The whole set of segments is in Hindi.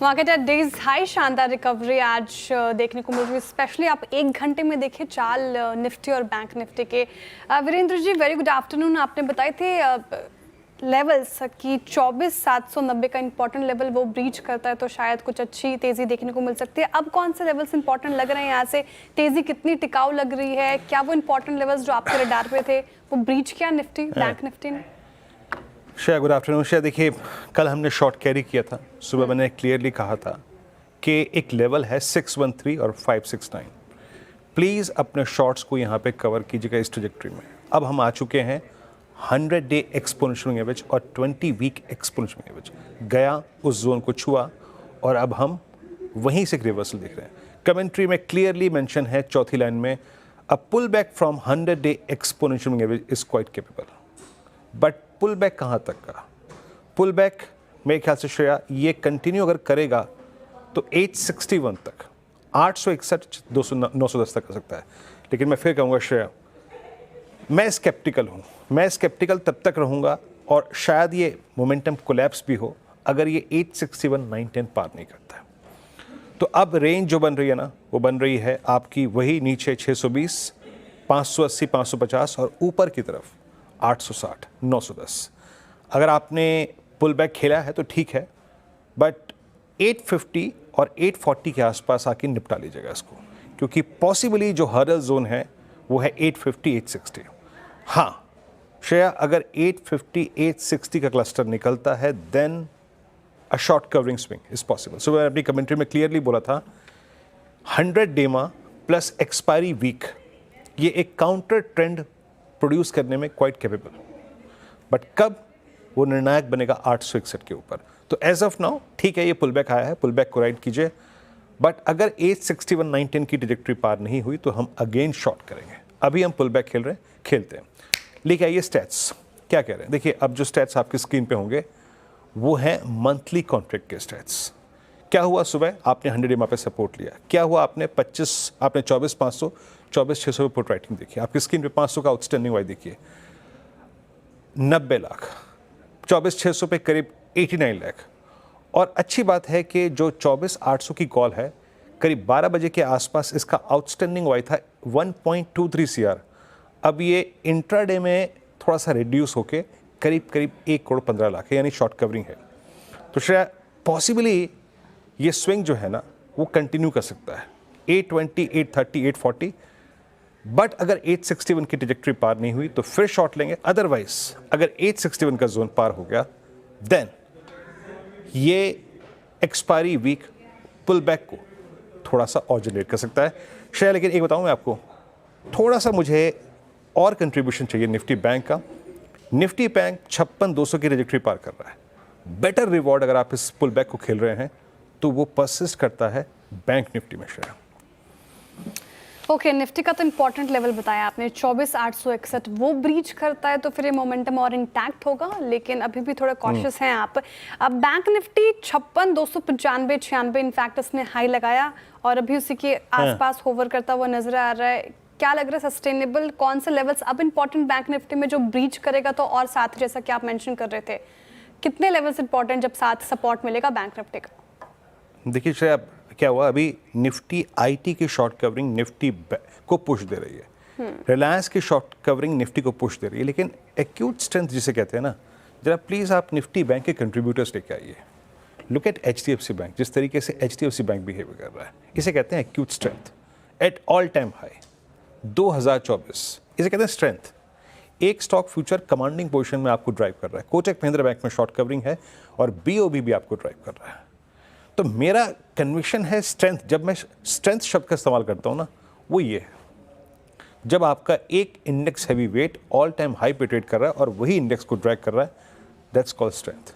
मार्केट एट डेज हाई, शानदार रिकवरी आज देखने को मिल रही है। स्पेशली आप एक घंटे में देखें चाल निफ्टी और बैंक निफ्टी के। Virendra ji, very good afternoon. आपने बताए थे लेवल्स कि 24,790 का इंपॉर्टेंट लेवल वो ब्रीच करता है तो शायद कुछ अच्छी तेज़ी देखने को मिल सकती है। अब कौन से लेवल्स इंपॉर्टेंट लग रहे हैं? यहाँ से तेज़ी कितनी टिकाऊ लग रही है? क्या वो इंपॉर्टेंट लेवल्स जो आपके रडार पे थे वो ब्रीच किया निफ्टी बैंक निफ्टी ने? Shreya, good afternoon. श्रेया, देखिए, कल हमने शॉर्ट कैरी किया था। सुबह मैंने क्लियरली कहा था कि एक लेवल है 613 और 569। प्लीज़ अपने शॉर्ट्स को यहाँ पे कवर कीजिएगा इस ट्रैजेक्टरी में। अब हम आ चुके हैं 100 डे एक्सपोनेंशियल एवरेज और 20 वीक एक्सपोनेंशियल एवरेज। गया, उस जोन को छुआ और अब हम वहीं से एक रिवर्सल देख रहे हैं। कमेंट्री में क्लियरली मेंशन है चौथी लाइन में, a pull back from 100 day exponential average is quite capable. But pull back कहाँ तक का? पुल बैक मेरे ख्याल से श्रेया ये कंटिन्यू अगर करेगा तो 861 तक, 861, 200, 910 तक कर सकता है। लेकिन मैं फिर कहूँगा श्रेया, मैं स्केप्टिकल हूँ। मैं स्केप्टिकल तब तक रहूँगा और शायद ये मोमेंटम कोलैप्स भी हो अगर ये 861, 910 पार नहीं करता है। तो अब रेंज जो बन रही है ना, वो बन रही है आपकी वही नीचे 620, 580, 550 और ऊपर की तरफ 860, 910। अगर आपने पुल बैक खेला है तो ठीक है, बट 850 और 840 के आसपास आके निपटा लीजिएगा इसको, क्योंकि पॉसिबली जो हर्डल जोन है वो है 850, 860। हाँ श्रेया, अगर 850, 860 का क्लस्टर निकलता है then a short covering swing is possible. So मैंने अपनी कमेंट्री में क्लियरली बोला था 100 डेमा प्लस एक्सपायरी वीक, ये एक काउंटर ट्रेंड प्रोड्यूस करने में क्वाइट कैपेबल। बट कब वो निर्णायक बनेगा 861 के ऊपर। तो एज ऑफ नाउ ठीक है, ये पुल बैक आया है, पुल बैक को राइड कीजिए। बट अगर 861, 910 की ट्रैजेक्टरी पार नहीं हुई तो हम अगेन शॉर्ट करेंगे। अभी हम पुल बैक खेलते हैं। लेकिन आइए स्टैट्स क्या कह रहे हैं। देखिए, अब जो स्टैट्स आपकी स्क्रीन पे होंगे वो हैं मंथली कॉन्ट्रैक्ट के स्टैट्स। क्या हुआ? सुबह आपने 100 डेमा पे सपोर्ट लिया। क्या हुआ? आपने 24,500, 24,600 पे पुट राइटिंग देखी। आपकी स्क्रीन पे 500 का आउटस्टैंडिंग वाई देखिए, 90 लाख, 24,600 पे करीब 89 लाख। और अच्छी बात है कि जो 24,800 की कॉल है, करीब 12 बजे के आसपास इसका आउटस्टैंडिंग वाई था 1.23 CR। अब ये इंट्राडे में थोड़ा सा रिड्यूस होके करीब 1 करोड़ 15 लाख है, यानी शॉर्ट कवरिंग है। तो शायद पॉसिबली ये स्विंग जो है ना वो कंटिन्यू कर सकता है 820, 830, 840। बट अगर 861 की ट्रैजेक्टरी पार नहीं हुई तो फिर शॉर्ट लेंगे। अदरवाइज अगर 861 का जोन पार हो गया देन ये एक्सपायरी वीक पुल बैक को थोड़ा सा और जनरेट कर सकता है शायद। लेकिन एक बताऊं मैं आपको, थोड़ा सा मुझे और कंट्रीब्यूशन चाहिए निफ्टी बैंक का। निफ्टी बैंक 56,200 की ट्रैजेक्टरी पार कर रहा है। बेटर रिवॉर्ड अगर आप इस पुल बैक को खेल रहे हैं तो वो परसिस्ट करता है बैंक निफ्टी में शायद। ओके, निफ्टी का तो इंपॉर्टेंट लेवल बताया आपने 24,861, वो ब्रीच करता है तो फिर ये मोमेंटम और इंटैक्ट होगा। लेकिन अभी भी थोड़ा कॉशियस हैं आप। अब बैंक निफ्टी 56,295, 96 इनफैक्ट इसने हाई लगाया और अभी उसी के आसपास होवर करता हुआ नजर आ रहा है। क्या लग रहा है सस्टेनेबल कौन से लेवल्स अब इंपॉर्टेंट बैंक निफ्टी में जो ब्रीच करेगा? तो और साथ जैसा कि आप मेंशन कर रहे थे, कितने लेवल्स इंपॉर्टेंट जब साथ सपोर्ट मिलेगा बैंक निफ्टी का? देखिए श्रेया, क्या हुआ, अभी निफ्टी आईटी की शॉर्ट कवरिंग निफ्टी को पुश दे रही है। रिलायंस की शॉर्ट कवरिंग निफ्टी को पुश दे रही है। लेकिन एक्यूट स्ट्रेंथ जिसे कहते हैं ना, जरा प्लीज़ आप निफ्टी बैंक के कंट्रीब्यूटर्स लेके आइए। लुक एट HDFC बैंक, जिस तरीके से HDFC बैंक बिहेव कर रहा है, इसे कहते हैं acute strength eight all time high 2024। इसे कहते हैं स्ट्रेंथ। एक स्टॉक फ्यूचर कमांडिंग पोजीशन में आपको ड्राइव कर रहा है। कोटक महिंद्रा बैंक में शॉर्ट कवरिंग है और BOB भी आपको ड्राइव कर रहा है। तो मेरा कन्विक्शन है स्ट्रेंथ। जब मैं स्ट्रेंथ शब्द का इस्तेमाल करता हूँ ना, वो ये है, जब आपका एक index heavy weight all time high पे ट्रेड कर रहा है और वही इंडेक्स को ड्रैग कर रहा है, दैट्स कॉल्ड स्ट्रेंथ।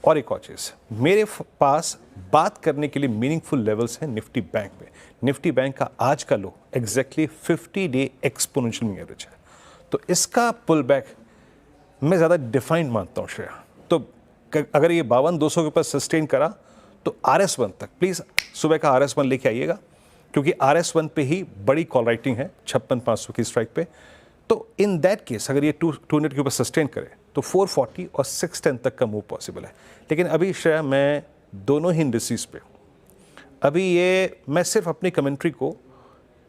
और एक और चीज़, मेरे पास बात करने के लिए मीनिंगफुल लेवल्स हैं निफ्टी बैंक में। निफ्टी बैंक का आज का लो एग्जैक्टली 50 डे एक्सपोनेंशियल एवरेज है। तो इसका पुल बैक मैं ज़्यादा डिफाइंड मानता हूँ श्रेया। तो अगर ये 52,200 के ऊपर सस्टेन करा तो RS1 तक प्लीज़ सुबह का RS1 लेके आइएगा, क्योंकि RS1 पे ही बड़ी कॉल राइटिंग है 56,500 की स्ट्राइक पे। तो इन दैट केस अगर ये 200 के ऊपर सस्टेन करे तो 440 और 610 तक का मूव पॉसिबल है। लेकिन अभी श्रेया मैं दोनों ही इंडस्ट्रीज पे। अभी ये मैं सिर्फ अपनी कमेंट्री को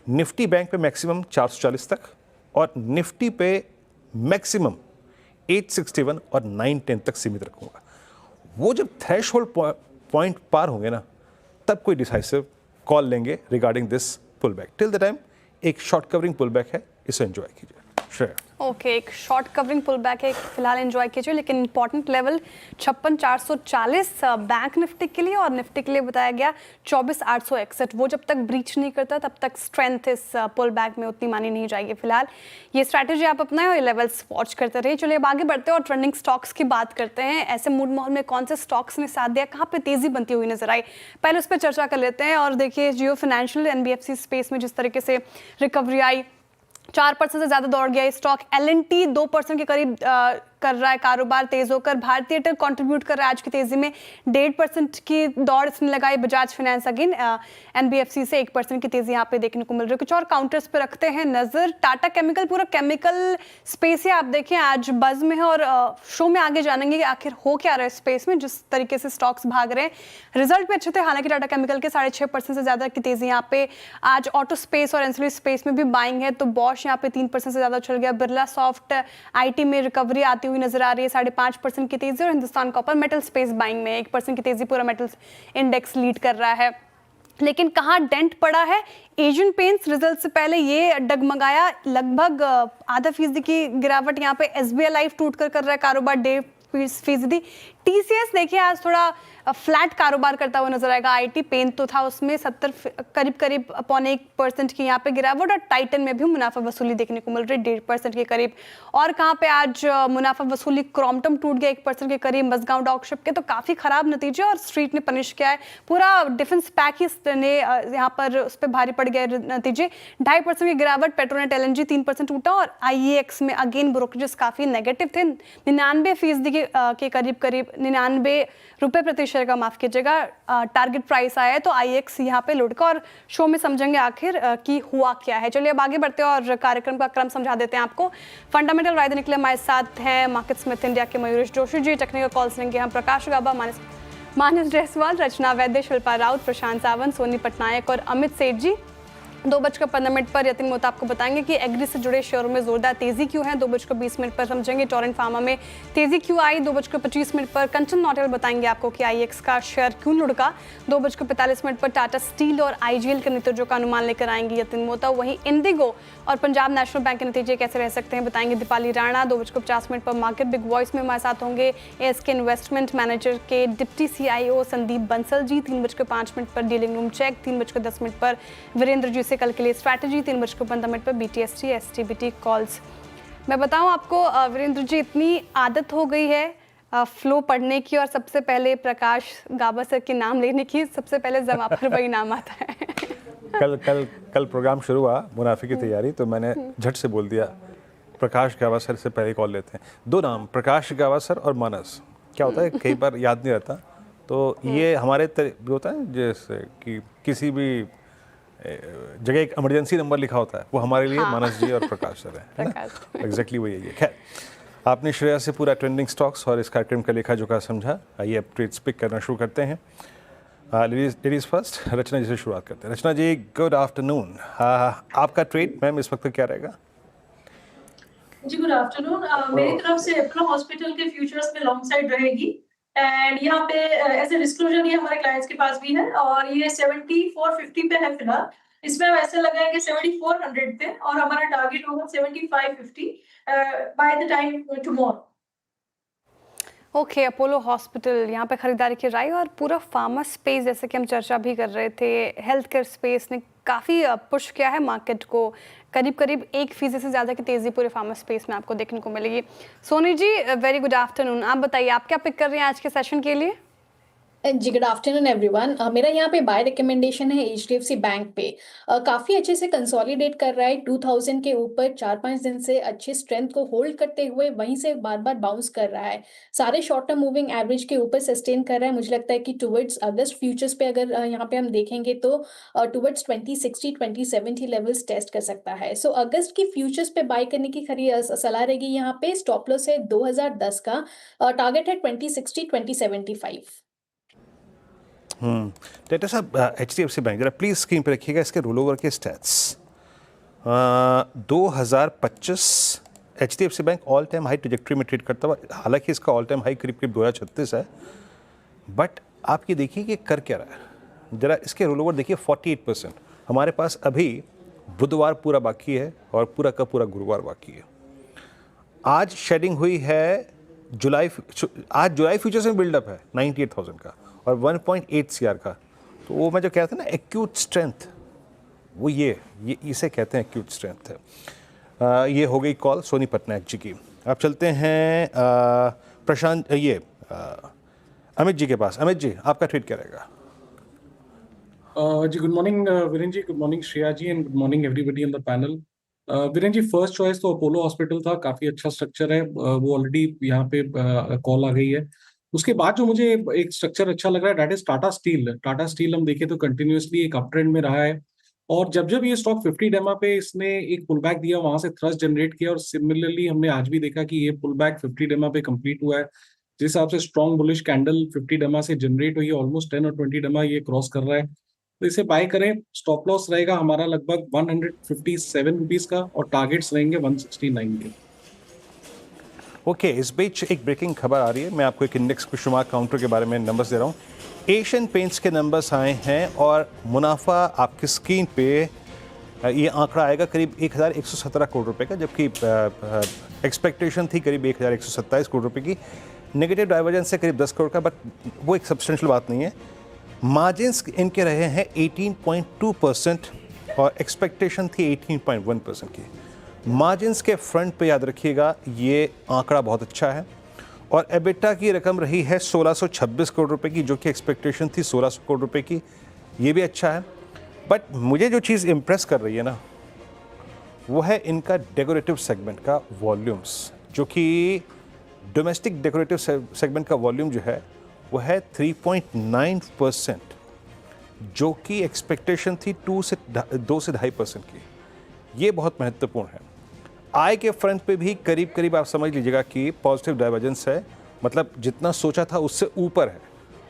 निफ्टी बैंक पे मैक्सिमम 440 तक और निफ्टी पे मैक्सिमम 861 और 910 तक सीमित रखूंगा। वो जब थ्रेशहोल्ड पॉइंट पार होंगे ना, तब कोई डिसाइसिव कॉल लेंगे regarding this pull back. Till the time एक शॉर्ट कवरिंग पुल बैक है, इसे एंजॉय कीजिए। श्रेया। ओके, एक शॉर्ट कवरिंग पुल बैक है, फिलहाल एंजॉय कीजिए, लेकिन इंपॉर्टेंट लेवल 56,440 बैंक निफ्टी के लिए और निफ्टी के लिए बताया गया 24,861। वो जब तक ब्रीच नहीं करता तब तक स्ट्रेंथ इस पुल बैक में उतनी मानी नहीं जाएगी। फिलहाल ये स्ट्रैटेजी आप अपनाएं और ये लेवल्स वॉच करते रहिए। चलिए अब आगे बढ़ते हैं और ट्रेंडिंग स्टॉक्स की बात करते हैं। ऐसे मूड माहौल में कौन से स्टॉक्स ने साथ दिया, कहाँ पे तेजी बनती हुई नजर आई, पहले उस पर चर्चा कर लेते हैं। और देखिए जियो फाइनेंशियल एनबीएफसी स्पेस में जिस तरीके से रिकवरी आई, 4% से ज्यादा दौड़ गया स्टॉक। एल&टी 2% के करीब कर रहा है कारोबार तेज होकर। भारतीय एयरटेल कंट्रीब्यूट कर रहा है आज की तेजी में, 1.5% की दौड़ इसने लगाई। बजाज फाइनेंस अगेन एनबीएफसी से 1% की तेजी यहाँ पे देखने को मिल रही है। कुछ और काउंटर्स पे रखते हैं नजर। टाटा केमिकल पूरा केमिकल स्पेस है, आप देखें आज बज में है और शो में आगे जानेंगे कि आखिर हो क्या रहा है स्पेस में, जिस तरीके से स्टॉक्स भाग रहे हैं। रिजल्ट भी अच्छे थे हालांकि टाटा केमिकल के, 6.5% से ज्यादा की तेजी यहाँ पे। आज ऑटो स्पेस और एंसिलरी स्पेस में भी बाइंग है, तो बॉश यहाँ पे 3% से ज्यादा चल गया। बिरला सॉफ्ट आईटी में रिकवरी आती हुई नजर आ रही है, 5.5% की तेजी। और Hindustan copper metal space buying में 1% की तेजी, पूरा मेटल्स इंडेक्स लीड कर रहा है। लेकिन कहाँ डेंट पड़ा है, एशियन पेंट्स रिजल्ट से पहले ये डगमगाया, लगभग आधा फीसदी की गिरावट यहाँ पे। एसबीआई लाइफ टूट कर रहा है कारोबार 1.5%। टीसीएस देखिए आज थोड़ा फ्लैट कारोबार करता हुआ नजर आएगा। आईटी पेन तो था उसमें 70 करीब 0.25% की यहाँ पे गिरावट। और टाइटन में भी मुनाफा वसूली देखने को मिल रही है 1.5% के करीब। और कहाँ पे आज मुनाफा वसूली, क्रॉम्पटन टूट गया 1% के करीब, मजगांव डॉकशिप के, तो काफी खराब नतीजे और स्ट्रीट ने पनिश किया है। पूरा डिफेंस पैक ही ने यहाँ पर उस पर भारी पड़ गया नतीजे। 2.5% की गिरावट। पेट्रोनेट एलएनजी 3% टूटा। और आईईएक्स में अगेन ब्रोकरेजेस काफी नेगेटिव थे, 99% के करीब 99 रुपए प्रति शेयर का, माफ कीजिएगा, टारगेट प्राइस आया है। तो आईएक्स यहाँ पे लुढ़का और शो में समझेंगे आखिर कि हुआ क्या है। चलिए अब आगे बढ़ते हैं और कार्यक्रम का क्रम समझा देते हैं आपको। फंडामेंटल राय देने के लिए हमारे साथ हैं मार्केट स्मिथ इंडिया के मयूरेश जोशी जी। टेक्निकल कॉल्स लेंगे हम प्रकाश गाबा, मानस जायसवाल, रचना वैद्य, शिल्पा राउत, प्रशांत सावंत, सोनी पटनायक और अमित सेठ जी। 2:15 पर यतिन मोहता आपको बताएंगे कि एग्री से जुड़े शेयरों में जोरदार तेजी क्यों है। 2:20 पर समझेंगे टोरेंट फार्मा में तेजी क्यों आई। 2:25 पर कंचन नोटेल बताएंगे आपको कि आईएक्स का शेयर क्यों लुढ़का। 2:45 पर टाटा स्टील और आईजीएल के नतीजों का अनुमान लेकर आएंगे यतिन मोहता। वहीं इंडिगो और पंजाब नेशनल बैंक के नतीजे कैसे रह सकते हैं बताएंगे दीपाली राणा। 2:50 पर मार्केट बिग वॉइस में हमारे साथ होंगे एएसके इन्वेस्टमेंट मैनेजर के डिप्टी सीआईओ संदीप बंसल जी। 3:05 पर डीलिंग रूम चेक। 3:10 पर वीरेंद्र जी से कल के लिए स्ट्रैटेजी। 3:15 पर बीटीएसटी एसटीबीटी कॉल्स। मैं बताऊं आपको वीरेंद्र जी, इतनी आदत हो गई है फ्लो पढ़ने की और सबसे पहले प्रकाश गाबा सर के नाम लेने की, सबसे पहले जमा पर वही नाम आता है। कल प्रोग्राम शुरू हुआ मुनाफे की तैयारी, तो मैंने झट से बोल दिया प्रकाश गावस्कर से पहले कॉल लेते हैं। 2 नाम, प्रकाश गावस्कर और मानस। क्या होता है कई बार याद नहीं रहता, तो ये हमारे होता है जैसे कि किसी भी जगह एक इमरजेंसी नंबर लिखा होता है, वो हमारे लिए मानस जी और प्रकाश सर है ना, एग्जैक्टली वही है ये। खैर, आपने श्रेया से पूरा ट्रेंडिंग स्टॉक्स और इस कार्यक्रम का लेखा जोखा समझा। आइए अब ट्रेड्स पिक करना शुरू करते हैं। लेडीज फर्स्ट, रचना जी से शुरुआत करते हैं। रचना जी, गुड आफ्टरनून। आपका ट्रेड मैम इस वक्त क्या रहेगा? जी गुड आफ्टरनून। मेरी तरफ से एपोलो हॉस्पिटल के फ्यूचर्स में लॉन्ग साइड रहेगी एंड यहाँ पे एज ए डिस्क्लोजर ये हमारे क्लाइंट्स के पास भी है और ये 7450 पे है फिलहाल। इसमें हम ऐसे लगाएंगे 7400 पे और हमारा टारगेट होगा 7550 by the time tomorrow. Okay, Apollo hospital यहाँ पे खरीदारी की राय। और पूरा फार्मा स्पेस जैसे कि हम चर्चा भी कर रहे थे, हेल्थ केयर स्पेस ने काफ़ी पुश किया है मार्केट को। करीब 1% से ज़्यादा की तेज़ी पूरे फार्मा स्पेस में आपको देखने को मिलेगी। Soni ji, very good afternoon. आप बताइए आप क्या पिक कर रहे हैं आज के सेशन के लिए? जी गुड आफ्टरनून एवरीवन। मेरा यहाँ पे बाय रिकमेंडेशन है एचडीएफसी बैंक पे। काफ़ी अच्छे से कंसोलिडेट कर रहा है 2000 के ऊपर 4-5 दिन से अच्छी स्ट्रेंथ को होल्ड करते हुए वहीं से बार बार बाउंस कर रहा है। सारे शॉर्ट टर्म मूविंग एवरेज के ऊपर सस्टेन कर रहा है। मुझे लगता है कि टुवर्ड्स अगस्त फ्यूचर्स पे अगर यहाँ पे हम देखेंगे तो टुवर्ड्स 2060 2070 लेवल्स टेस्ट कर सकता है। सो अगस्त की फ्यूचर्स पे बाय करने की खरी सलाह रहेगी। यहाँ पे स्टॉप लॉस है 2010 का, टारगेट है 2060 2075। डायरेक्टर साहब, HDFC बैंक, जरा प्लीज़ स्क्रीन पर रखिएगा इसके रोल ओवर के stats. 2025 HDFC bank all time high trajectory में ट्रेड करता हुआ, हालांकि इसका ऑल टाइम हाई करीब करीब 2036 है, बट आप ये देखिए कि कर क्या रहा है। जरा इसके रोल ओवर देखिए 48%। हमारे पास अभी बुधवार पूरा बाकी है और पूरा का पूरा गुरुवार बाकी है। आज शेडिंग हुई है आज जुलाई फ्यूचर्स में बिल्डअप है 98,000 का और 1.8 CR का। तो वो मैं जो कह रहा था ना एक्यूट स्ट्रेंथ, वो ये इसे कहते हैं एक्यूट स्ट्रेंथ है। ये हो गई कॉल सोनी पटनायक जी की। अब चलते हैं प्रशांत अमित जी के पास। अमित जी, आपका ट्वीट क्या रहेगा? जी good morning Viren ji, good morning Shreya ji and good morning everybody on the panel. Viren ji, first choice तो अपोलो हॉस्पिटल था, काफी अच्छा स्ट्रक्चर है, वो ऑलरेडी यहाँ पे कॉल आ गई है। उसके बाद जो मुझे एक स्ट्रक्चर अच्छा लग रहा है that is Tata steel. Tata steel हम देखें तो कंटिन्यूअसली एक अप ट्रेंड में रहा है और जब जब ये स्टॉक 50 डेमा पे इसने एक पुल बैक दिया, वहां से थ्रस्ट जनरेट किया और सिमिलरली हमने आज भी देखा कि ये पुल बैक 50 डेमा पे कंप्लीट हुआ है। जिस हिसाब से स्ट्रॉन्ग बुलिश कैंडल 50 डेमा से जनरेट हुई है, ऑलमोस्ट 10 और 20 डेमा ये क्रॉस कर रहा है, तो इसे बाय करें। स्टॉप लॉस रहेगा हमारा लगभग 157 रुपीज का और टारगेट्स रहेंगे 169 के। ओके, इस बीच एक ब्रेकिंग खबर आ रही है। मैं आपको एक इंडेक्स कुशुमार काउंटर के बारे में नंबर्स दे रहा हूँ। एशियन पेंट्स के नंबर्स आए हैं और मुनाफा आपकी स्क्रीन पे ये आंकड़ा आएगा करीब 1117 करोड़ रुपए का, जबकि एक्सपेक्टेशन थी करीब 1127 करोड़ रुपए की। नेगेटिव डाइवर्जेंस से करीब 10 करोड़ का, बट वो एक सब्सटेंशियल बात नहीं है। मार्जिन्स इनके रहे हैं 18.2% और एक्सपेक्टेशन थी 18.1% की। मार्जिन्स के फ्रंट पे याद रखिएगा ये आंकड़ा बहुत अच्छा है और एबिटा की रकम रही है 1626 करोड़ रुपए की, जो कि एक्सपेक्टेशन थी 1600 करोड़ रुपए की, ये भी अच्छा है। बट मुझे जो चीज़ इम्प्रेस कर रही है ना, वो है इनका डेकोरेटिव सेगमेंट का वॉल्यूम्स, जो कि डोमेस्टिक डेकोरेटिव सेगमेंट का वॉल्यूम जो है वो है 3.9%, जो कि एक्सपेक्टेशन थी 2 से 2.5% की। ये बहुत महत्वपूर्ण है। आय के फ्रंट पे भी करीब करीब आप समझ लीजिएगा कि पॉजिटिव डाइवर्जेंस है, मतलब जितना सोचा था उससे ऊपर है।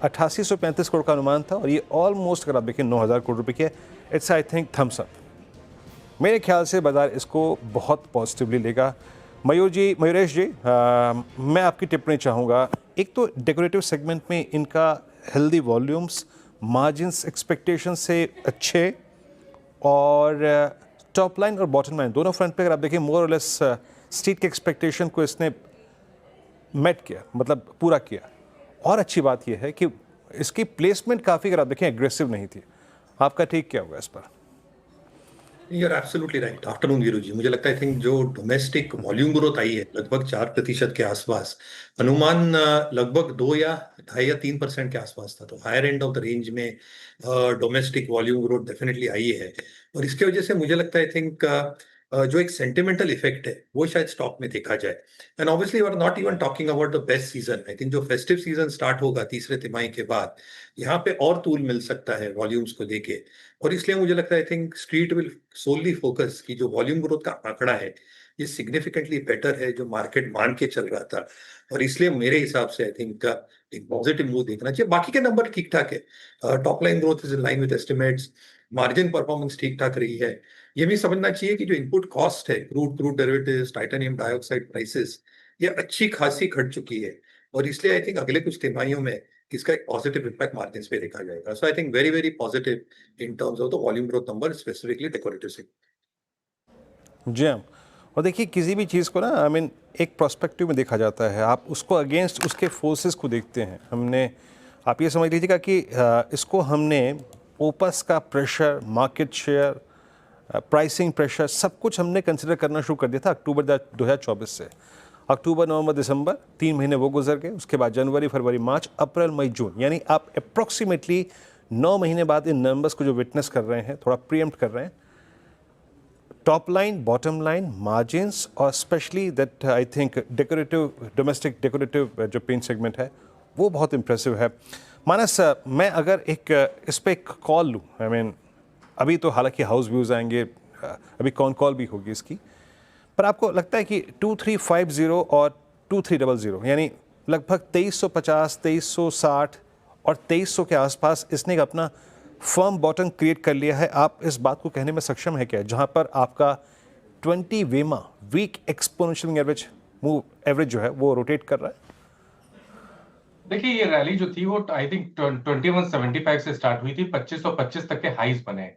8835 करोड़ का अनुमान था और ये ऑलमोस्ट अगर आप देखें 9000 करोड़ रुपए की है। It's I think thumbs up. मेरे ख्याल से बाजार इसको बहुत पॉजिटिवली लेगा। मयूरेश जी, मैं आपकी टिप्पणी चाहूँगा। एक तो डेकोरेटिव सेगमेंट में इनका हेल्दी वॉल्यूम्स, मार्जिन्स एक्सपेक्टेशन से अच्छे और टॉप लाइन और बॉटम लाइन दोनों फ्रंट पे अगर आप देखें मोर और लेस स्ट्रीट के एक्सपेक्टेशन को इसने मेट किया, मतलब पूरा किया। और अच्छी बात यह है कि इसकी प्लेसमेंट काफ़ी अगर आप देखें एग्रेसिव नहीं थी। आपका ठीक क्या होगा इस पर? You are absolutely right. Afternoon Viru ji, मुझे लगता है आई थिंक जो डोमेस्टिक वॉल्यूम ग्रोथ आई है लगभग 4% के आसपास, अनुमान लगभग 2 या 2.5 या 3% के आसपास था, तो higher end of the range में डोमेस्टिक वॉल्यूम ग्रोथ डेफिनेटली आई है और इसके वजह से मुझे लगता है आई थिंक जो एक सेंटिमेंटल इफेक्ट है वो शायद स्टॉक में देखा जाए। And obviously we are not even talking about the best season. I think जो फेस्टिव सीजन स्टार्ट होगा तीसरे तिमाही के बाद, यहाँ पे और तूल मिल सकता है वॉल्यूम्स को लेके और इसलिए मुझे लगता है I think street will solely focus कि जो वॉल्यूम ग्रोथ का आंकड़ा है ये सिग्निफिकेंटली बेटर है जो मार्केट मान के चल रहा था और इसलिए मेरे हिसाब से आई थिंक एक पॉजिटिव मूव देखना चाहिए। बाकी के नंबर ठीक ठाक है, top line growth is in line with estimates, margin performance ठीक ठाक रही है। ये भी समझना चाहिए कि जो इनपुट कॉस्ट है crude derivatives, titanium dioxide prices, ये अच्छी खासी घट चुकी है और इसलिए आई थिंक अगले कुछ तिमाहियों में इसका एक पॉजिटिव इम्पैक्ट मार्जिन्स पे देखा जाएगा। So I think very very positive in terms of the volume growth number, specifically decorative segment. जी हाँ, और देखिए किसी भी चीज़ को ना आई मीन एक प्रोस्पेक्टिव में देखा जाता है। आप उसको अगेंस्ट उसके फोर्सेस को देखते हैं। हमने, आप ये समझ लीजिएगा कि इसको हमने ओपस का pressure, market share, pricing pressure, सब कुछ हमने कंसिडर करना शुरू कर दिया था अक्टूबर 2024 से। अक्टूबर, नवंबर, दिसंबर 3 महीने वो गुजर गए। उसके बाद जनवरी, फरवरी, मार्च, अप्रैल, मई, जून, यानी आप अप्रॉक्सीमेटली 9 महीने बाद इन नंबर्स को जो विटनेस कर रहे हैं, थोड़ा प्रीएम्प्ट कर रहे हैं। Top line, bottom line, margins और specially that I think decorative, domestic decorative जो पेंट सेगमेंट है वो बहुत इंप्रेसिव है। मानस, मैं अगर इस पर एक कॉल लूँ, आई मीन अभी तो हालांकि हाउस व्यूज़ आएंगे, अभी कौन कॉल भी होगी इसकी, पर आपको लगता है कि 2350 और 2300 यानी लगभग 2350, 2360 और 2300 के आसपास इसने एक अपना फर्म बॉटम क्रिएट कर लिया है। आप इस बात को कहने में सक्षम है क्या, जहां पर आपका 20 वेमा week exponential average move average जो है वो रोटेट कर रहा है? देखिए, ये रैली जो थी वो आई थिंक 2175 से स्टार्ट हुई थी, 2525 तक के हाईज बने।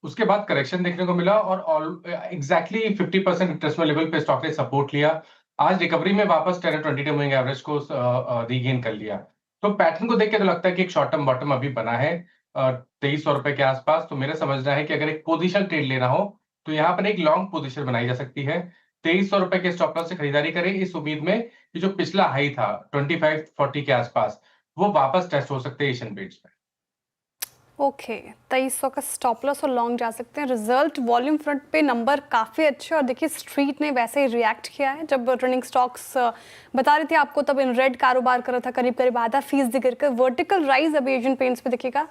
उसके बाद करेक्शन देखने को मिला और एग्जैक्टली 50% इंटरेस्ट लेवल पे स्टॉक ने सपोर्ट लिया। आज रिकवरी में वापस 10 और 20 मूविंग एवरेज को रीगेन कर लिया। तो पैटर्न को देख के तो लगता है कि एक शॉर्ट टर्म बॉटम अभी बना है 2300 रुपए के आसपास। तो मेरा समझना है कि अगर एक पोजीशन ट्रेड लेना हो तो यहाँ पर एक लॉन्ग पोजीशन बनाई जा सकती है। 2300 रुपए के स्टॉप लॉस से खरीदारी करें इस उम्मीद में कि जो पिछला हाई था 2540 के आसपास वो वापस टेस्ट हो सकते हैं एशियन पेंट्स में। ओके, 2300 का स्टॉप लॉस और लॉन्ग जा सकते हैं। रिजल्ट वॉल्यूम फ्रंट पे नंबर काफ़ी अच्छे, और देखिए स्ट्रीट ने वैसे ही रिएक्ट किया है। जब रनिंग स्टॉक्स बता रही थी आपको तब इन रेड कारोबार कर रहा था, करीब करीब आधा फीसदी गिरकर। वर्टिकल राइज अभी एशियन पेंट्स पे देखिएगा,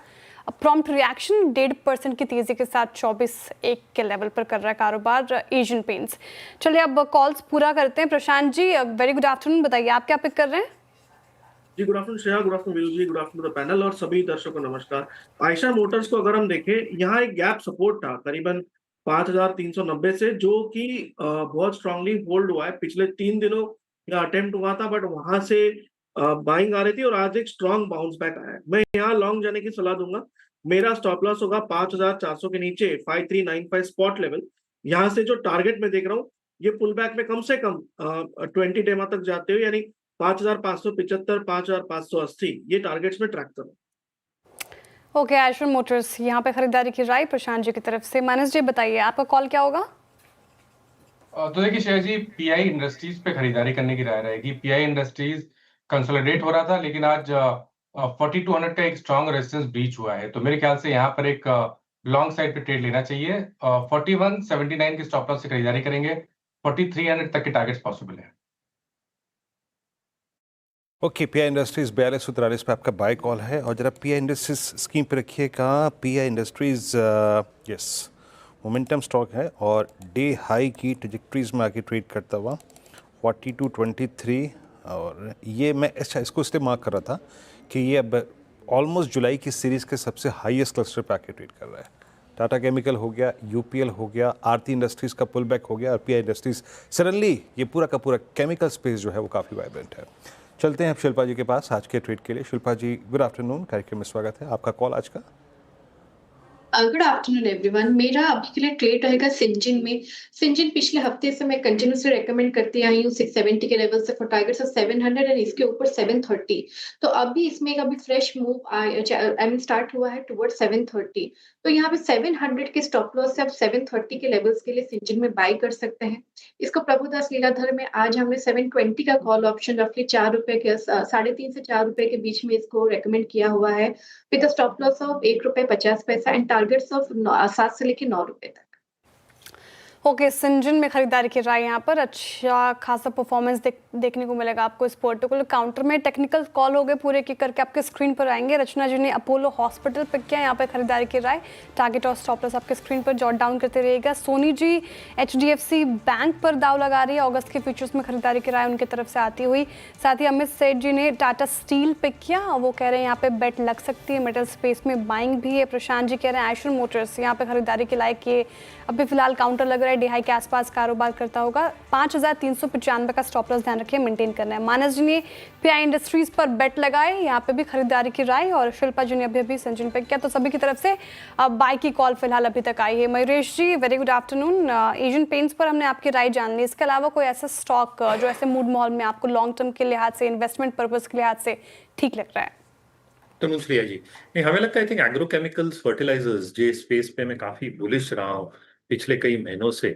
प्रॉम्प्ट रिएक्शन 1.5% की तेजी के साथ 24.1 के लेवल पर कर रहा है कारोबार एशियन पेंट्स। चलिए अब कॉल्स पूरा करते हैं। Prashant ji, very good afternoon, बताइए आप क्या पिक कर रहे हैं? जी good afternoon Shreya, good afternoon Viru ji, good afternoon the panel और सभी दर्शकों को नमस्कार। आयशा मोटर्स को अगर हम देखें, यहाँ एक गैप सपोर्ट था करीबन 5390 से, जो कि बहुत स्ट्रांगली होल्ड हुआ है। पिछले 3 दिनों का अटेम्प्ट हुआ था, बट वहां से बाइंग आ रही थी और आज एक स्ट्रांग बाउंस बैक आया है। मैं यहाँ लॉन्ग जाने की सलाह दूंगा। मेरा स्टॉप लॉस होगा 5400 के नीचे 5395 स्पॉट लेवल। यहाँ से जो टारगेट मैं देख रहा हूँ, ये पुल बैक में कम से कम 20 डेमा तक जाते हुए, यानी 5575, 5580 ये टारगेट्स में ट्रैक करो। ओके, आयशर मोटर्स यहाँ पे खरीदारी की राय प्रशांत जी की तरफ से। मानस जी बताइए आपका कॉल क्या होगा? तो देखिए शेयर जी, पीआई इंडस्ट्रीज पे खरीदारी करने की राय रहेगी। पीआई इंडस्ट्रीज कंसोलिडेट हो रहा था, लेकिन आज 4200 का एक स्ट्रॉन्ग रेजिस्टेंस ब्रीच हुआ है। तो मेरे ख्याल से यहाँ पर एक लॉन्ग साइड पे ट्रेड लेना चाहिए। 4179 के स्टॉप लॉस से खरीदारी करेंगे, 4300 तक के टारगेट्स पॉसिबल है। ओके, पीआई इंडस्ट्रीज 4243 पे आपका बाय कॉल है, और जरा पीआई इंडस्ट्रीज स्कीम पे रखिएगा। Pi industries yes momentum stock है और डे हाई की ट्रेजेक्टरीज में आके ट्रेड करता हुआ 4223, और ये मैं अच्छा इसको इसलिए मार्क कर रहा था कि ये अब ऑलमोस्ट जुलाई की सीरीज़ के सबसे हाईएस्ट क्लस्टर पे आके ट्रेड कर रहा है। टाटा केमिकल हो गया, यूपीएल हो गया, आरती इंडस्ट्रीज़ का पुल बैक हो गया, और पीआई इंडस्ट्रीज सडनली ये पूरा का पूरा केमिकल स्पेस जो है वो काफ़ी वाइब्रेंट है। चलते हैं अब शिल्पा जी के पास आज के ट्रेड के लिए। शिल्पा जी गुड आफ्टरनून, कार्यक्रम में स्वागत है। आपका कॉल आज का? Good afternoon everyone. मेरा अभी के लिए ट्रेड रहेगा सिंजिन में। सिंजिन पिछले हफ्ते से मैं कंटिन्यूसली रेकमेंड करती आई हूँ 670 के लेवल से फॉर टारगेट्स ऑफ 700 एंड इसके ऊपर 730। तो अभी इसमें एक अभी fresh move I mean start हुआ है टुवर्ड 730। तो यहाँ पे 700 के स्टॉप लॉस से आप 730 के लेवल्स के लिए सिंजिन में बाय कर सकते हैं। इसको प्रभुदास लीलाधर में आज हमने 720 का कॉल ऑप्शन रफली 4 रुपए के 3.5 से 4 रुपए के बीच में इसको रेकमेंड किया हुआ है, विद स्टॉप लॉस ऑफ 1 रुपए 50 पैसा एंड टारगेट्स ऑफ 7 से लेके 9 रुपए तक। ओके, सिंजिन में खरीदारी की राय यहाँ पर अच्छा खासा परफॉर्मेंस देखने को मिलेगा आपको इस पर्टिकुलर काउंटर में। टेक्निकल कॉल हो गए पूरे की करके आपके स्क्रीन पर आएंगे। रचना जी ने अपोलो हॉस्पिटल पे किया यहाँ पे खरीदारी की राय। टारगेट और स्टॉप लॉस आपके स्क्रीन पर जॉट डाउन करते रहिएगा। सोनी जी एचडीएफसी बैंक पर दाव लगा रही है, अगस्त के फ्यूचर्स में खरीदारी की राय उनकी तरफ से आती हुई। साथ ही अमित सेठ जी ने टाटा स्टील पे किया, वो कह रहे हैं यहाँ पे बेट लग सकती है, मेटल स्पेस में बाइंग भी है। प्रशांत जी कह रहे हैं आयशर मोटर्स यहाँ पे खरीदारी के लायक, ये अभी फिलहाल काउंटर लग रहा है, डिहाई के आसपास कारोबार करता होगा। 5395 का स्टॉप लॉस ध्यान रखिए, मेंटेन करना है। मानस जी ने पीआई इंडस्ट्रीज पर बेट लगाए, यहाँ पे भी खरीदारी की राय, और शिल्पा जी ने अभी सिंजिन पे किया। तो सभी की तरफ से बाय की कॉल फिलहाल अभी तक आई है। Mayuresh ji very good afternoon. Asian paints पर हमने आपकी राय जान ली, इसके अलावा कोई ऐसा स्टॉक जो ऐसे मूड माहौल में आपको लॉन्ग टर्म के लिहाज से, इन्वेस्टमेंट पर्पज के लिहाज से ठीक लग रहा है? तो श्रेया जी, नहीं हमें लगता है, आई थिंक एग्रोकेमिकल्स फर्टिलाइजर्स जे स्पेस पे मैं काफी बुलिश रहा हूँ पिछले कई महीनों से,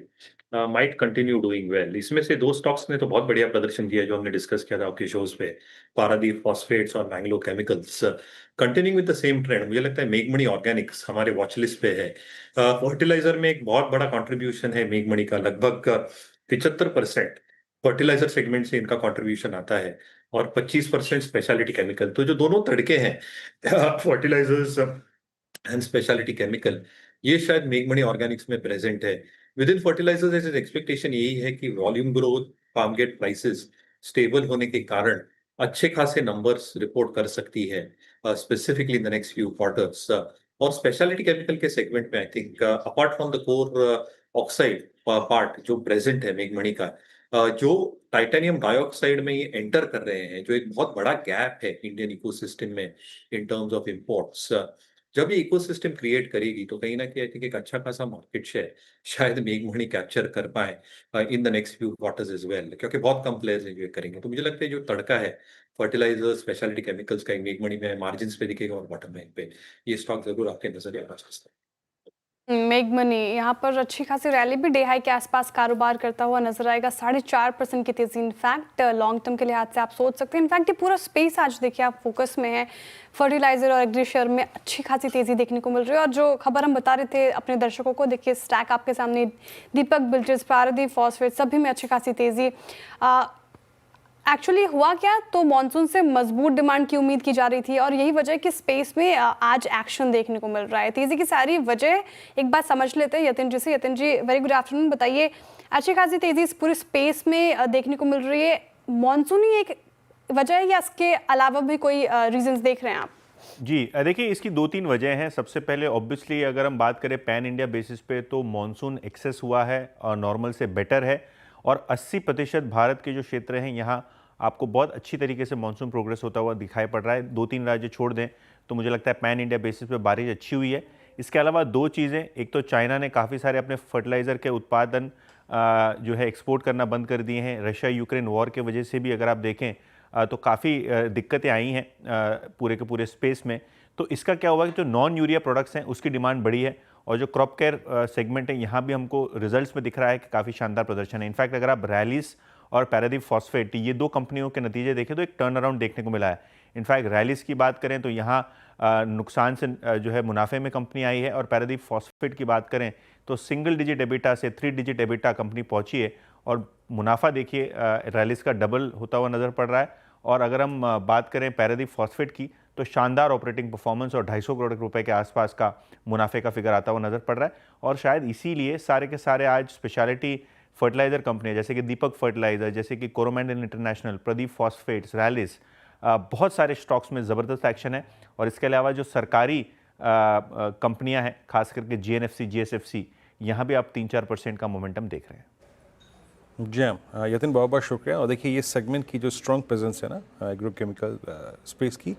माइट कंटिन्यू डूइंग वेल। इसमें से 2 स्टॉक्स ने तो बहुत बढ़िया प्रदर्शन किया जो हमने डिस्कस किया था आपके शोज पे, पारादीप फॉस्फेट्स और Mangalore chemicals. Continuing with the same trend, मुझे लगता है मेघमणि ऑर्गेनिक्स हमारे वॉच लिस्ट पे है। फर्टिलाइजर में एक बहुत बड़ा कॉन्ट्रीब्यूशन है मेघमणि का, लगभग 75% फर्टिलाइजर सेगमेंट से इनका कॉन्ट्रीब्यूशन आता है और 25% स्पेशलिटी केमिकल। तो जो दोनों तड़के हैं फर्टिलाइजर्स एंड स्पेशलिटी केमिकल, ये शायद मेघमणि ऑर्गेनिक्स में प्रेजेंट है। विद इन फर्टिलाइजर्स एक्सपेक्टेशन यही है कि volume growth, farm gate prices stable होने के कारण अच्छे खासे नंबर्स रिपोर्ट कर सकती है specifically in the next few quarters. और स्पेशलिटी केमिकल के सेगमेंट में I think apart from the core oxide part जो प्रेजेंट है मेघमणि का, जो टाइटेनियम डाइऑक्साइड में ये एंटर कर रहे हैं, जो एक बहुत बड़ा गैप है इंडियन इकोसिस्टम में इन टर्म्स ऑफ इंपोर्ट्स, जब ये इकोसिस्टम क्रिएट करेगी तो कहीं ना कहीं आई थिंक एक अच्छा खासा मार्केट शेयर शायद मेघमणि कैप्चर कर पाए in the next few quarters as well, क्योंकि बहुत कम प्लेयर्स ये करेंगे। तो मुझे लगता है जो तड़का है फर्टिलाइजर स्पेशलिटी केमिकल्स का मेघमणि में मार्जिन पे दिखेगा और बॉटम लाइन पे ये स्टॉक जरूर आपके नजर आना चाहिए। मेघमनी यहाँ पर अच्छी खासी रैली भी डे हाई के आसपास कारोबार करता हुआ नजर आएगा। 4.5% की तेजी इनफैक्ट लॉन्ग टर्म के लिहाज से आप सोच सकते हैं। इनफैक्ट ये पूरा स्पेस आज देखिए आप फोकस में है। फर्टिलाइजर और एग्री शेयर में अच्छी खासी तेजी देखने को मिल रही है। और जो खबर हम बता रहे थे अपने दर्शकों को, देखिए स्टैक आपके सामने, दीपक बिल्डर्स, पारादीप फॉस्फेट सभी में अच्छी खासी तेजी। एक्चुअली हुआ क्या, तो मॉनसून से मजबूत डिमांड की उम्मीद की जा रही थी और यही वजह है कि स्पेस में आज एक्शन देखने को मिल रहा है। तेजी की सारी वजह एक बात समझ लेते हैं यतिन जी से। यतिन जी, वेरी गुड आफ्टरनून। बताइए, अच्छी खासी तेजी इस पूरे स्पेस में देखने को मिल रही है, मॉनसून ही एक वजह है या इसके अलावा भी कोई रीजंस देख रहे हैं आप? जी देखिए, इसकी 2-3 वजह हैं। सबसे पहले ऑब्वियसली अगर हम बात करें पैन इंडिया बेसिस पे तो मॉनसून एक्सेस हुआ है और नॉर्मल से बेटर है और 80% भारत के जो क्षेत्र हैं यहाँ आपको बहुत अच्छी तरीके से मॉनसून प्रोग्रेस होता हुआ दिखाई पड़ रहा है। 2-3 राज्य छोड़ दें तो मुझे लगता है पैन इंडिया बेसिस पे बारिश अच्छी हुई है। इसके अलावा 2 चीज़ें, एक तो चाइना ने काफ़ी सारे अपने फर्टिलाइज़र के उत्पादन जो है एक्सपोर्ट करना बंद कर दिए हैं। रशिया यूक्रेन वॉर के वजह से भी अगर आप देखें तो काफ़ी दिक्कतें आई हैं पूरे के पूरे स्पेस में। तो इसका क्या हुआ कि जो नॉन यूरिया प्रोडक्ट्स हैं उसकी डिमांड बढ़ी है और जो क्रॉप केयर सेगमेंट है यहाँ भी हमको रिजल्ट्स में दिख रहा है कि काफ़ी शानदार प्रदर्शन है। इनफैक्ट अगर आप रैलिस और पैरादीप फॉस्फेट ये 2 कंपनियों के नतीजे देखें तो एक टर्न अराउंड देखने को मिला है। इनफैक्ट रैलिस की बात करें तो यहाँ नुकसान से जो है मुनाफे में कंपनी आई है और पैरादीप फॉस्फेट की बात करें तो सिंगल डिजिट एबिटा से 3 डिजिट एबिटा कंपनी पहुंची है और मुनाफा देखिए रैलिस का डबल होता हुआ नज़र पड़ रहा है। और अगर हम बात करें पैरादीप फॉस्फेट की तो शानदार ऑपरेटिंग परफॉर्मेंस और 250 करोड़ रुपए के आसपास का मुनाफे का फिगर आता हुआ नज़र पड़ रहा है। और शायद इसीलिए सारे के सारे आज स्पेशलिटी फर्टिलाइजर कंपनियां जैसे कि दीपक फर्टिलाइजर, जैसे कि कोरोमंडल इंटरनेशनल, प्रदीप फॉस्फेट्स, रैलिस, बहुत सारे स्टॉक्स में ज़बरदस्त एक्शन है। और इसके अलावा जो सरकारी कंपनियां हैं खास करके जीएनएफसी, जीएसएफसी, यहाँ भी आप 3-4% का मोमेंटम देख रहे हैं। जी हाँ यतिन, बहुत बहुत शुक्रिया। और देखिए ये सेगमेंट की जो स्ट्रॉन्ग प्रेजेंस है ना एग्रो केमिकल स्पेस की,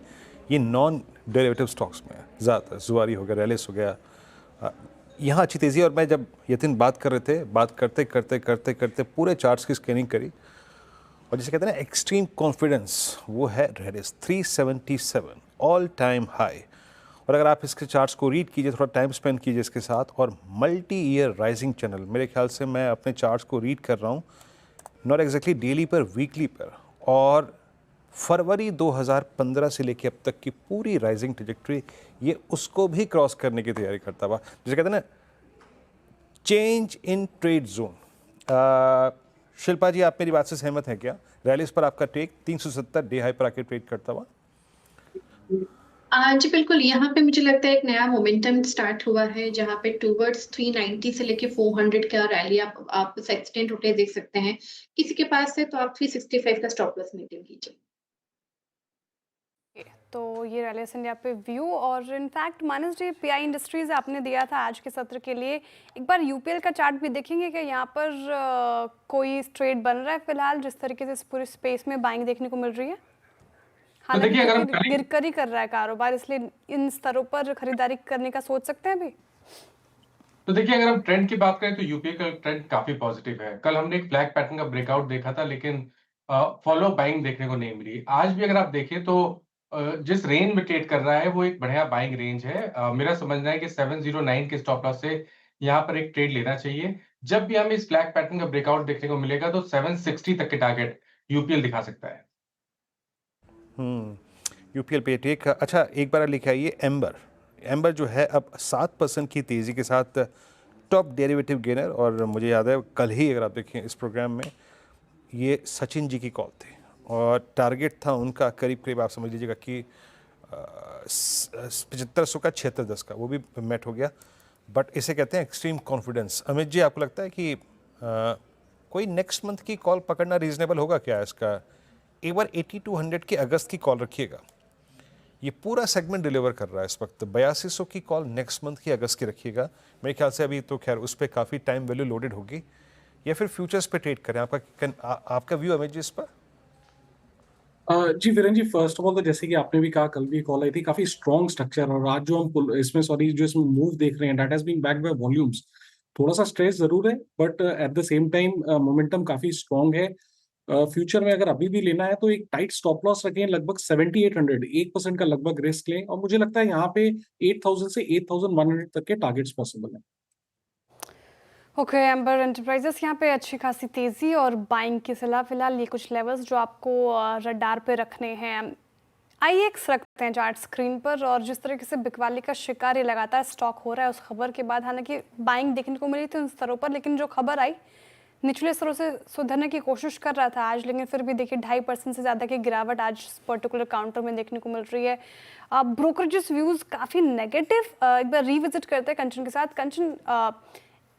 ये नॉन डेरिवेटिव स्टॉक्स में है ज़्यादातर। जुआरी हो गया, रैलिस हो गया, यहाँ अच्छी तेज़ी। और मैं जब यतिन बात कर रहे थे, बात करते करते करते करते पूरे चार्ट्स की स्कैनिंग करी और जैसे कहते हैं ना एक्सट्रीम कॉन्फिडेंस, वो है रैलिस 377 ऑल टाइम हाई। और अगर आप इसके चार्ट्स को रीड कीजिए, थोड़ा टाइम स्पेंड कीजिए इसके साथ, और मल्टी ईयर राइजिंग चैनल, मेरे ख्याल से मैं अपने चार्ट्स को रीड कर रहा हूँ नॉट एग्जैक्टली डेली पर, वीकली पर, और फरवरी 2015 से लेकर अब तक की पूरी राइजिंग ट्रैजेक्टरी ये उसको भी क्रॉस करने की तैयारी करता हुआ, जैसे कहते हैं ना change in trade zone. Shilpa ji, आप मेरी बात से सहमत हैं क्या? रैलिस पर आपका टेक 370 डे हाई पर आके ट्रेड करता हुआ। जी बिल्कुल, यहाँ पे मुझे लगता है एक नया मोमेंटम स्टार्ट हुआ है जहाँ पे टूवर्ड्स 390 से लेके 400 का रैली आप एक्सटेंड होते देख सकते हैं। किसी के पास है तो आप 365 का स्टॉप लॉस मेंटेन कीजिए। तो ये रैलिस इंडिया पे व्यू। और इनफैक्ट मानस जी, पीआई इंडस्ट्रीज आपने दिया था आज के सत्र के लिए, एक बार यूपीएल का चार्ट भी देखेंगे कि यहाँ पर कोई ट्रेड बन रहा है फिलहाल जिस तरीके से इस पूरे स्पेस में बाइंग देखने को मिल रही है? तो देखिए अगर हम गिरकर ही कर रहा है कारोबार, इसलिए इन स्तरों पर खरीदारी करने का सोच सकते हैं अभी। तो देखिए अगर हम ट्रेंड की बात करें तो यूपीए का ट्रेंड काफी पॉजिटिव है। कल हमने एक फ्लैग पैटर्न का ब्रेकआउट देखा था लेकिन फॉलो बाइंग देखने को नहीं मिली। आज भी अगर आप देखें तो जिस रेंज में ट्रेड कर रहा है वो एक बढ़िया बाइंग रेंज है। मेरा समझना है कि 709 के स्टॉप लॉस से यहाँ पर एक ट्रेड लेना चाहिए। जब भी हमें इस फ्लैग पैटर्न का ब्रेकआउट देखने को मिलेगा तो 760 तक के टारगेट यूपीएल दिखा सकता है। यूपीएल पे टेक अच्छा। एक बार लिखा है ये एम्बर जो है अब 7% की तेज़ी के साथ टॉप डेरिवेटिव गेनर। और मुझे याद है कल ही अगर आप देखें इस प्रोग्राम में ये सचिन जी की कॉल थी और टारगेट था उनका करीब करीब आप समझ लीजिएगा कि 7500 का 7610 का, वो भी मेट हो गया। बट इसे कहते हैं एक्सट्रीम कॉन्फिडेंस। अमित जी, आपको लगता है कि कोई नेक्स्ट मंथ की कॉल पकड़ना रीजनेबल होगा क्या इसका? एक बार 8200 की अगस्त की कॉल रखिएगा। ये पूरा सेगमेंट डिलीवर कर रहा है इस वक्त। 8200 की कॉल नेक्स्ट मंथ की अगस्त की रखिएगा। मेरे ख्याल से अभी तो खैर उस पर काफ़ी टाइम वैल्यू लोडेड होगी, या फिर फ्यूचर्स पे ट्रेड करें। आपका व्यू अमित जी इस पर? जी Viren ji, first of all तो जैसे कि आपने भी कहा, कल भी कॉल आई थी, काफी स्ट्रॉन्ग स्ट्रक्चर, और आज जो हम इसमें मूव देख रहे हैं, that has been backed by volumes. थोड़ा सा स्ट्रेस जरूर है, but at the same time momentum काफी स्ट्रॉन्ग है। फ्यूचर में अगर अभी भी लेना है तो एक टाइट स्टॉप लॉस रखें, लगभग 7800, 1% का लगभग रिस्क लें, और मुझे लगता है यहाँ पे 8000 से 8100 तक के टारगेट्स पॉसिबल है। ओके, एम्बर एंटरप्राइजेस यहाँ पे अच्छी खासी तेजी और बाइंग की सलाह। फिलहाल ये कुछ लेवल्स जो आपको रडार पे रखने हैं। आईएक्स रखते हैं चार्ट स्क्रीन पर, और जिस तरीके से बिकवाली का शिकार ये लगातार स्टॉक हो रहा है उस खबर के बाद, हालांकि बाइंग देखने को मिली थी उन स्तरों पर, लेकिन जो खबर आई निचले स्तरों से सुधरने की कोशिश कर रहा था आज, लेकिन फिर भी देखिए 2.5% से ज़्यादा की गिरावट आज पर्टिकुलर काउंटर में देखने को मिल रही है। ब्रोकरेजेस व्यूज़ काफ़ी नेगेटिव। एक बार रिविजिट करते हैं कंचन के साथ। कंचन,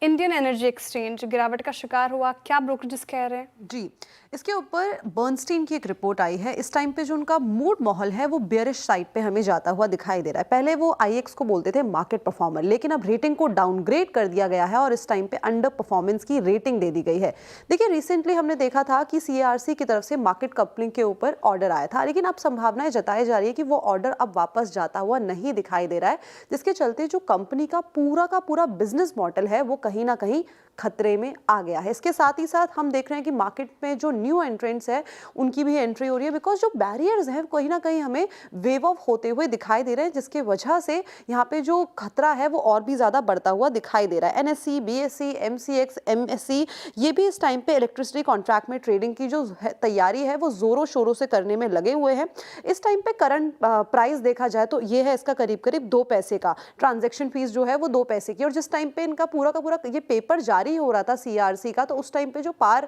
इंडियन एनर्जी एक्सचेंज गिरावट का शिकार हुआ, क्या ब्रोकरेजेस कह रहे हैं? जी, इसके ऊपर बर्नस्टीन की एक रिपोर्ट आई है। इस टाइम पे जो उनका मूड माहौल है वो बेयरिश साइड पे हमें जाता हुआ दिखाई दे रहा है। पहले वो आईएक्स को बोलते थे मार्केट परफॉर्मर, लेकिन अब रेटिंग को डाउनग्रेड कर दिया गया है और इस टाइम पे अंडर परफॉर्मेंस की रेटिंग दे दी गई है। देखिए, रिसेंटली हमने देखा था कि सीआरसी की तरफ से मार्केट कपलिंग के ऊपर ऑर्डर आया था, लेकिन अब संभावनाएं जताई जा रही है कि वो ऑर्डर अब वापस जाता हुआ नहीं दिखाई दे रहा है, जिसके चलते जो कंपनी का पूरा बिजनेस मॉडल है वो कहीं ना कहीं खतरे में आ गया है। इसके साथ ही साथ हम देख रहे हैं कि मार्केट में जो न्यू एंट्रेंट्स है उनकी भी एंट्री हो रही है, बिकॉज जो बैरियर्स हैं कहीं ना कहीं हमें वेव ऑफ होते हुए दिखाई दे रहे हैं, जिसके वजह से यहाँ पे जो खतरा है वो और भी ज़्यादा बढ़ता हुआ दिखाई दे रहा है। एनएससी, बीएससी, एमसीएक्स, एमएससी, ये भी इस टाइम पे इलेक्ट्रिसिटी कॉन्ट्रैक्ट में ट्रेडिंग की जो तैयारी है वो जोरों शोरों से करने में लगे हुए हैं। इस टाइम पे करंट प्राइस देखा जाए तो ये है इसका करीब 2 पैसे का, ट्रांजेक्शन फीस जो है वो 2 पैसे की, और जिस टाइम पे इनका पूरा का पूरा ये पेपर जारी हो रहा था सीआरसी का, तो उस टाइम पे जो पार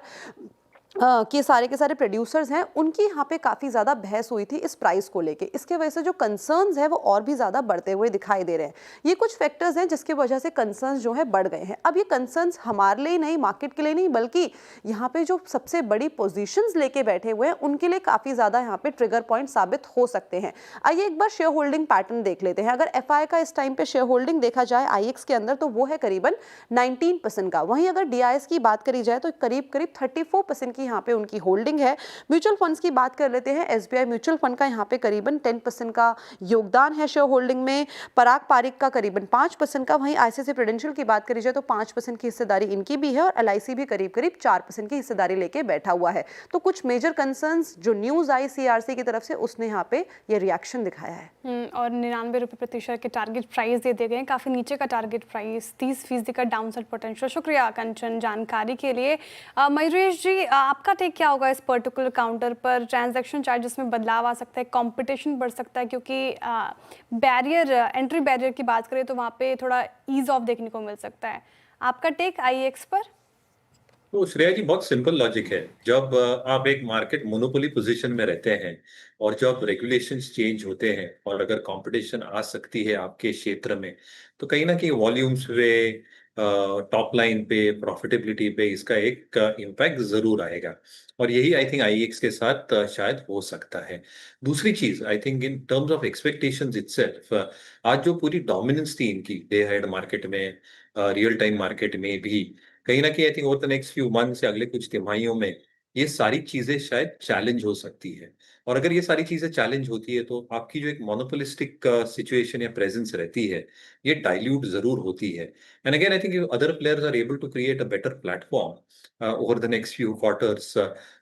के सारे प्रोड्यूसर्स हैं उनकी यहाँ पे काफ़ी ज़्यादा बहस हुई थी इस प्राइस को लेके। इसके वजह से जो कंसर्न्स है वो और भी ज़्यादा बढ़ते हुए दिखाई दे रहे हैं। ये कुछ फैक्टर्स हैं जिसकी वजह से कंसर्न्स जो है बढ़ गए हैं। अब ये कंसर्न्स हमारे लिए नहीं, मार्केट के लिए नहीं, बल्कि यहाँ पे जो सबसे बड़ी पोजीशंस लेके बैठे हुए हैं उनके लिए काफ़ी ज़्यादा यहाँ पे ट्रिगर पॉइंट साबित हो सकते हैं। आइए एक बार शेयर होल्डिंग पैटर्न देख लेते हैं। अगर एफआई का इस टाइम पे शेयर होल्डिंग देखा जाए आईएक्स के अंदर तो वो है करीबन 19% का। वहीं अगर डीआईएस की बात करी जाए तो करीब 34% की यहाँ पे उनकी होल्डिंग है। म्यूचुअल फंड्स की बात कर लेते हैं। एसबीआई म्यूचुअल फंड का यहाँ पे करीबन 10% का योगदान है शेयर होल्डिंग में। पराग पारिक का करीबन 5% का। वहीं आईसीआईसीआई प्रूडेंशियल की बात करी जाए तो 5% की हिस्सेदारी इनकी भी है, और एलआईसी भी करीब 4% की हिस्सेदारी लेके बैठा हुआ है। तो कुछ मेजर कंसर्न्स जो न्यूज आई सीआरसी की तरफ से उसने यहाँ पे ये रिएक्शन दिखाया है। और 99 रुपये प्रतिशत के टारगेट प्राइस दे दिए गए हैं, काफ़ी नीचे का टारगेट प्राइस, 30% का डाउनसाइड पोटेंशियल। शुक्रिया कंचन जानकारी के लिए। मयूरेश जी, आपका टेक क्या होगा इस पर्टिकुलर काउंटर पर? ट्रांजैक्शन चार्जेस में बदलाव आ सकता है, कंपटीशन बढ़ सकता है, क्योंकि एंट्री बैरियर की बात करें तो वहाँ पे थोड़ा ईज ऑफ देखने को मिल सकता है। आपका टेक आईएक्स पर? तो श्रेया जी, बहुत सिंपल लॉजिक है। जब आप एक मार्केट मोनोपोली पोजीशन में रहते हैं और जब रेगुलेशंस चेंज होते हैं और अगर कंपटीशन आ सकती है आपके क्षेत्र में, तो कहीं ना कहीं वॉल्यूम्स पे, टॉप लाइन पे, प्रॉफिटेबिलिटी पे इसका एक इम्पैक्ट जरूर आएगा। और यही आई थिंक आईएक्स के साथ शायद हो सकता है। दूसरी चीज, आई think in terms of expectations itself, आज जो पूरी डोमिनेंस थी इनकी डे हेड मार्केट में, रियल टाइम मार्केट में भी, कहीं ना कहीं I think over the next few months या अगले कुछ तिमाहियों में ये सारी चीजें शायद चैलेंज हो सकती है। और अगर ये सारी चीजें चैलेंज होती है तो आपकी जो एक मोनोपोलिस्टिक सिचुएशन या प्रेजेंस रहती है ये डाइल्यूट जरूर होती है। And again I think other players are able to create a better platform over the next few quarters,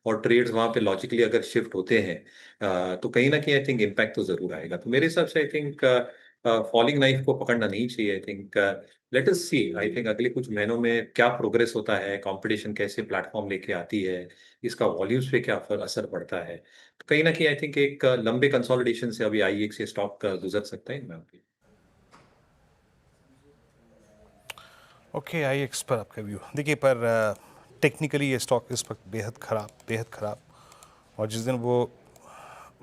और ट्रेड्स वहां पे लॉजिकली अगर शिफ्ट होते हैं तो कहीं ना कहीं आई थिंक इम्पैक्ट तो जरूर आएगा। तो मेरे हिसाब से आई थिंक फॉलिंग नाइफ को पकड़ना नहीं चाहिए। I think let us see, I think अगले कुछ महीनों में क्या प्रोग्रेस होता है, कंपटीशन कैसे प्लेटफॉर्म लेके आती है, इसका वॉल्यूम्स पे क्या असर पड़ता है। तो कहीं ना कहीं आई थिंक एक लंबे कंसोलिडेशन से अभी आईएक्स से स्टॉक गुजर सकता है। मैं ओके, आईएक्स पर आपका व्यू देखिए, पर टेक्निकली ये स्टॉक इस वक्त बेहद ख़राब। और जिस दिन वो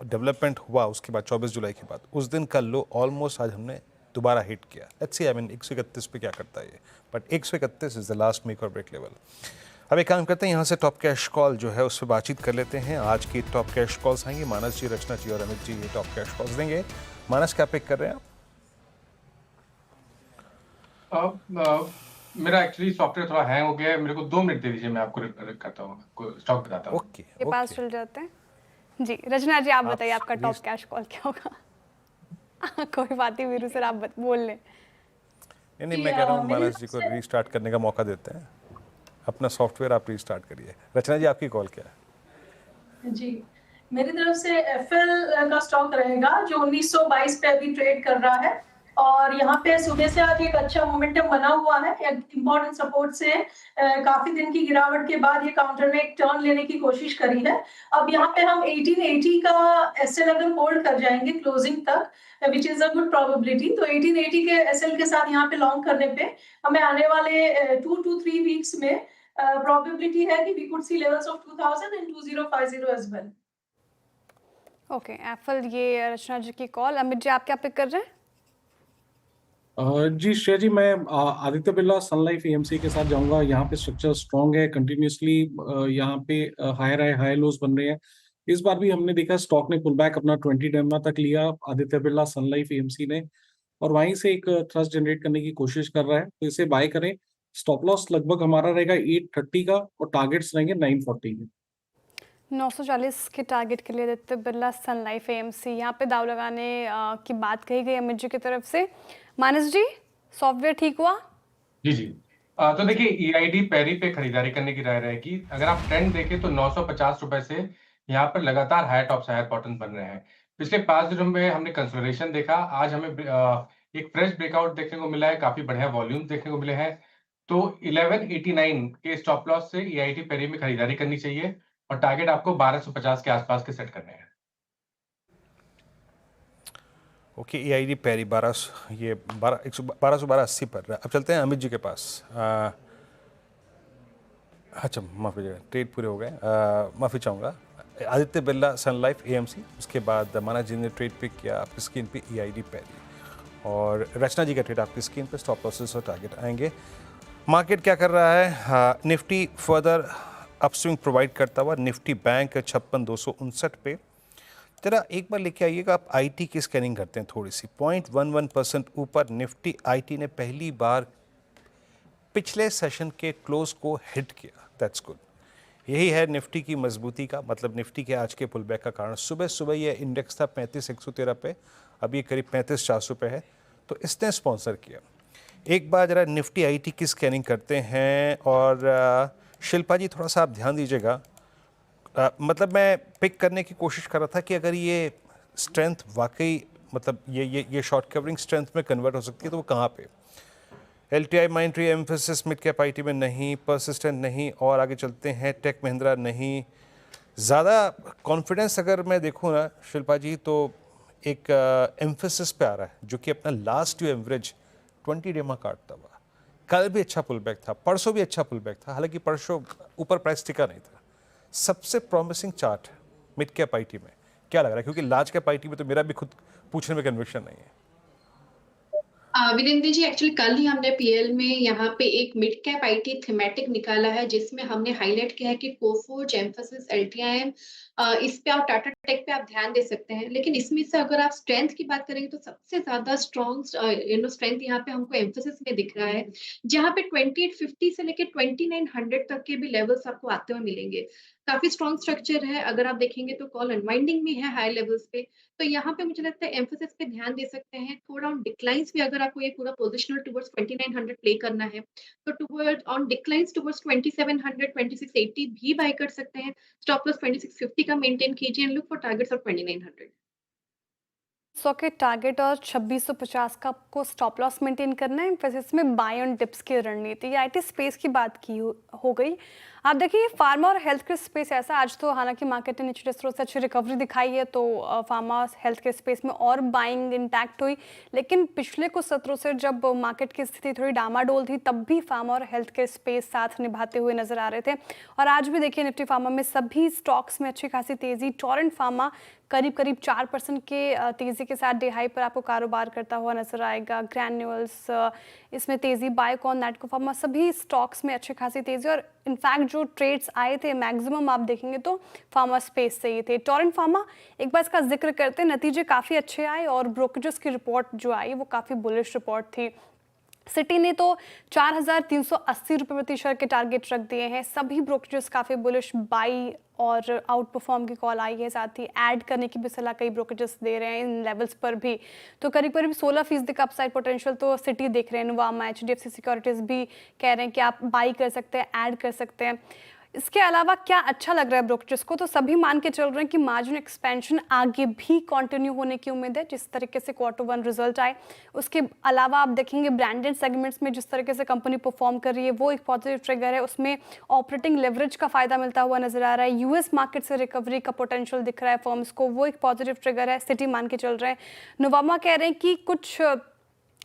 डेवलपमेंट हुआ उसके बाद 24 जुलाई के बाद उस दिन का लो ऑलमोस्ट आज हमने दोबारा हिट किया। लेट्स सी, आई मीन 131 पे क्या करता है ये, but 131 is the last make और ब्रेक लेवल। अब एक काम करते हैं, यहाँ से टॉप कैश कॉल जो है उस पर बातचीत कर लेते हैं। आज की टॉप कैश कॉल्स आएंगी, मानस जी, रचना जी और अमित जी ये टॉप कैश कॉल्स देंगे। मानस, क्या पिक कर रहे हैं आप? मेरा एक्चुअली सॉफ्टवेयर थोड़ा हैंग हो गया है, मेरे को 2 मिनट दे दीजिए, मैं आपको करता हूँ, आपको स्टॉक बताता हूँ। ओके के पास चल जाते हैं। जी रचना जी, आप बताइए आपका टॉप कैश कॉल क्या होगा? कोई बात नहीं वीरू सर, आप बोल लें। नहीं, मैं कह रहा हूँ मानस जी को रीस्टार्ट करने का मौका देते हैं। अपना सॉफ्टवेयर आप रीस्टार्ट करिए। रचना जी, आपकी कॉल क्या है? जी, मेरी तरफ से एफएल का स्टॉक रहेगा जो 1922 पे अभी ट्रेड कर रहा है और यहाँ पे सुबह से आज एक अच्छा मोमेंटम बना हुआ है, एक इम्पोर्टेंट सपोर्ट से काफी दिन की गिरावट के बाद ये काउंटर में एक टर्न लेने की कोशिश करी है। अब यहाँ पे हम 1880 का एसएल अगर होल्ड कर जाएंगे क्लोजिंग तक, which is a good probability, तो 1880 के एसएल के साथ यहाँ पे लॉन्ग करने पे हमें आने वाले 2 to 3 वीक्स में probability है कि we could see levels of 2000 and 2050 as well. Okay FL, ये रचना जी की कॉल। अमित जी, आप क्या पिक कर रहे हैं? जी श्रेया जी, मैं आदित्य बिरला सन लाइफ एएमसी के साथ जाऊंगा। यहाँ पे स्ट्रक्चर स्ट्रांग है, कंटिन्यूसली यहाँ पे हाई लोज बन रहे हैं। इस बार भी हमने देखा स्टॉक ने पुल बैक अपना 20 डेमा तक लिया आदित्य बिरला सन लाइफ एएमसी ने, और वहीं से एक थ्रस्ट जनरेट करने की कोशिश कर रहा है, तो इसे बाय करें। स्टॉप लॉस लगभग हमारा रहेगा 830 का और टारगेट्स रहेंगे 940 के। 940 के टारगेट के लिए आदित्य बिरला सन लाइफ एएमसी, यहाँ पे दाव लगाने की बात कही गई अमित जी की तरफ से। मानस जी, सॉफ्टवेयर ठीक हुआ? जी जी। तो देखिए ईआईडी पैरी पे खरीदारी करने की राय रहेगी। अगर आप ट्रेंड देखें तो 950 रुपए से यहाँ पर लगातार हायर टॉप से हायर बॉटम बन रहे हैं। पिछले 5 दिनों में हमने कंसोलिडेशन देखा, आज हमें एक फ्रेश ब्रेकआउट देखने को मिला है, काफी बढ़िया वॉल्यूम देखने को मिले हैं। तो 1189 के स्टॉप लॉस से ईआईडी पैरी में खरीदारी करनी चाहिए और टारगेट आपको 1250 के आसपास के सेट करने हैं। ओके, ईआईडी पैरी 1280 पर रहा है। अब चलते हैं अमित जी के पास। अच्छा, माफ़ी, ट्रेड पूरे हो गए, माफ़ी चाहूँगा। आदित्य बिरला सन लाइफ एएमसी, उसके बाद माना जी ने ट्रेड पिक किया आपकी स्क्रीन पे ईआईडी पैरी, और रचना जी का ट्रेड आपकी स्क्रीन पे स्टॉप लॉसेस और टारगेट आएंगे। मार्केट क्या कर रहा है? निफ्टी फर्दर अपस्विंग प्रोवाइड करता हुआ, निफ्टी बैंक 56,259 पे। जरा एक बार लेके आइएगा, आप आईटी की स्कैनिंग करते हैं थोड़ी सी, 0.11% ऊपर निफ्टी आईटी ने पहली बार पिछले सेशन के क्लोज को हिट किया। That's good. यही है निफ्टी की मजबूती का मतलब। निफ्टी के आज के पुलबैक का कारण सुबह सुबह ये इंडेक्स था 35,113 पे, अब ये करीब 35,400 पे है, तो इसने स्पॉन्सर किया। एक बार जरा निफ्टी आईटी की स्कैनिंग करते हैं। और शिल्पा जी, थोड़ा सा आप ध्यान दीजिएगा, मतलब मैं पिक करने की कोशिश कर रहा था कि अगर ये स्ट्रेंथ वाकई मतलब ये शॉर्ट कवरिंग स्ट्रेंथ में कन्वर्ट हो सकती है तो वो कहाँ पे? LTI माइंट्री emphasis mid cap IT में नहीं, परसिस्टेंट नहीं, और आगे चलते हैं टेक महिंद्रा नहीं। ज़्यादा कॉन्फिडेंस अगर मैं देखूँ ना शिल्पा जी, तो एक एम्फेसिस पे आ रहा है जो कि अपना लास्ट ड्यू एवरेज 20 डेमा काटता हुआ। कल भी अच्छा पुल बैक था, परसों भी अच्छा पुल बैक था, हालांकि परसों ऊपर प्राइस टिका नहीं था। सबसे प्रॉमिसिंग चार्ट है मिड कैप आईटी में, क्या लग रहा है? क्योंकि लार्ज कैप आईटी में तो मेरा भी खुद पूछने में कन्विक्शन नहीं है। वीरेंद्र जी, एक्चुअली कल ही हमने पीएल में यहाँ पे एक मिड कैप आईटी थीमेटिक निकाला है जिसमें हमने हाईलाइट किया है कि कोफोर्ज, एम्फेसिस, एलटीआईएम, इस पे और टाटा टेक पे आप ध्यान दे सकते हैं। लेकिन इसमें से अगर आप स्ट्रेंथ की बात करेंगे तो सबसे ज्यादा स्ट्रॉन्ग स्ट्रेंथ यहाँ पे हमको एम्फेसिस में दिख रहा है, जहाँ पे 2850 से लेके 2900 तक के भी लेवल्स आपको आते हुए मिलेंगे। काफी स्ट्रॉन्ग स्ट्रक्चर है। अगर आप देखेंगे तो कॉल अनवाइंडिंग में है हाई लेवल्स पे, तो यहाँ पे मुझे लगता है एम्फेसिस पे ध्यान दे सकते हैं। थोड़ा ऑन डिक्लाइंस भी अगर आपको ये पूरा पोजिशनल टुवर्ड्स 2900 प्ले करना है तो टुवर्ड्स ऑन डिक्लाइंस टुवर्ड्स 2700, 2680 भी बाय कर सकते हैं। स्टॉप लॉस 2650 का मेंटेन कीजिए and look for targets of 2900। 100 के टारगेट और 2650 का आपको स्टॉप लॉस मेंटेन करना है। एम्फेसिस में बाय ऑन डिप्स की रणनीति। आईटी स्पेस की बात की हो गई। आप देखिए फार्मा और हेल्थ केयर स्पेस ऐसा, आज तो हालांकि मार्केट ने निचले स्रोत से अच्छी रिकवरी दिखाई है, तो फार्मा हेल्थ केयर स्पेस में और बाइंग इंटैक्ट हुई, लेकिन पिछले कुछ सत्रों से जब मार्केट की स्थिति थोड़ी डामाडोल थी तब भी फार्मा और हेल्थ केयर स्पेस साथ निभाते हुए नजर आ रहे थे। और आज भी देखिए निफ्टी फार्मा में सभी स्टॉक्स में अच्छी खासी तेजी। टोरेंट फार्मा करीब करीब 4% के तेज़ी के साथ डे हाई पर आपको कारोबार करता हुआ नजर आएगा। ग्रैन्यूल्स इसमें तेज़ी, बायोकॉन, नैटको फार्मा सभी स्टॉक्स में अच्छी खासी तेज़ी, और इनफैक्ट जो ट्रेड्स आए थे मैक्सिमम आप देखेंगे तो फार्मा स्पेस से ही थे। टोरेंट फार्मा एक बार इसका जिक्र करते हैं, नतीजे काफ़ी अच्छे आए और ब्रोकरेजेस की रिपोर्ट जो आई वो काफ़ी बुलिश रिपोर्ट थी। सिटी ने तो 4,380 रुपये प्रति शेयर के टारगेट रख दिए हैं। सभी ब्रोकरेजेस काफ़ी बुलिश बाई और आउट परफॉर्म की कॉल आई है, साथ ही ऐड करने की भी सलाह कई ब्रोकरेजेस दे रहे हैं इन लेवल्स पर भी। तो करीब करीब 16% का अपसाइड पोटेंशियल तो सिटी देख रहे हैं। नुवामा, HDFC सिक्योरिटीज़ भी कह रहे हैं कि आप बाई कर सकते हैं, ऐड कर सकते हैं। इसके अलावा क्या अच्छा लग रहा है ब्रोकरेजेस को, तो सभी मान के चल रहे हैं कि मार्जिन एक्सपेंशन आगे भी कंटिन्यू होने की उम्मीद है, जिस तरीके से Q1 रिजल्ट आए। उसके अलावा आप देखेंगे ब्रांडेड सेगमेंट्स में जिस तरीके से कंपनी परफॉर्म कर रही है वो एक पॉजिटिव ट्रिगर है, उसमें ऑपरेटिंग लेवरेज का फायदा मिलता हुआ नजर आ रहा है। यूएस मार्केट से रिकवरी का पोटेंशियल दिख रहा है फर्म्स को, वो एक पॉजिटिव ट्रिगर है, सिटी मान के चल रहे हैं। नोवामा कह रहे हैं कि कुछ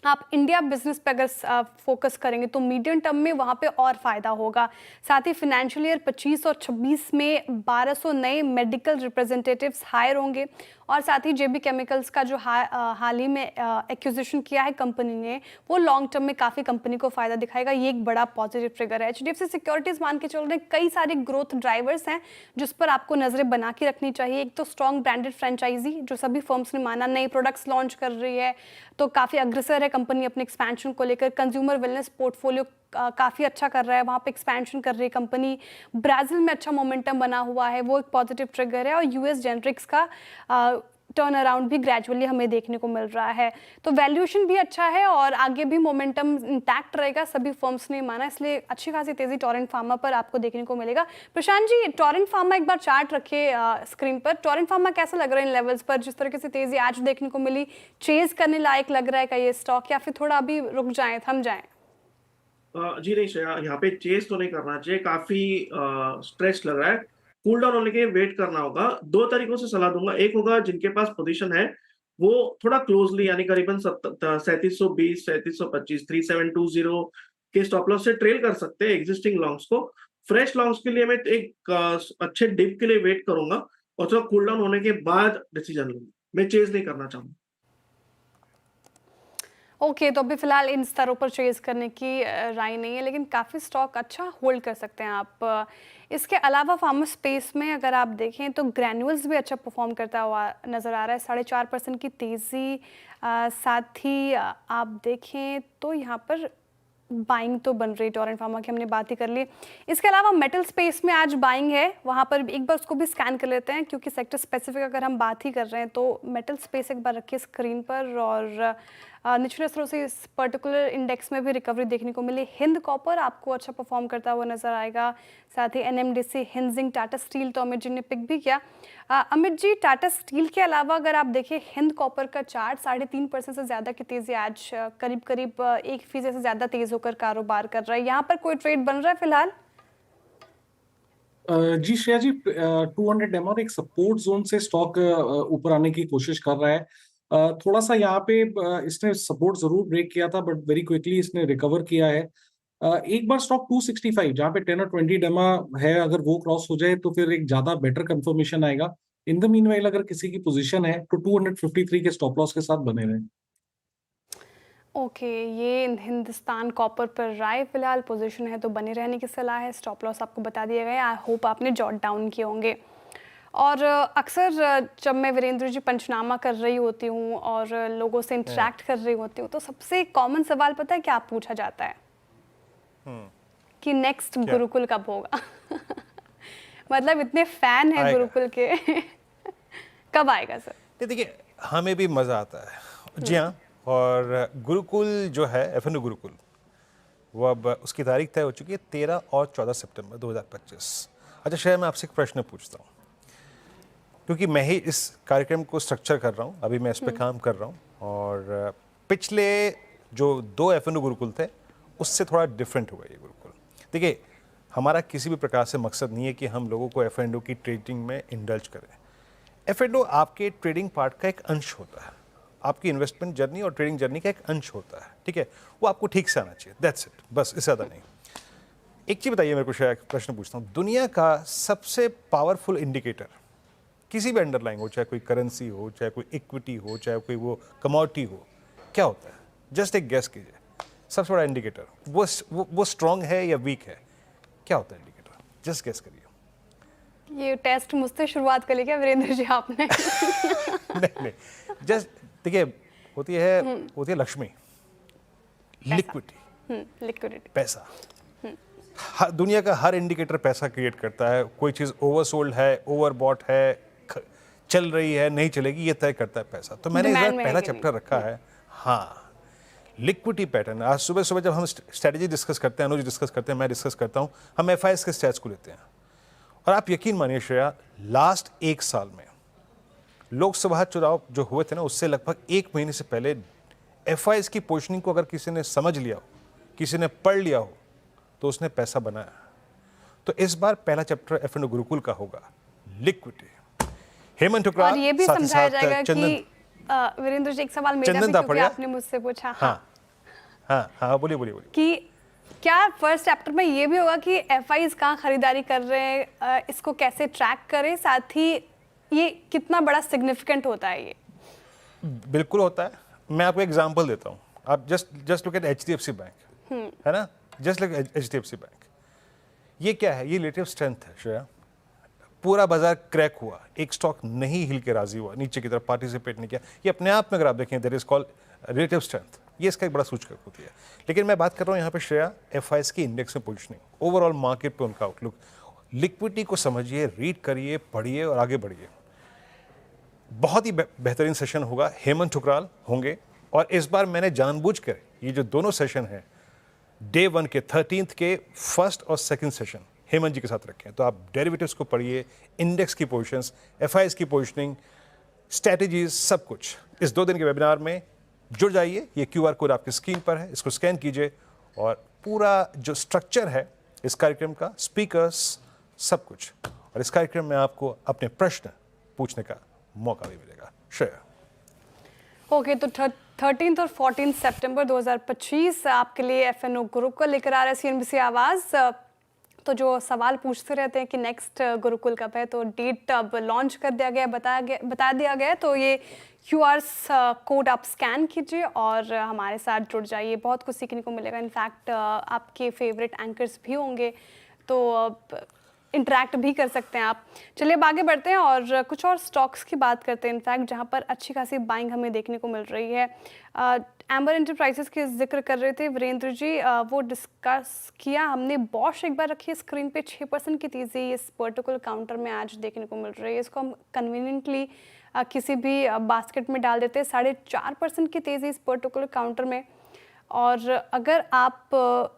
आप इंडिया बिजनेस पे अगर फोकस करेंगे तो मीडियम टर्म में वहाँ पे और फ़ायदा होगा। साथ ही फाइनेंशियल ईयर 25 और 26 में 1200 नए मेडिकल रिप्रेजेंटेटिव्स हायर होंगे, और साथ ही जेबी केमिकल्स का जो हाल ही में एक्विजिशन किया है कंपनी ने, वो लॉन्ग टर्म में काफ़ी कंपनी को फ़ायदा दिखाएगा। ये एक बड़ा पॉजिटिव ट्रिगर है। HDFC सिक्योरिटीज़ मान के चल रहे हैं, कई सारे ग्रोथ ड्राइवर्स हैं जिस पर आपको नज़रें बना के रखनी चाहिए। एक तो स्ट्रॉन्ग ब्रांडेड फ्रेंचाइजी जो सभी फर्म्स ने माना, नए प्रोडक्ट्स लॉन्च कर रही है तो काफ़ी अग्रसर है कंपनी अपने एक्सपेंशन को लेकर। कंज्यूमर वेलनेस पोर्टफोलियो काफ़ी अच्छा कर रहा है, वहाँ पे एक्सपेंशन कर रही है कंपनी। ब्राज़ील में अच्छा मोमेंटम बना हुआ है, वो एक पॉजिटिव ट्रिगर है। और यूएस जेनरिक्स का टर्न अराउंड भी ग्रेजुअली हमें देखने को मिल रहा है। तो वैल्यूएशन भी अच्छा है और आगे भी मोमेंटम इंटैक्ट रहेगा, सभी फर्म्स ने माना, इसलिए अच्छी खासी तेज़ी टोरेंट फार्मा पर आपको देखने को मिलेगा। प्रशांत जी, टोरेंट फार्मा एक बार चार्ट रखिए स्क्रीन पर। टोरेंट फार्मा कैसा लग रहा है इन लेवल्स पर, जिस तरीके से तेज़ी आज देखने को मिली, चेज करने लायक लग रहा है का ये स्टॉक, या फिर थोड़ा अभी रुक जाएं, थम जाएं? जी नहीं श्रेया, यहाँ पे चेस तो नहीं करना चाहिए, काफी स्ट्रेच लग रहा है। कूल डाउन होने के वेट करना होगा। दो तरीकों से सलाह दूंगा, एक होगा जिनके पास पोजीशन है वो थोड़ा क्लोजली यानी करीबन 3720, 3725, 3720 के स्टॉप लॉस से ट्रेल कर सकते हैं एग्जिस्टिंग लॉन्ग्स को। फ्रेश लॉन्ग्स के लिए मैं एक अच्छे डिप के लिए वेट करूंगा और थोड़ा कूल डाउन होने के बाद डिसीजन लूंगा। मैं चेज नहीं करना चाहूंगा। ओके, तो अभी फिलहाल इन स्तरों पर चेज करने की राय नहीं है, लेकिन काफ़ी स्टॉक अच्छा होल्ड कर सकते हैं आप। इसके अलावा फार्मा स्पेस में अगर आप देखें तो ग्रैन्यूल्स भी अच्छा परफॉर्म करता हुआ नज़र आ रहा है, 4.5% की तेज़ी। साथ ही आप देखें तो यहाँ पर बाइंग तो बन रही है, टोरेंट फार्मा की हमने बात ही कर ली। इसके अलावा मेटल स्पेस में आज बाइंग है, वहाँ पर एक बार उसको भी स्कैन कर लेते हैं, क्योंकि सेक्टर स्पेसिफिक अगर हम बात ही कर रहे हैं तो मेटल स्पेस एक बार रखिए स्क्रीन पर। और निचले स्तरों से इस पर्टिकुलर इंडेक्स में भी रिकवरी देखने को मिली। हिंद कॉपर आपको अच्छा परफॉर्म करता हुआ नजर आएगा, साथ ही NMDC, हिंजिंग, टाटा स्टील तो अमित जी ने पिक भी किया। अमित जी, टाटा स्टील के अलावा अगर आप देखें हिंद कॉपर का चार्ट, 3.5% से ज़्यादा की तेज़ी आज करीब करीब 1% से ज़्यादा तेज़ होकर कारोबार कर रहा है। यहाँ पर कोई ट्रेड बन रहा है फिलहाल? जी श्रेया जी, 200 MA एक सपोर्ट जोन से स्टॉक ऊपर आने की कोशिश कर रहा है। थोड़ा सा यहाँ पे इसने सपोर्ट जरूर ब्रेक किया था, बट वेरी क्विकली इसने रिकवर किया है। एक बार स्टॉक 265 जहाँ पे 10 और 20 डेमा है, अगर वो क्रॉस हो जाए तो फिर एक ज्यादा बेटर कंफर्मेशन आएगा। इन द मीनवाइल अगर किसी की पोजीशन है तो 253 के स्टॉप लॉस के साथ बने रहे। ओके, ये हिंदुस्तान कॉपर पर राय फिलहाल पोजीशन है तो बने रहने की सलाह है। स्टॉप लॉस आपको बता दिए गए, आई होप आपने जॉट डाउन किए होंगे। और अक्सर जब मैं वीरेंद्र जी पंचनामा कर रही होती हूँ और लोगों से इंटरेक्ट कर रही होती हूँ तो सबसे कॉमन सवाल पता है क्या पूछा जाता है? कि नेक्स्ट गुरुकुल कब होगा? मतलब इतने फैन हैं गुरुकुल के। कब आएगा सर? देखिए, हमें भी मज़ा आता है जी हाँ। और गुरुकुल जो है एफएनओ गुरुकुल, वो अब उसकी तारीख तय हो चुकी है 13 और 14 सितंबर 2025। अच्छा श्रेया, मैं आपसे एक प्रश्न पूछता हूँ, क्योंकि मैं ही इस कार्यक्रम को स्ट्रक्चर कर रहा हूँ, अभी मैं इस पर काम कर रहा हूँ, और पिछले जो 2 एफएनओ गुरुकुल थे उससे थोड़ा डिफरेंट हुआ ये गुरुकुल। देखिए, हमारा किसी भी प्रकार से मकसद नहीं है कि हम लोगों को एफएनओ की ट्रेडिंग में इंडल्ज करें। एफएनओ आपके ट्रेडिंग पार्ट का एक अंश होता है, आपकी इन्वेस्टमेंट जर्नी और ट्रेडिंग जर्नी का एक अंश होता है, ठीक है? वो आपको ठीक से आना चाहिए, दैट्स इट, बस, इससे ज़्यादा नहीं। एक चीज़ बताइए मेरे को, शायद प्रश्न पूछता हूँ, दुनिया का सबसे पावरफुल इंडिकेटर किसी भी अंडरलाइंग हो, चाहे कोई करेंसी हो, चाहे कोई इक्विटी हो, चाहे कोई वो कमोडिटी हो, क्या होता है? जस्ट एक गेस कीजिए, सबसे बड़ा इंडिकेटर वो स्ट्रांग है या वीक है? क्या होता है इंडिकेटर? जस्ट गेस करिए। ये टेस्ट मुझसे शुरुआत कर ली क्या वीरेंद्र जी आपने? नहीं, जस्ट देखिए, होती है लक्ष्मी, लिक्विडिटी, लिक्विडिटी। पैसा। दुनिया का हर इंडिकेटर पैसा क्रिएट करता है। कोई चीज़ ओवरसोल्ड है, ओवरबॉट है, चल रही है, नहीं चलेगी, ये तय करता है पैसा। तो मैंने इस बार पहला चैप्टर रखा है, हाँ, लिक्विडिटी पैटर्न। आज सुबह सुबह जब हम स्ट्रेटेजी डिस्कस करते हैं, अनुज डिस्कस करते हैं, मैं डिस्कस करता हूँ, हम एफआईएस के स्टैट्स को लेते हैं। और आप यकीन मानिए श्रेया, लास्ट 1 साल में लोकसभा चुनाव जो हुए थे ना, उससे लगभग 1 महीने से पहले एफआईएस की पोजीशनिंग को अगर किसी ने समझ लिया हो, किसी ने पढ़ लिया हो, तो उसने पैसा बनाया। तो इस बार पहला चैप्टर एफएनओ गुरुकुल का होगा, लिक्विडिटी। हेमंत ठुकराल, और ये भी साथ ही समझाया साथ जाएगा चंदन, कि वीरेंद्र जी, एक सवाल मेरा भी, चंदन क्योंकि दापड़िया। आपने मुझसे पूछा, हाँ, बोलिए। कि क्या फर्स्ट चैप्टर में ये भी होगा कि एफआईज कहाँ खरीदारी कर रहे हैं, इसको कैसे ट्रैक करें, साथ ही ये कितना बड़ा सिग्निफिकेंट होता है? ये बिल्कुल होता है। मैं आपको एग्जांपल देता हूँ। आप just look at HDFC bank, है ना, just look at HDFC bank. ये क्या है? ये रिलेटिव स्ट्रेंथ है श्रेया। पूरा बाजार क्रैक हुआ, एक स्टॉक नहीं हिल के राजी हुआ, नीचे की तरफ पार्टिसिपेट नहीं किया, ये अपने आप में अगर आप देखें, that is called relative strength. ये इसका एक बड़ा सूचक होती है। लेकिन मैं बात कर रहा हूँ यहाँ पे श्रेया, एफआईएस की इंडेक्स में पोजीशनिंग, ओवरऑल मार्केट पे उनका आउटलुक। लिक्विडिटी को समझिए, रीड करिए, पढ़िए और आगे बढ़िए। बहुत ही बेहतरीन सेशन होगा। हेमंत ठुकराल होंगे, और इस बार मैंने जानबूझकर ये जो दोनों सेशन हैं, डे 1 के 13th के फर्स्ट और सेकंड सेशन हेमंत जी के साथ रखे हैं। तो आप डेरिवेटिव्स को पढ़िए, इंडेक्स की पोजीशंस, एफआईएस की पोजीशनिंग, स्ट्रैटेजीज, सब कुछ इस 2 दिन के वेबिनार में जुड़ जाइए। ये क्यूआर कोड आपकी स्क्रीन पर है, इसको स्कैन कीजिए, और पूरा जो स्ट्रक्चर है इस कार्यक्रम का, स्पीकर्स, सब कुछ, और इस कार्यक्रम में आपको अपने प्रश्न पूछने का मौका भी मिलेगा। श्रेया, ओके, तो 13 और 14 सितंबर 2025 आपके लिए एफएनओ गुरुकुल लेकर आ रहा है सीएनबीसी आवाज़। तो जो सवाल पूछते रहते हैं कि नेक्स्ट गुरुकुल कब है, तो डेट अब लॉन्च कर दिया गया, बता दिया गया है। तो ये क्यूआर कोड आप स्कैन कीजिए और हमारे साथ जुड़ जाइए, बहुत कुछ सीखने को मिलेगा। इनफैक्ट आपके फेवरेट एंकर्स भी होंगे, तो इंटरेक्ट भी कर सकते हैं आप। चलिए अब आगे बढ़ते हैं और कुछ और स्टॉक्स की बात करते हैं, इनफैक्ट जहां पर अच्छी खासी बाइंग हमें देखने को मिल रही है। एम्बर एंटरप्राइजेस के जिक्र कर रहे थे वीरेंद्र जी, वो डिस्कस किया हमने। बॉश एक बार रखिए स्क्रीन पे, 6% की तेज़ी इस पर्टिकुलर काउंटर में आज देखने को मिल रही है। इसको हम कन्वीनियंटली किसी भी बास्केट में डाल देते हैं। 4.5% की तेज़ी इस पर्टिकुलर काउंटर में। और अगर आप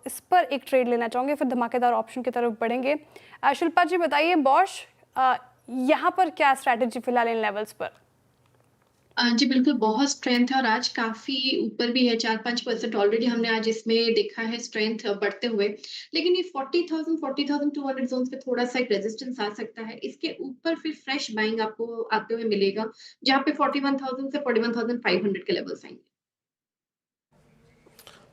इस पर एक ट्रेड लेना चाहोगे, फिर धमाकेदार ऑप्शन की तरफ बढ़ेंगे। शिल्पा जी बताइए, बॉश यहाँ पर क्या स्ट्रैटेजी फिलहाल इन लेवल्स पर? जी बिल्कुल, बहुत स्ट्रेंथ है और आज काफी ऊपर भी है। 4-5% ऑलरेडी हमने आज इसमें देखा है स्ट्रेंथ बढ़ते हुए। लेकिन ये 40,200 जोन्स पे थोड़ा सा एक रेजिस्टेंस आ सकता है। इसके ऊपर फिर फ्रेश बाइंग आपको आते हुए मिलेगा, जहाँ पे 41,000 से 41,500 के लेवल्स आएंगे।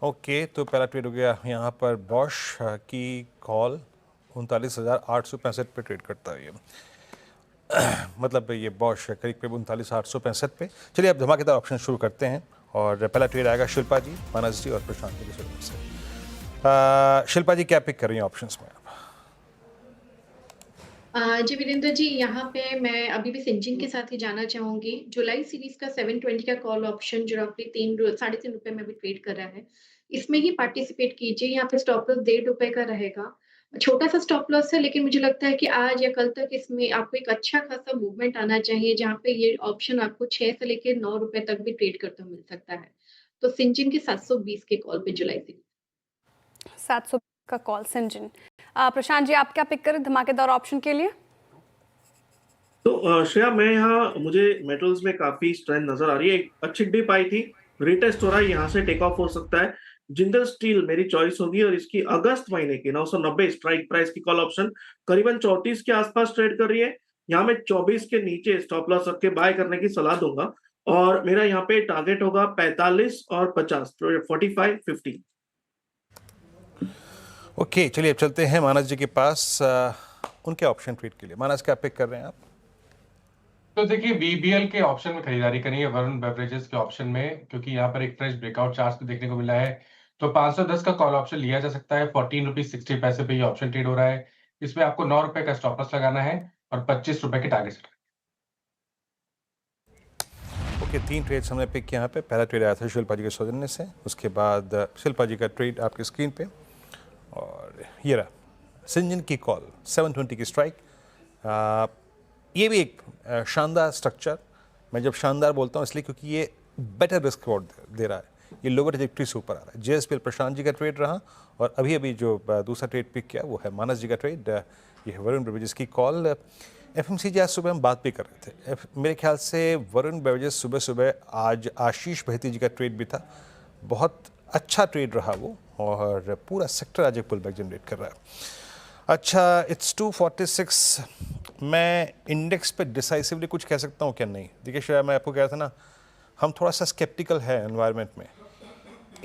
ओके, तो पहला ट्रेड हो गया यहाँ पर बॉश की कॉल 39,865 पे ट्रेड करता है ये। मतलब ये बॉश करीब 39,865 पे। चलिए अब धमाकेदार ऑप्शन शुरू करते हैं, और पहला ट्रेड आएगा शिल्पा जी, मानस जी और प्रशांत जी की तरफ से। शिल्पा जी क्या पिक कर रही हैं ऑप्शंस में आप? जी वीरेंद्र जी, यहाँ पे मैं अभी भी सिंजिन के साथ ही जाना चाहूंगी। जुलाई सीरीज का 720 का कॉल ऑप्शन जो roughly 3-3.5 रुपए में भी ट्रेड कर रहा है, इसमें ही पार्टिसिपेट कीजिए। यहाँ पे स्टॉप लॉस 1.5 रुपए का रहेगा। छोटा सा स्टॉप लॉस है, लेकिन मुझे लगता है कि आज या कल तक इसमें आपको एक अच्छा खासा मूवमेंट आना चाहिए, जहाँ पे ये ऑप्शन आपको 6 से लेकर 9 रुपए तक भी ट्रेड करते हुए मिल सकता है। तो सिंजिन के 720 के कॉल पे जुलाई सीरीज। 700 का कॉल सिंजिन। प्रशांत जी, आप क्या पिक करें धमाकेदार ऑप्शन के लिए? तो श्रेया, मैं यहाँ, मुझे मेटल्स में काफी स्ट्रेंथ नजर आ रही है। एक अच्छी डिप आई थी, रिटेस्ट हो रहा है, यहाँ से टेक ऑफ हो सकता है। जिंदल स्टील मेरी चॉइस होगी, और इसकी अगस्त महीने की 990 स्ट्राइक प्राइस की कॉल ऑप्शन करीबन 34 के आसपास ट्रेड कर रही है। यहाँ मैं 24 के नीचे स्टॉप लॉस रख के बाय करने की सलाह दूंगा, और मेरा यहाँ पे टारगेट होगा 45 और 50, 45-50। ओके, चलिए अब चलते हैं मानस जी के पास उनके ऑप्शन ट्रेड के लिए। मानस क्या पिक कर रहे हैं आप? तो देखिए बीबीएल के ऑप्शन में खरीदारी करनी है वरुण बेवरेजेस के ऑप्शन में, क्योंकि यहाँ पर एक फ्रेश ब्रेकआउट चार्ट पे देखने को मिला है। तो 510 का कॉल ऑप्शन लिया जा सकता है। 14 रुपीज 60 पैसे पे ये ऑप्शन ट्रेड हो रहा है। इसमें आपको 9 रुपए का स्टॉप लॉस लगाना है और 25 रुपए के टारगेट सेट। ओके, 3 ट्रेड्स हमने पिक किया यहाँ पे। पहला ट्रेड आया था शिल्पा जी के सौजन्य से, उसके बाद शिल्पा जी का ट्रेड आपकी स्क्रीन पे, और ये रहा सिंजन की कॉल 720 की स्ट्राइक। ये भी एक शानदार स्ट्रक्चर। मैं जब शानदार बोलता हूँ इसलिए क्योंकि ये बेटर रिस्क रिवॉर्ड दे रहा है। ये लोअर ट्रैजेक्टरी से ऊपर आ रहा है। जेएसपीएल प्रशांत जी का ट्रेड रहा, और अभी अभी जो दूसरा ट्रेड पिक किया वो है मानस जी का ट्रेड। ये है वरुण बेवरेजेस की कॉल। एफएमसीजी आज सुबह हम बात भी कर रहे थे। मेरे ख्याल से वरुण बेवरेजेस सुबह सुबह आज आशीष बहती जी का ट्रेड भी था, बहुत अच्छा ट्रेड रहा वो, और पूरा सेक्टर आज एक पुल बैक जनरेट कर रहा है। अच्छा, इट्स 246। मैं इंडेक्स पे डिसाइसिवली कुछ कह सकता हूँ क्या? नहीं। देखिए शायद मैं आपको कह रहा था ना, हम थोड़ा सा स्केप्टिकल है एनवायरनमेंट में।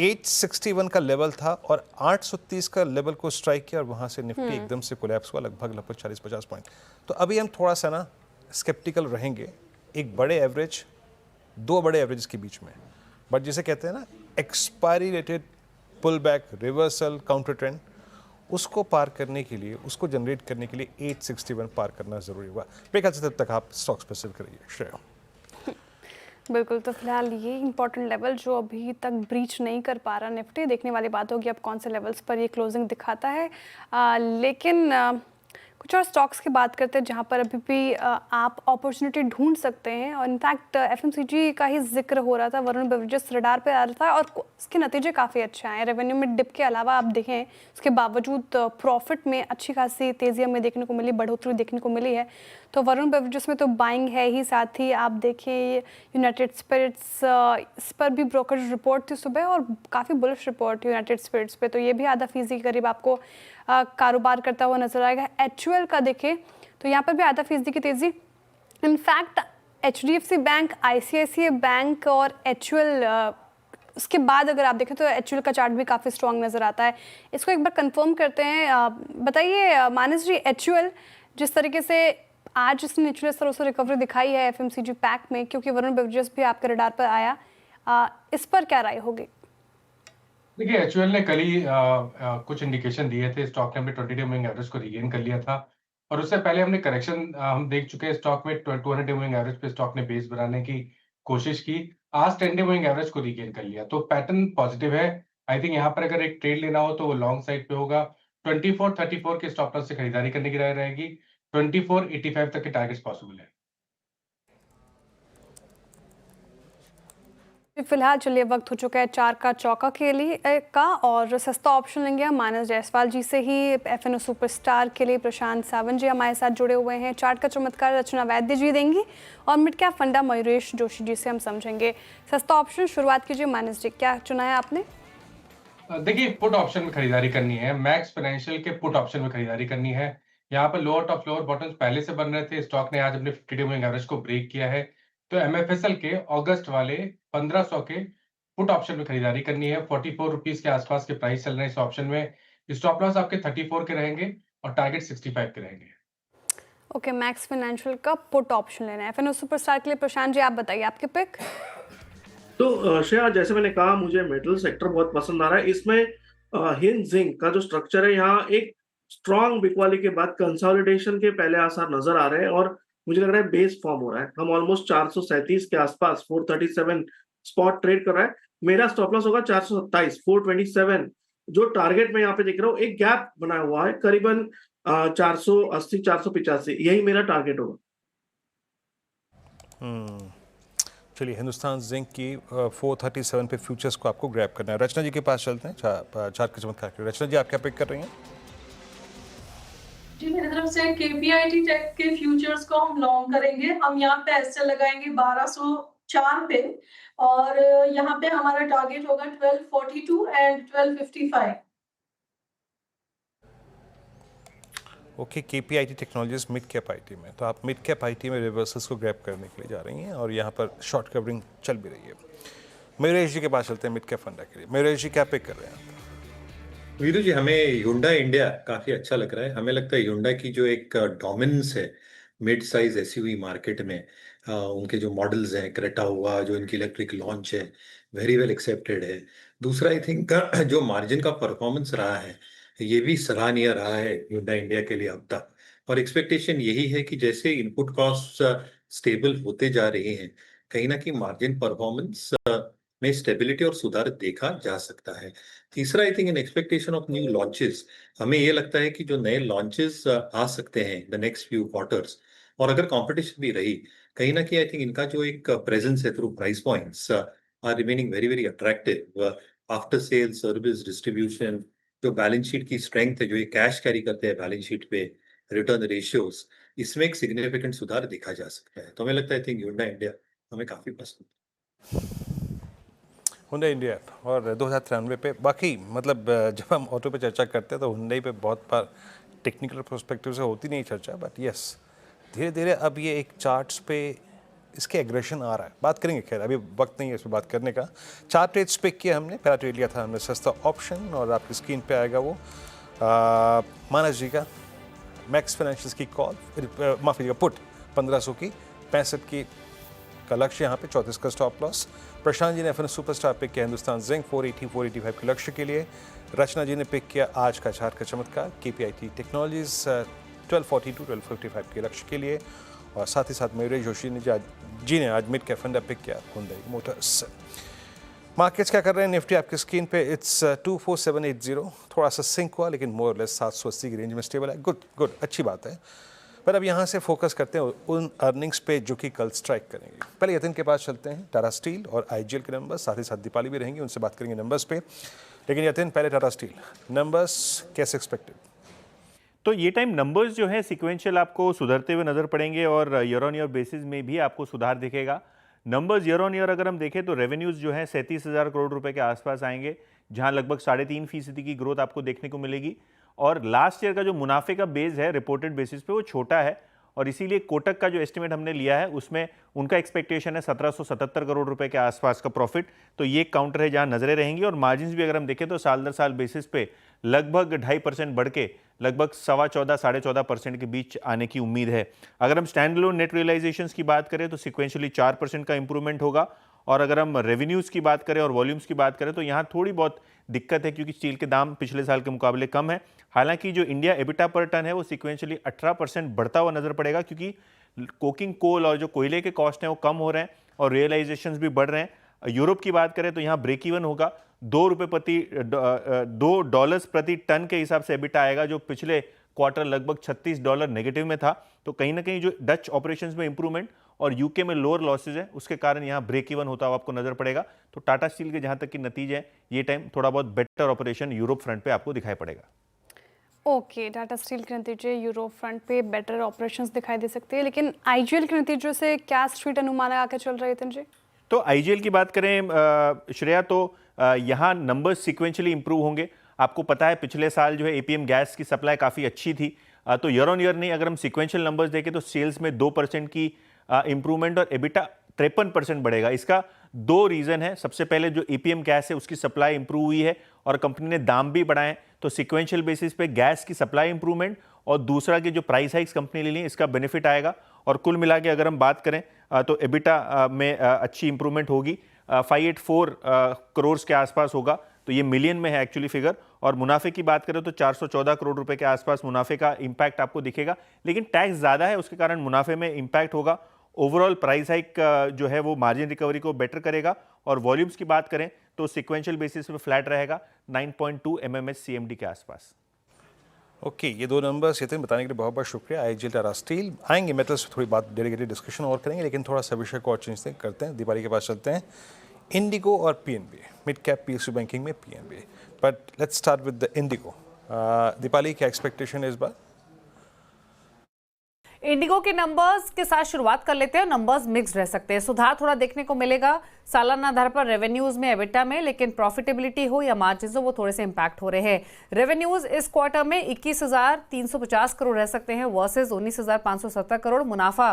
861 का लेवल था और 830 का लेवल को स्ट्राइक किया, और वहाँ से निफ्टी एकदम से कोलैप्स हुआ लगभग 40-50 पॉइंट। तो अभी हम थोड़ा सा ना स्केप्टिकल रहेंगे एक बड़े एवरेज, दो बड़े एवरेज के बीच में। बट जिसे कहते हैं ना expiry rated pull back, reversal, counter trend, उसको पार करने के लिए, उसको जनरेट करने के लिए 861 पार करना ज़रूरी हुआ। मेरे ख्याल से तब तक आप स्टॉक स्पेसिफिक करिए श्रेया। बिल्कुल, तो फिलहाल ये इंपॉर्टेंट लेवल जो अभी तक ब्रीच नहीं कर पा रहा निफ्टी, देखने वाली बात होगी अब कौन से लेवल्स पर ये क्लोजिंग दिखाता है। लेकिन कुछ और स्टॉक्स की बात करते हैं जहां पर अभी भी आप अपॉर्चुनिटी ढूंढ सकते हैं, और इनफैक्ट एफएमसीजी का ही जिक्र हो रहा था। वरुण बेवरेजेस रडार पे आ रहा था और इसके नतीजे काफ़ी अच्छे आए। रेवेन्यू में डिप के अलावा आप देखें उसके बावजूद प्रॉफिट में अच्छी खासी तेज़ी हमें देखने को मिली, बढ़ोतरी देखने को मिली है। तो वरुण बेवरेजेस में तो बाइंग है ही, साथ ही आप देखें यूनाइटेड स्पिरिट्स, इस पर भी ब्रोकरेज रिपोर्ट थी सुबह और काफ़ी बुलिश रिपोर्ट यूनाइटेड स्पिरिट्स पे, तो ये भी आधा फीसदी के करीब आपको कारोबार करता हुआ नजर आएगा। एचयूएल का देखें तो यहाँ पर भी आधा फीसदी की तेज़ी। In fact HDFC bank, ICICI bank और एचयूएल, उसके बाद अगर आप देखें तो एचयूएल का चार्ट भी काफ़ी स्ट्रॉन्ग नज़र आता है। इसको एक बार कंफर्म करते हैं। बताइए मानस जी, एचयूएल जिस तरीके से आज इसने निचले स्तरों से रिकवरी दिखाई है एफएमसीजी पैक में, क्योंकि वरुण बेवरेजेस भी आपके रडार पर आया, इस पर क्या राय होगी? देखिए एचयूएल ने कल ही कुछ इंडिकेशन दिए थे। स्टॉक ने अपने 20-डे मूविंग एवरेज को रीगेन कर लिया था, और उससे पहले हमने करेक्शन हम देख चुके हैं स्टॉक में। 200-डे मूविंग एवरेज पे स्टॉक ने बेस बनाने की कोशिश की, आज 10-डे मूविंग एवरेज को रीगेन कर लिया, तो पैटर्न पॉजिटिव है। आई थिंक यहाँ पर अगर एक ट्रेड लेना हो तो वो लॉन्ग साइड पे होगा। 24-34 के स्टॉप लॉस से खरीदारी करने की राय रहेगी। 24-85 तक के टारगेट्स पॉसिबल है। फिलहाल चलिए वक्त हो चुका है 4 का चौका के लिए और सस्ता ऑप्शन लेंगे हम मानस जायसवाल जी से ही। एफएनओ सुपरस्टार के लिए प्रशांत सावंत जी हमारे साथ जुड़े हुए हैं। चार्ट का चमत्कार रचना वैद्य जी देंगी और मिड कैप फंडा मयूरेश जोशी जी से हम समझेंगे। सस्ता ऑप्शन शुरुआत कीजिए मानस जी, क्या चुना है आपने? देखिए पुट ऑप्शन में खरीदारी करनी है। मैक्स फाइनेंशियल के पुट ऑप्शन में खरीदारी करनी है। यहाँ पर लोअर टॉप लोअर बॉटम्स पहले से बन रहे थे। स्टॉक ने आज अपने 50-डे मूविंग एवरेज को ब्रेक किया है, तो एमएफएसएल के अगस्त वाले 1500 के पुट ऑप्शन में खरीदारी करनी है। 44 रुपीज के आसपास के प्राइस चल रहे हैं इस ऑप्शन में। स्टॉप लॉस आपके 34 के रहेंगे और टारगेट 65 के रहेंगे। ओके, मैक्स फाइनेंशियल का पुट ऑप्शन लेना है एफएनओ सुपरस्टार के लिए। प्रशांत जी आप बताइए आपके पिक। तो श्रेया, जैसे मैंने कहा मुझे मेटल सेक्टर बहुत पसंद आ रहा है। इसमें हिंद जिंक का जो स्ट्रक्चर है, यहाँ एक स्ट्रॉन्ग बिकवाली के बाद कंसोलिडेशन के पहले आसार नजर आ रहे हैं और मुझे लग रहा है बेस फॉर्म हो रहा है। हम ऑलमोस्ट 437 के आसपास 437 स्पॉट ट्रेड कर रहा है। मेरा स्टॉप लॉस होगा 427, 427। जो टारगेट मैं यहाँ पे देख रहा हूँ, एक गैप बना हुआ है करीबन 480 485, यही मेरा टारगेट होगा। चलिए, हिंदुस्तान जिंक की 437 पे फ्यूचर्स को आपको ग्रैब करना है। रचना जी के पास चलते हैं। चार्ट के चमत्कार के रचना जी आप क्या पिक कर रही हैं? जी मेरी तरफ से केपीआईटी टेक के फ्यूचर्स को हम लॉन्ग करेंगे। हम यहाँ पे एसएल लगाएंगे 1204 पे और यहाँ पे हमारा टारगेट होगा 1242 and 1255। Okay, KPIT technologies mid cap IT में, तो आप मिड कैप आईटी में रिवर्सल्स को ग्रैब करने के लिए जा रही हैं और यहाँ पर शॉर्ट कवरिंग चल भी रही है। मयूरेश जी के पास चलते हैं मिड कैप फंडा के लिए। मयूरेश जी क्या पिक कर रहे हैं आप? वीरू जी, हमें Hyundai इंडिया काफी अच्छा लग रहा है। हमें लगता है Hyundai की जो एक डोमिनेंस है मिड साइज एसयूवी मार्केट में, उनके जो मॉडल्स हैं, क्रेटा हुआ, जो इनकी इलेक्ट्रिक लॉन्च है, वेरी वेल एक्सेप्टेड है। दूसरा आई थिंक जो मार्जिन का परफॉर्मेंस रहा है, ये भी सराहनीय रहा है Hyundai इंडिया के लिए अब तक। और एक्सपेक्टेशन यही है कि जैसे इनपुट कॉस्ट स्टेबल होते जा रहे हैं, कहीं ना कहीं मार्जिन परफॉर्मेंस में स्टेबिलिटी और सुधार देखा जा सकता है। तीसरा आई think in expectation of new launches, हमें ये लगता है कि जो नए लॉन्चेस आ सकते हैं द नेक्स्ट फ्यू क्वार्टर्स, और अगर कंपटीशन भी रही, कहीं ना कहीं आई थिंक इनका जो एक प्रेजेंस है through price points are remaining very very attractive. After sale service distribution, जो बैलेंस शीट की स्ट्रेंथ है, जो ये कैश कैरी करते हैं बैलेंस शीट पे, रिटर्न रेशियोज, इसमें एक सिग्निफिकेंट सुधार देखा जा सकता है। तो हमें लगता है आई थिंक Hyundai इंडिया हमें काफी पसंद है। Hyundai इंडिया और 2093 पे बाकी मतलब जब हम ऑटो पे चर्चा करते हैं तो Hyundai पे बहुत बार टेक्निकल पर्सपेक्टिव से होती नहीं चर्चा, बट यस धीरे धीरे अब ये एक चार्ट्स पे इसके एग्रेशन आ रहा है। बात करेंगे, खैर अभी वक्त नहीं है इस पर बात करने का। 4 ट्रेड्स पिक किया हमने। पहला ट्रेड लिया था हमने सस्ता ऑप्शन, और आपकी स्क्रीन पे आएगा वो मानस जी का मैक्स फाइनेंशियल्स की कॉल, माफ़ी का पुट 1500 की 65 की का लक्ष्य, यहाँ पे 34 का स्टॉप लॉस। प्रशांत जी ने एफएन सुपरस्टार पिक किया हिंदुस्तान जिंक 480-485 के लक्ष्य के लिए। रचना जी ने पिक किया आज का चार्ट का चमत्कार KPIT टेक्नोलॉजीज 1240-1255 के लक्ष्य के लिए। और साथ ही साथ मयूरेश जोशी ने आज मिड कैप फंडा पिक किया Hyundai मोटर्स। मार्केट्स क्या कर रहे हैं? निफ्टी आपकी स्क्रीन पे इट्स 24780, थोड़ा सा सिंक हुआ लेकिन मोर लेस 780 की रेंज में स्टेबल है। गुड अच्छी बात है। पर अब यहाँ से फोकस करते हैं उन अर्निंग्स पे जो कि कल स्ट्राइक करेंगे। पहले यतिन के पास चलते हैं, टाटा स्टील और IGL के नंबर्स, साथ ही साथ दीपाली भी रहेंगी, उनसे बात करेंगे नंबर्स पे। लेकिन यतिन पहले टाटा स्टील नंबर्स कैसे एक्सपेक्टेड? तो ये टाइम नंबर्स जो है सिक्वेंशियल आपको सुधरते हुए नजर पड़ेंगे और ईयर ऑन ईयर बेसिस में भी आपको सुधार दिखेगा। नंबर्स ईयर ऑन ईयर अगर हम देखें तो रेवेन्यूज जो है 37,000 करोड़ रुपए के आसपास आएंगे, जहां लगभग 3.5% की ग्रोथ आपको देखने को मिलेगी। और लास्ट ईयर का जो मुनाफे का बेस है रिपोर्टेड बेसिस पे वो छोटा है, और इसीलिए कोटक का जो एस्टिमेट हमने लिया है उसमें उनका एक्सपेक्टेशन है 1777 करोड़ रुपए के आसपास का प्रॉफिट। तो ये काउंटर है जहां नजरें रहेंगी। और मार्जिन्स भी अगर हम देखें तो साल दर साल बेसिस पे लगभग 2.5% बढ़ के लगभग 14.25% के बीच आने की उम्मीद है। अगर हम स्टैंड अलोन नेट रियलाइजेशंस की बात करें तो सिक्वेंशियली 4% का इंप्रूवमेंट होगा। और अगर हम रेवेन्यूज़ की बात करें और वॉल्यूम्स की बात करें तो यहाँ थोड़ी बहुत दिक्कत है, क्योंकि स्टील के दाम पिछले साल के मुकाबले कम है। हालांकि जो इंडिया एबिटा पर टन है वो सिक्वेंशियली 18% बढ़ता हुआ नजर पड़ेगा, क्योंकि कोकिंग कोल और जो कोयले के कॉस्ट हैं वो कम हो रहे हैं और रियलाइजेशंस भी बढ़ रहे हैं। यूरोप की बात करें तो यहाँ ब्रेक इवन होगा, $2 प्रति टन के हिसाब से एबिटा आएगा, जो पिछले क्वार्टर लगभग $36 नेगेटिव में था। तो कहीं ना कहीं जो डच ऑपरेशंस में इंप्रूवमेंट और यूके में लोअर लॉसेज है, उसके कारण यहाँ ब्रेक इवन होता हुआ आपको नजर पड़ेगा। तो टाटा स्टील के जहां तक की नतीजे हैं, ये टाइम थोड़ा बहुत बेटर ऑपरेशन यूरोप फ्रंट पे आपको दिखाई पड़ेगा। ओके, टाटा स्टील के नतीजे यूरोप फ्रंट पे बेटर ऑपरेशंस दिखाई दे सकते हैं, लेकिन IGL के नतीजों से क्या स्ट्रीट अनुमान आके चल रहे थे जी? तो IGL की बात करें श्रेया, तो यहाँ नंबर्स सिक्वेंशियली इंप्रूव होंगे। आपको पता है पिछले साल जो है APM गैस की सप्लाई काफ़ी अच्छी थी, तो ईयर ऑन ईयर नहीं, अगर हम सिक्वेंशियल नंबर्स देखें तो सेल्स में 2% की इंप्रूवमेंट और एबिटा 53% बढ़ेगा। इसका 2 रीज़न है। सबसे पहले जो APM गैस है उसकी सप्लाई इंप्रूव हुई है और कंपनी ने दाम भी बढ़ाए, तो सिक्वेंशियल बेसिस पे गैस की सप्लाई इंप्रूवमेंट, और दूसरा कि जो प्राइस हाइक्स कंपनी ले ली इसका बेनिफिट आएगा। और कुल मिला के अगर हम बात करें तो एबिटा में अच्छी इंप्रूवमेंट होगी, 584 करोड़ के आसपास होगा, तो ये मिलियन में है एक्चुअली फिगर। और मुनाफे की बात करें तो 414 करोड़ रुपए के आसपास मुनाफे का इंपैक्ट आपको दिखेगा, लेकिन टैक्स ज़्यादा है उसके कारण मुनाफे में इंपैक्ट होगा। ओवरऑल प्राइस हाइक जो है वो मार्जिन रिकवरी को बेटर करेगा। और वॉल्यूम्स की बात करें तो सिक्वेंशियल बेसिस पे फ्लैट रहेगा 9.2 MMS CMD के आसपास। ओके, ये 2 नंबर्स यतिन बताने के लिए बहुत बहुत शुक्रिया। IGL टाटा स्टील आएंगे, मेटल्स पे थोड़ी बात डेडिकेटेड डिस्कशन और करेंगे, लेकिन थोड़ा सा विषय को और चेंज करते हैं। दीपाली के पास चलते हैं। इंडिगो और PNB, mid cap PSU banking में PNB, but let's start with the Indigo. Deepali, क्या एक्सपेक्टेशन है इस बार? इंडिगो के नंबर्स के साथ शुरुआत कर लेते हैं। नंबर्स मिक्स रह सकते हैं, सुधार थोड़ा देखने को मिलेगा सालाना आधार पर रेवेन्यूज में, एबिटा में, लेकिन प्रॉफिटेबिलिटी हो या मार्जिन हो वो थोड़े से इंपैक्ट हो रहे हैं। रेवेन्यूज इस क्वार्टर में 21,350 करोड़ रह सकते हैं वर्सेस 19,570 करोड़। मुनाफा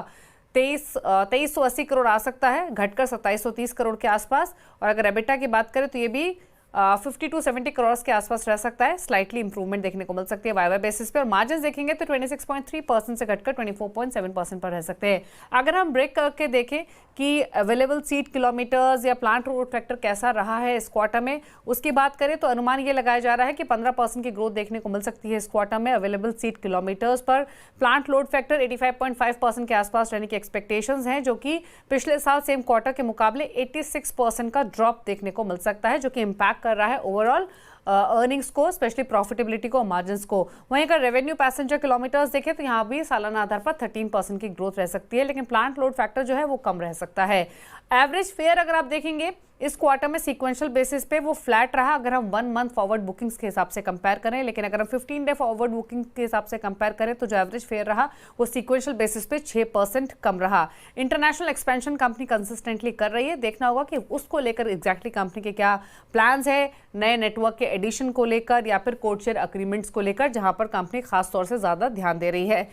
2380 करोड़ आ सकता है, घटकर 2730 करोड़ के आसपास। और अगर एबिटा की बात करें तो ये भी 50 टू 70 करोड़ के आसपास रह सकता है। स्लाइटली इंप्रूवमेंट देखने को मिल सकती है वाई बेसिस पे। और मार्जिन देखेंगे तो 26.3% से घटकर 24.7% पर रह सकते हैं। अगर हम ब्रेक करके देखें कि अवेलेबल सीट किलोमीटर्स या प्लांट लोड फैक्टर कैसा रहा है इस क्वार्टर में, उसकी बात करें तो अनुमान ये लगाया जा रहा है कि 15% की ग्रोथ देखने को मिल सकती है इस क्वार्टर में अवेलेबल सीट किलोमीटर्स पर। प्लांट लोड फैक्टर 85.5% के आसपास रहने की एक्सपेक्टेशंस हैं, जो कि पिछले साल सेम क्वार्टर के मुकाबले 86% का ड्रॉप देखने को मिल सकता है, जो कि इम्पैक्ट कर रहा है ओवरऑल अर्निंग्स को, स्पेशली प्रॉफिटेबिलिटी को और मार्जिन्स को। वहीं अगर रेवेन्यू पैसेंजर किलोमीटर्स देखें तो यहाँ भी सालाना आधार पर 13% की ग्रोथ रह सकती है, लेकिन प्लांट लोड फैक्टर जो है वो कम रह सकता है। एवरेज फेयर अगर आप देखेंगे इस क्वार्टर में सीक्वेंशियल बेसिस पे वो फ्लैट रहा अगर हम 1 मंथ फॉरवर्ड बुकिंग्स के हिसाब से कंपेयर करें, लेकिन अगर हम 15 डे फॉरवर्ड बुकिंग के हिसाब से कंपेयर करें तो जो एवरेज फेयर रहा वो सीक्वेंशियल बेसिस पे 6% कम रहा। इंटरनेशनल एक्सपेंशन कंपनी कंसिस्टेंटली कर रही है, देखना होगा कि उसको लेकर एग्जैक्टली कंपनी के क्या प्लान्स है, नए नेटवर्क के एडिशन को लेकर या फिर कोड शेयर अग्रीमेंट्स को लेकर, जहां पर कंपनी खासतौर से ज्यादा ध्यान दे रही है।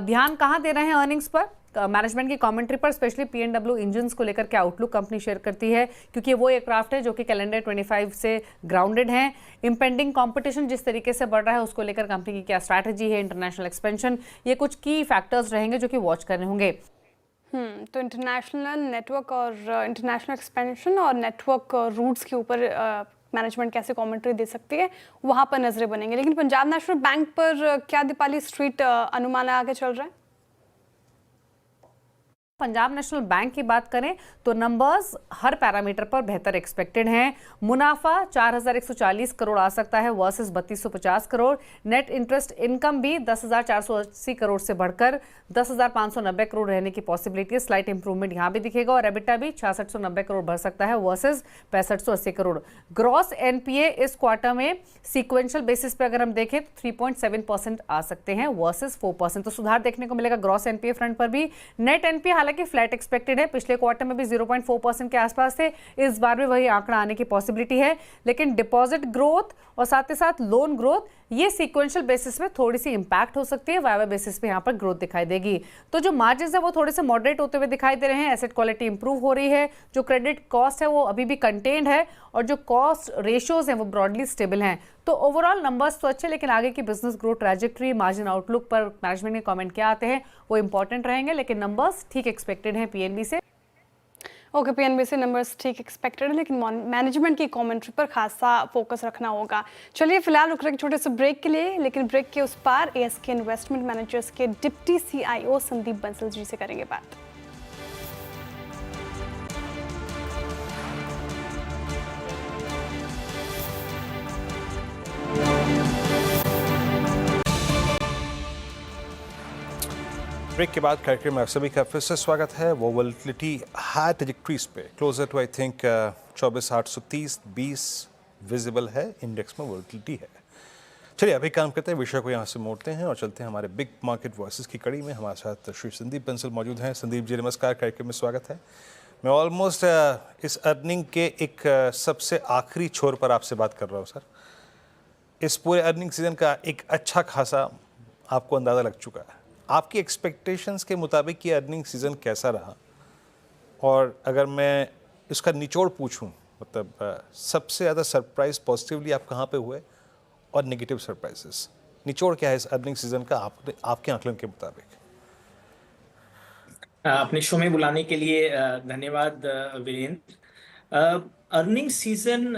ध्यान कहाँ दे रहे हैं अर्निंग्स पर, मैनेजमेंट की कमेंट्री पर, स्पेशली P&W इंजन्स को लेकर क्या आउटलुक कंपनी शेयर करती है, क्योंकि वो एयरक्राफ्ट है जो कि कैलेंडर 25 से ग्राउंडेड हैं। इम्पेंडिंग कंपटीशन जिस तरीके से बढ़ रहा है उसको लेकर कंपनी की क्या स्ट्रैटेजी है, इंटरनेशनल एक्सपेंशन, ये कुछ की फैक्टर्स रहेंगे जो कि वॉच करने होंगे। तो इंटरनेशनल नेटवर्क और इंटरनेशनल एक्सपेंशन और नेटवर्क रूट्स के ऊपर मैनेजमेंट कैसे कमेंट्री दे सकती है, वहाँ पर नजरें बनेंगे। लेकिन पंजाब नेशनल बैंक पर क्या दीपाली स्ट्रीट अनुमान आगे चल रहा है? पंजाब नेशनल बैंक की बात करें तो नंबर्स हर पैरामीटर पर बेहतर एक्सपेक्टेड हैं। मुनाफा 4140 करोड़ आ सकता है versus 3250 crore. Net interest income भी 10,480 करोड़ से बढ़कर 10,590 करोड़ रहने की पॉसिबिलिटी है। स्लाइट इंप्रूवमेंट यहाँ भी दिखेगा। और एबिटा भी 6690 करोड़ बढ़ सकता है वर्सेस 6580 करोड़। ग्रॉस एनपीए इस क्वार्टर में सीक्वेंशियल बेसिस पे अगर हम देखें तो 3.7% आ सकते हैं वर्सेस 4%, तो सुधार देखने को मिलेगा ग्रॉस एनपीए फ्रंट पर भी। नेट एनपीए हालांकि फ्लैट एक्सपेक्टेड है, पिछले क्वार्टर में भी 0.4% के आसपास थे, इस बार भी वही आंकड़ा आने की पॉसिबिलिटी है। लेकिन डिपॉजिट ग्रोथ और साथ ही साथ लोन ग्रोथ ये सीक्वेंशियल बेसिस में थोड़ी सी इंपैक्ट हो सकती है, वाई बेसिस पे यहाँ पर ग्रोथ दिखाई देगी। तो जो मार्जिन है वो थोड़े से मॉडरेट होते हुए दिखाई दे रहे हैं। एसेट क्वालिटी इंप्रूव हो रही है, जो क्रेडिट कॉस्ट है वो अभी भी कंटेन्ड है और जो कॉस्ट रेशियोज हैं वो ब्रॉडली स्टेबल हैं। तो ओवरऑल नंबर्स तो अच्छे, लेकिन आगे की business growth trajectory, margin outlook पर मैनेजमेंट के कमेंट क्या आते हैं वो इंपॉर्टेंट रहेंगे, लेकिन नंबर्स ठीक एक्सपेक्टेड हैं पीएनबी से। ओके, पीएनबी से नंबर्स ठीक एक्सपेक्टेड है, लेकिन मैनेजमेंट की कमेंट्री पर खासा फोकस रखना होगा। चलिए फिलहाल रुक रहे छोटे से ब्रेक के लिए, लेकिन ब्रेक के उस पार ASK इन्वेस्टमेंट मैनेजर्स के डिप्टी CIO संदीप बंसल जी से करेंगे बात। ब्रेक के बाद कार्यक्रम में आप सभी का फिर से स्वागत है। वो वोलेटिलिटी हाई ट्रैजेक्टरीज पे closer to I think 24,830.20 visible है, इंडेक्स में वोलेटिलिटी है। चलिए अभी काम करते हैं, विषय को यहाँ से मोड़ते हैं और चलते हैं हमारे बिग मार्केट वॉइसेस की कड़ी में। हमारे साथ श्री संदीप बंसल मौजूद हैं। संदीप जी नमस्कार, कार्यक्रम में स्वागत है। मैं ऑलमोस्ट इस अर्निंग के एक सबसे आखिरी छोर पर आपसे बात कर रहा हूँ सर। इस पूरे अर्निंग सीजन का एक अच्छा खासा आपको अंदाज़ा लग चुका है। आपकी एक्सपेक्टेशंस के मुताबिक ये अर्निंग सीज़न कैसा रहा, और अगर मैं इसका निचोड़ पूछूं, मतलब सबसे ज़्यादा सरप्राइज पॉजिटिवली आप कहाँ पे हुए और नेगेटिव सरप्राइजेस, निचोड़ क्या है इस अर्निंग सीज़न का आपके आकलन के मुताबिक? अपने शो में बुलाने के लिए धन्यवाद वीरेंद्र। अर्निंग सीजन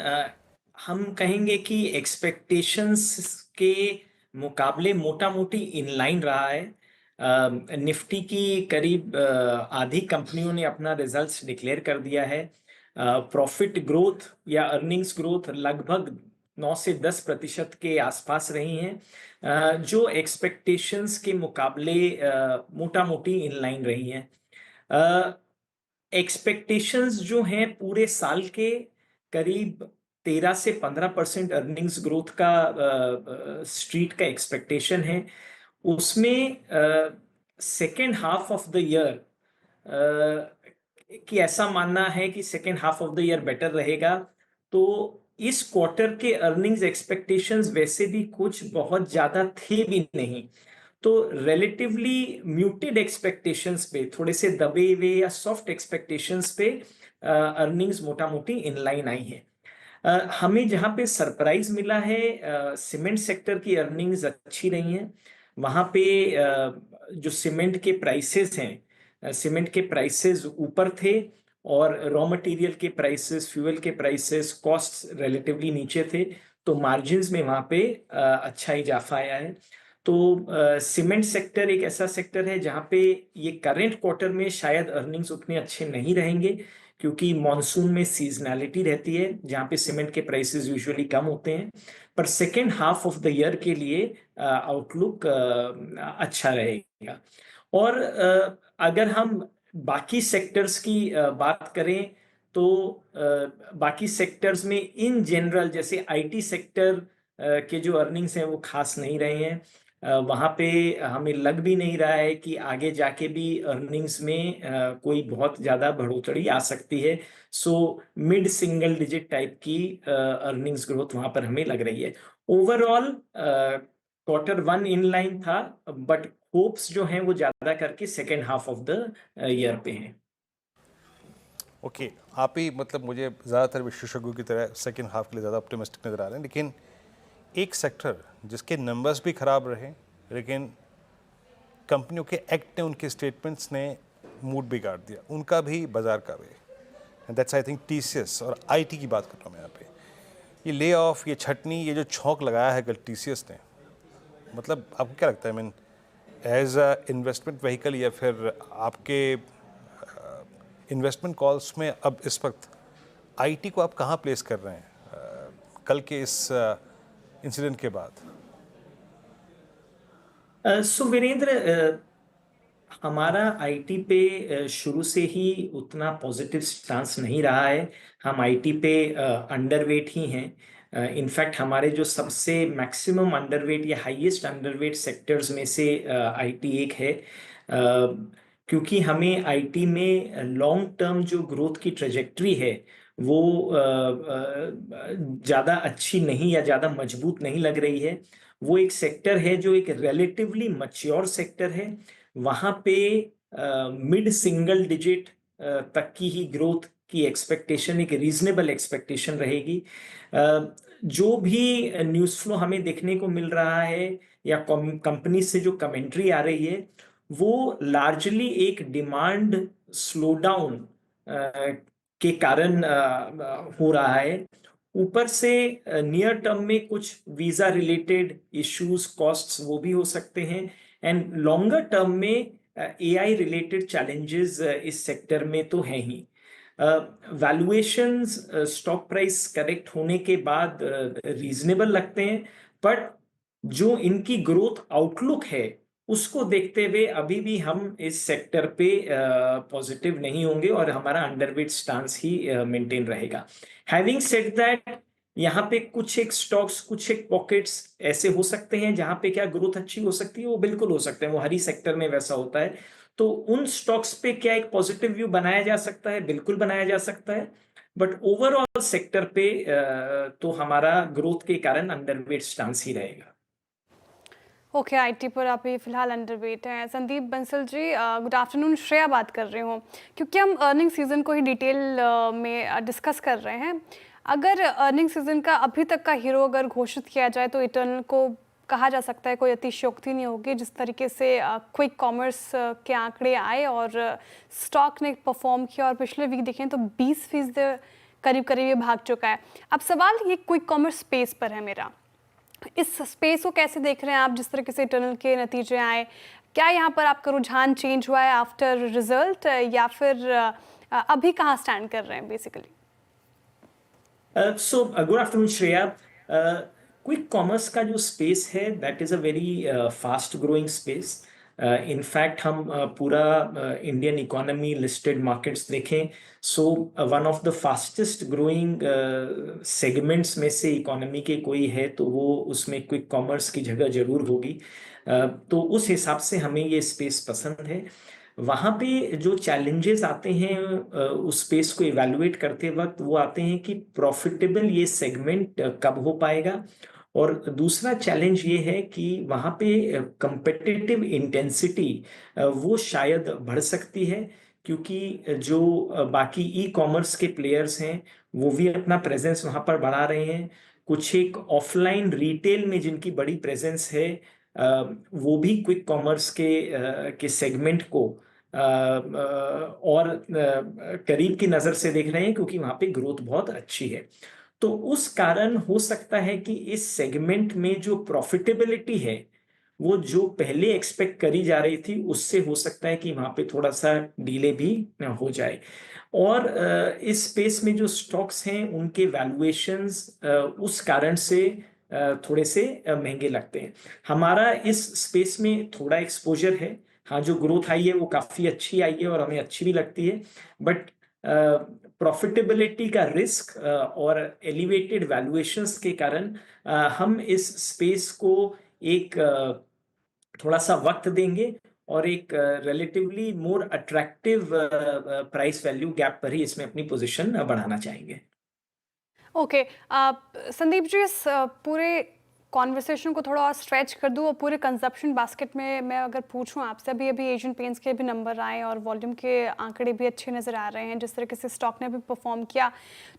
हम कहेंगे कि एक्सपेक्टेशंस के मुकाबले मोटा मोटी इनलाइन रहा है। निफ्टी की करीब आधी कंपनियों ने अपना रिजल्ट्स डिक्लेयर कर दिया है। प्रॉफिट ग्रोथ या अर्निंग्स ग्रोथ लगभग 9 से 10% के आसपास रही हैं, जो एक्सपेक्टेशंस के मुकाबले मोटा मोटी इनलाइन रही हैं। एक्सपेक्टेशंस जो हैं पूरे साल के करीब 13 से 15% अर्निंग्स ग्रोथ का स्ट्रीट का एक्सपेक्टेशन है। उसमें second half of the year कि ऐसा मानना है कि second half of the year better रहेगा। तो इस क्वार्टर के अर्निंग्स एक्सपेक्टेशंस वैसे भी कुछ बहुत ज्यादा थे भी नहीं, तो रिलेटिवली म्यूटेड एक्सपेक्टेशंस पे, थोड़े से दबे हुए या सॉफ्ट एक्सपेक्टेशंस पे अर्निंग्स मोटा मोटी इनलाइन आई है। हमें जहाँ पे सरप्राइज मिला है, सीमेंट सेक्टर की अर्निंग्स अच्छी रही हैं। वहाँ पे जो सीमेंट के प्राइसेस हैं, सीमेंट के प्राइसेस ऊपर थे और रॉ मटेरियल के प्राइसेस, फ्यूल के प्राइसेस, कॉस्ट्स रिलेटिवली नीचे थे, तो मार्जिन्स में वहाँ पे अच्छा इजाफा आया है। तो सीमेंट सेक्टर एक ऐसा सेक्टर है जहाँ पे ये करंट क्वार्टर में शायद अर्निंग्स उतने अच्छे नहीं रहेंगे, क्योंकि मॉनसून में सीजनैलिटी रहती है जहाँ पे सीमेंट के प्राइसेस यूजुअली कम होते हैं। पर second half of the year के लिए आउटलुक अच्छा रहेगा। और अगर हम बाकी सेक्टर्स की बात करें तो बाकी सेक्टर्स में इन जनरल जैसे आईटी सेक्टर के जो अर्निंग्स हैं वो खास नहीं रहे हैं। वहाँ पे हमें लग भी नहीं रहा है कि आगे जाके भी अर्निंग्स में कोई बहुत ज़्यादा बढ़ोतरी आ सकती है। So mid single digit type की अर्निंग्स ग्रोथ वहाँ पर हमें लग रही है। ओवरऑल Q1 इन लाइन था, बट होप्स जो हैं वो ज़्यादा करके second half of the year पे हैं। ओके, आप ही मतलब मुझे ज़्यादातर विशेषज्ञों की तरह सेकेंड हाफ के लिए ज़्यादा ऑप्टिमिस्टिक नज़र आ रहे हैं, लेकिन एक सेक्टर जिसके नंबर्स भी ख़राब रहे लेकिन कंपनियों के एक्ट ने, उनके स्टेटमेंट्स ने मूड बिगाड़ दिया, उनका भी बाजार का भी, and that's I think TCS और आईटी की बात कर रहा हूँ मैं यहाँ पे। ये ले ऑफ, ये छटनी, ये जो छौंक लगाया है कल टीसीएस ने, मतलब आपको क्या लगता है, mean as a investment vehicle या फिर आपके इन्वेस्टमेंट कॉल्स में अब इस वक्त आईटी को आप कहाँ प्लेस कर रहे हैं कल के इस इंसिडेंट के बाद? सो वीरेंद्र, हमारा आईटी पे शुरू से ही उतना पॉजिटिव स्टांस नहीं रहा है। हम आईटी पे अंडरवेट ही हैं। इनफैक्ट हमारे जो सबसे मैक्सिमम अंडरवेट या हाईएस्ट अंडरवेट सेक्टर्स में से आईटी एक है, क्योंकि हमें आईटी में लॉन्ग टर्म जो ग्रोथ की ट्रेजेक्ट्री है वो ज़्यादा अच्छी नहीं या ज़्यादा मजबूत नहीं लग रही है। वो एक सेक्टर है जो एक रिलेटिवली मैच्योर सेक्टर है, वहाँ पे मिड सिंगल डिजिट तक की ही ग्रोथ की एक्सपेक्टेशन, एक रीजनेबल एक्सपेक्टेशन रहेगी। जो भी न्यूज़ फ्लो हमें देखने को मिल रहा है या कंपनी से जो कमेंट्री आ रही है, वो लार्जली एक डिमांड स्लोडाउन के कारण हो रहा है। ऊपर से नियर टर्म में कुछ वीजा रिलेटेड इश्यूज, कॉस्ट्स वो भी हो सकते हैं, एंड लॉन्गर टर्म में एआई रिलेटेड चैलेंजेस इस सेक्टर में तो हैं ही। वैल्यूएशंस स्टॉक प्राइस करेक्ट होने के बाद रीजनेबल लगते हैं, बट जो इनकी ग्रोथ आउटलुक है उसको देखते हुए अभी भी हम इस सेक्टर पे पॉजिटिव नहीं होंगे और हमारा अंडरवेट स्टांस ही मेंटेन रहेगा। हैविंग सेड दैट, यहाँ पे कुछ एक स्टॉक्स, कुछ एक पॉकेट्स ऐसे हो सकते हैं जहाँ पे क्या ग्रोथ अच्छी हो सकती है, वो बिल्कुल हो सकते हैं, वो हर ही सेक्टर में वैसा होता है। तो उन स्टॉक्स पे क्या एक पॉजिटिव व्यू बनाया जा सकता है? बिल्कुल बनाया जा सकता है, बट ओवरऑल सेक्टर पे तो हमारा ग्रोथ के कारण अंडरवेट स्टांस ही रहेगा। ओके, आईटी पर आप ये फिलहाल अंडरवेट हैं। Sandeep Bansal ji, good afternoon. श्रेया बात कर रही हूँ, क्योंकि हम अर्निंग सीजन को ही डिटेल में डिस्कस कर रहे हैं। अगर अर्निंग सीजन का अभी तक का हीरो अगर घोषित किया जाए तो इटर्नल को कहा जा सकता है, कोई अतिशयोक्ति नहीं होगी। जिस तरीके से क्विक कॉमर्स के आंकड़े आए और स्टॉक ने परफॉर्म किया, और पिछले वीक देखें तो 20% करीब करीब ये भाग चुका है। अब सवाल ये क्विक कॉमर्स स्पेस पर है मेरा, इस स्पेस को कैसे देख रहे हैं आप? जिस तरीके से टनल के नतीजे आए, क्या यहाँ पर आपका रुझान चेंज हुआ है आफ्टर रिजल्ट, या फिर अभी कहाँ स्टैंड कर रहे हैं basically? So good afternoon Shreya. Quick commerce का जो स्पेस है that is a very fast growing space. In fact हम पूरा इंडियन इकोनॉमी लिस्टेड मार्केट्स देखें, so one of the fastest growing segments में से इकोनॉमी के कोई है तो वो उसमें क्विक कॉमर्स की जगह जरूर होगी। तो उस हिसाब से हमें ये स्पेस पसंद है। वहाँ पे जो चैलेंजेस आते हैं उस स्पेस को इवैल्यूएट करते वक्त, वो आते हैं कि प्रॉफिटेबल ये सेगमेंट कब हो पाएगा, और दूसरा चैलेंज ये है कि वहाँ पे कंपेटिटिव इंटेंसिटी वो शायद बढ़ सकती है, क्योंकि जो बाकी ई कॉमर्स के प्लेयर्स हैं वो भी अपना प्रेजेंस वहां पर बढ़ा रहे हैं। कुछ एक ऑफलाइन रिटेल में जिनकी बड़ी प्रेजेंस है वो भी क्विक कॉमर्स के सेगमेंट को और करीब की नजर से देख रहे हैं, क्योंकि वहां पे ग्रोथ बहुत अच्छी है। तो उस कारण हो सकता है कि इस सेगमेंट में जो प्रॉफिटेबिलिटी है वो जो पहले एक्सपेक्ट करी जा रही थी उससे हो सकता है कि वहां पे थोड़ा सा डिले भी हो जाए। और इस स्पेस में जो स्टॉक्स हैं उनके वैल्यूएशंस उस कारण से थोड़े से महंगे लगते हैं। हमारा इस स्पेस में थोड़ा एक्सपोजर है। हाँ, जो ग्रोथ आई है वो काफी अच्छी आई है और हमें अच्छी भी लगती है, बट प्रॉफिटेबिलिटी का रिस्क और एलिवेटेड वैल्यूएशंस के कारण हम इस स्पेस को एक थोड़ा सा वक्त देंगे और एक relatively more attractive price value gap पर ही इसमें अपनी पोजीशन बढ़ाना चाहेंगे। ओके, संदीप जी, इस पूरे कॉन्वर्सेशन को थोड़ा और स्ट्रेच कर दूँ और पूरे कंजप्शन बास्केट में मैं अगर पूछूं आपसे, अभी एशियन पेंट्स के भी नंबर आए और वॉल्यूम के आंकड़े भी अच्छे नज़र आ रहे हैं, जिस तरीके से स्टॉक ने भी परफॉर्म किया,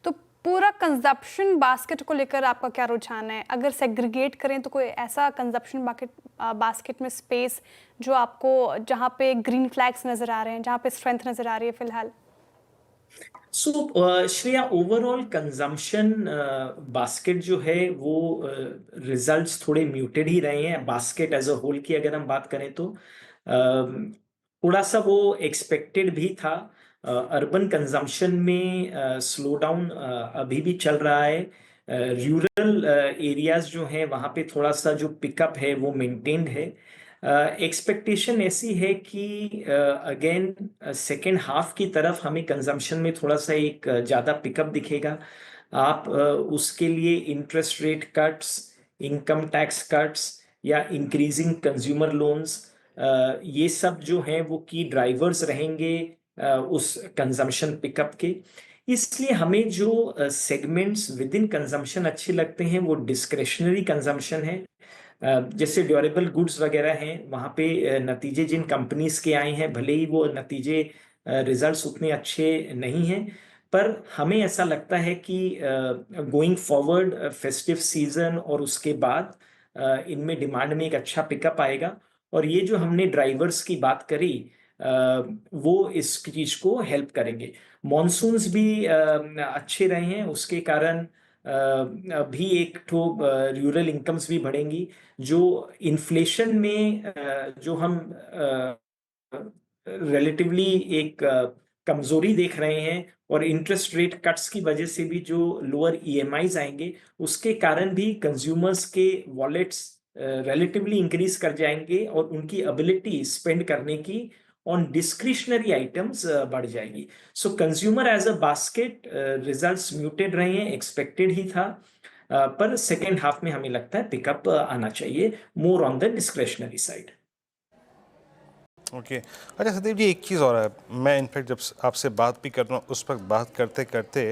तो पूरा कंजप्शन बास्केट को लेकर आपका क्या रुझान है? अगर सेग्रीगेट करें तो कोई ऐसा कंजप्शन बास्केट में स्पेस जो आपको, जहाँ पे ग्रीन फ्लैग्स नज़र आ रहे हैं, जहाँ पे स्ट्रेंथ नज़र आ रही है फिलहाल? सो श्रेया, ओवरऑल कंजम्पशन बास्केट जो है वो रिजल्ट्स थोड़े म्यूटेड ही रहे हैं। बास्केट एज अ होल की अगर हम बात करें तो थोड़ा सा वो एक्सपेक्टेड भी था। अर्बन कंजम्पशन में स्लो डाउन अभी भी चल रहा है। रूरल एरियाज जो हैं वहाँ पे थोड़ा सा जो पिकअप है वो मेंटेन्ड है। एक्सपेक्टेशन ऐसी है कि अगेन सेकेंड हाफ की तरफ हमें कंजम्पशन में थोड़ा सा एक ज़्यादा पिकअप दिखेगा। आप उसके लिए interest rate cuts, income tax cuts या इंक्रीजिंग कंज्यूमर लोन्स, ये सब जो हैं वो की ड्राइवर्स रहेंगे उस कंजम्पशन पिकअप के। इसलिए हमें जो सेगमेंट्स विद इन कंजम्पशन अच्छे लगते हैं वो डिस्क्रेशनरी कंजम्पशन है। जैसे ड्यूरेबल गुड्स वगैरह हैं, वहाँ पे नतीजे जिन कंपनीज के आए हैं, भले ही वो नतीजे रिजल्ट्स उतने अच्छे नहीं हैं, पर हमें ऐसा लगता है कि गोइंग फॉरवर्ड फेस्टिव सीजन और उसके बाद इनमें डिमांड में एक अच्छा पिकअप आएगा। और ये जो हमने ड्राइवर्स की बात करी वो इस चीज को हेल्प करेंगे। मॉनसून्स भी अच्छे रहे हैं, उसके कारण भी एक तो रूरल इनकम्स भी बढ़ेंगी। जो इन्फ्लेशन में जो हम रिलेटिवली एक कमजोरी देख रहे हैं और इंटरेस्ट रेट कट्स की वजह से भी जो लोअर ईएमआईज आएंगे, उसके कारण भी कंज्यूमर्स के वॉलेट्स रिलेटिवली इंक्रीज कर जाएंगे और उनकी एबिलिटी स्पेंड करने की ऑन डिस्क्रिशनरी आइटम्स बढ़ जाएगी। So consumer as a basket results muted रहे हैं, एक्सपेक्टेड ही था, पर सेकेंड हाफ में हमें लगता है पिकअप आना चाहिए more on the discretionary side. Okay, अच्छा संदीप जी, एक चीज़ और है, मैं इनफैक्ट जब आपसे बात भी कर रहा हूँ उस वक्त बात करते करते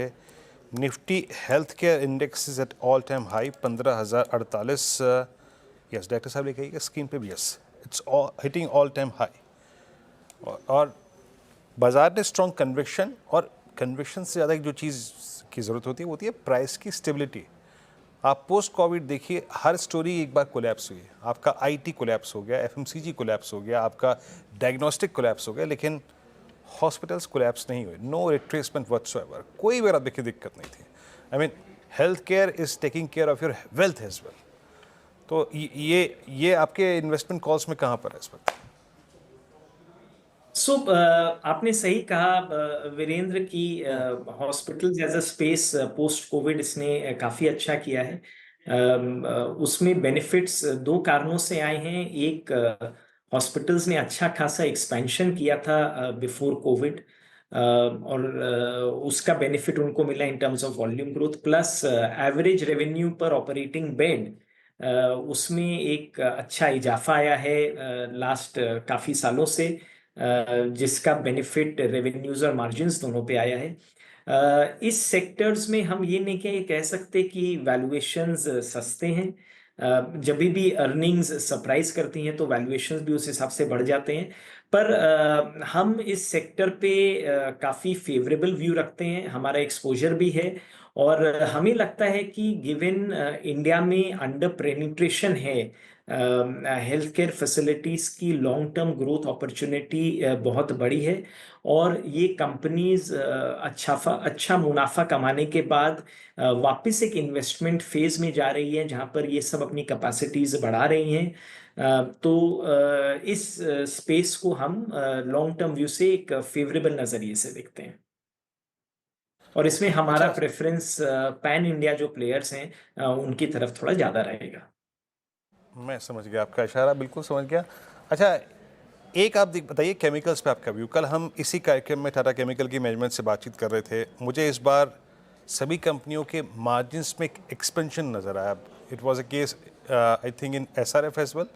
Nifty health care index is at all time high 15,048। Yes, doctor साहब लिखाइएगा स्क्रीन पे भी, yes, it's hitting all time high. और बाजार ने स्ट्रॉन्ग कन्विक्शन, और कन्विक्शन से ज़्यादा एक जो चीज़ की ज़रूरत होती है वो होती है प्राइस की स्टेबिलिटी। आप पोस्ट कोविड देखिए, हर स्टोरी एक बार कोलैप्स हुई है। आपका आईटी कोलैप्स हो गया, एफएमसीजी कोलैप्स हो गया, आपका डायग्नोस्टिक कोलैप्स हो गया, लेकिन हॉस्पिटल्स कोलैप्स नहीं हुए। नो रिट्रेसमेंट व्हाटसोएवर, कोई भी देखिए दिक्कत नहीं थी। I mean health care is taking care of your wealth as well. तो ये आपके इन्वेस्टमेंट कॉल्स में कहाँ पर है इस वक्त? सो आपने सही कहा वीरेंद्र की hospitals as a space post COVID इसने काफी अच्छा किया है। उसमें बेनिफिट्स दो कारणों से आए हैं। एक, हॉस्पिटल्स ने अच्छा खासा एक्सपेंशन किया था बिफोर कोविड, और उसका बेनिफिट उनको मिला इन terms of volume growth, plus average revenue पर ऑपरेटिंग बेड उसमें एक अच्छा इजाफा आया है लास्ट काफी सालों से, जिसका बेनिफिट रेवेन्यूज और मार्जिन्स दोनों पे आया है। इस सेक्टर्स में हम ये नहीं कह सकते कि वैल्यूएशंस सस्ते हैं। जब भी अर्निंग्स सरप्राइज करती हैं तो वैल्यूएशंस भी उस हिसाब से बढ़ जाते हैं। पर हम इस सेक्टर पे काफ़ी फेवरेबल व्यू रखते हैं, हमारा एक्सपोजर भी है और हमें लगता है कि गिवन इंडिया में अंडर पेनिट्रेशन है, हेल्थ केयर फैसिलिटीज़ की लॉन्ग टर्म ग्रोथ अपॉर्चुनिटी बहुत बड़ी है और ये कंपनीज अच्छा मुनाफा कमाने के बाद वापस एक इन्वेस्टमेंट फेज में जा रही है जहां पर ये सब अपनी कैपेसिटीज बढ़ा रही हैं। तो इस स्पेस को हम लॉन्ग टर्म व्यू से एक फेवरेबल नजरिए से देखते हैं और इसमें हमारा अच्छा। प्रेफरेंस पैन इंडिया जो प्लेयर्स हैं उनकी तरफ थोड़ा ज्यादा रहेगा। मैं समझ गया आपका इशारा, बिल्कुल समझ गया। अच्छा, एक आप बताइए केमिकल्स पे आपका व्यू। कल हम इसी कार्यक्रम में टाटा केमिकल की मैनेजमेंट से बातचीत कर रहे थे, मुझे इस बार सभी कंपनियों के मार्जिन्स में एक एक्सपेंशन नज़र आया। It was a case I think in SRF as well,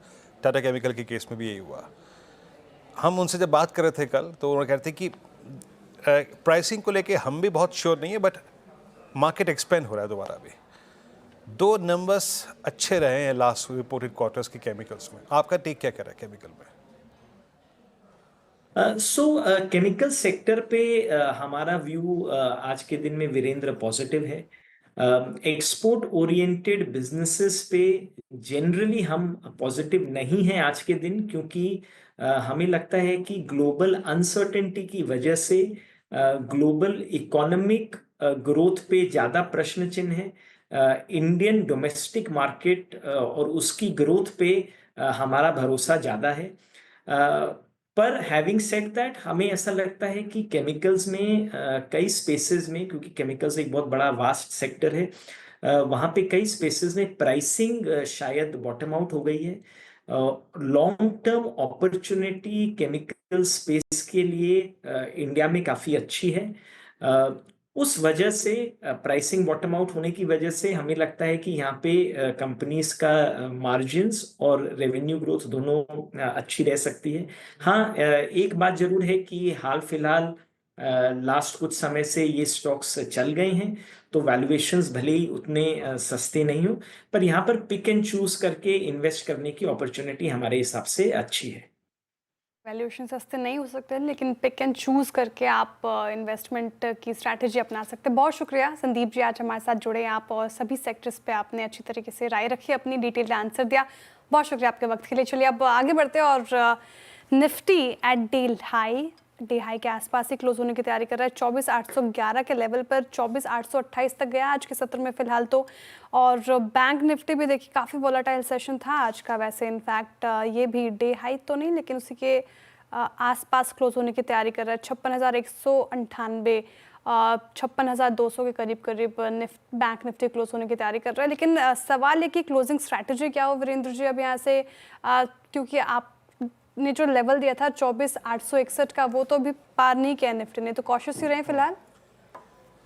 Tata chemical के केस में भी यही हुआ। हम उनसे जब बात कर रहे थे कल तो उन्होंने कहते कि प्राइसिंग को लेके हम भी बहुत श्योर नहीं है, बट मार्केट एक्सपेंड हो रहा है दोबारा भी। दो नंबर्स अच्छे रहे हैं लास्ट रिपोर्टेड क्वार्टर्स के केमिकल्स में। आपका टेक क्या कह रहा है केमिकल में? केमिकल सेक्टर पे हमारा व्यू आज के दिन में वीरेंद्र पॉजिटिव है। एक्सपोर्ट ओरिएंटेड बिजनेसेस पे जनरली हम पॉजिटिव नहीं हैं आज के दिन, क्योंकि हमें लगता है कि ग्लोबल अनसर्टेनिटी की वजह से ग्लोबल इकोनॉमिक ग्रोथ पे ज़्यादा प्रश्न चिन्ह है। इंडियन डोमेस्टिक मार्केट और उसकी ग्रोथ पे हमारा भरोसा ज़्यादा है। पर हैविंग सेड दैट, हमें ऐसा लगता है कि केमिकल्स में कई स्पेसेस में, क्योंकि केमिकल्स एक बहुत बड़ा वास्ट सेक्टर है, वहाँ पे कई स्पेसेस में प्राइसिंग शायद बॉटम आउट हो गई है। Long term opportunity chemical space के लिए इंडिया में काफ़ी अच्छी है। उस वजह से प्राइसिंग बॉटम आउट होने की वजह से हमें लगता है कि यहाँ पे कंपनीज का मार्जिन्स और रेवेन्यू ग्रोथ दोनों अच्छी रह सकती है। हाँ, एक बात जरूर है कि हाल फिलहाल लास्ट कुछ समय से ये स्टॉक्स चल गए हैं, तो वैल्यूएशंस भले ही उतने सस्ते नहीं हो, पर यहाँ पर पिक एंड चूज करके इन्वेस्ट करने की अपॉर्चुनिटी हमारे हिसाब से अच्छी है। वैल्यूएशन सस्ते नहीं हो सकते, लेकिन पिक एंड चूज करके आप इन्वेस्टमेंट की स्ट्रैटेजी अपना सकते हैं। बहुत शुक्रिया संदीप जी, आज हमारे साथ जुड़े आप और सभी सेक्टर्स पे आपने अच्छी तरीके से राय रखी, अपनी डिटेल्ड आंसर दिया। बहुत शुक्रिया आपके वक्त के लिए। चलिए अब आगे बढ़ते हैं और निफ्टी एट डे हाई के आसपास ही क्लोज होने की तैयारी कर रहा है। 24,811 के लेवल पर 24,828 तक गया आज के सत्र में फिलहाल तो। और बैंक निफ्टी भी देखिए काफ़ी वोलेटाइल सेशन था आज का। वैसे इनफैक्ट ये भी डे हाई तो नहीं, लेकिन उसी के आसपास क्लोज होने की तैयारी कर रहा है। 56,198 56,200 के करीब बैंक निफ्टी क्लोज होने की तैयारी कर रहा है। लेकिन सवाल है कि क्लोजिंग स्ट्रैटेजी क्या हो वीरेंद्र जी अब यहाँ से, क्योंकि आपने जो लेवल दिया था 24,861 का, वो तो अभी पार नहीं किया निफ्टी ने, तो कॉशियस ही रहे फिलहाल।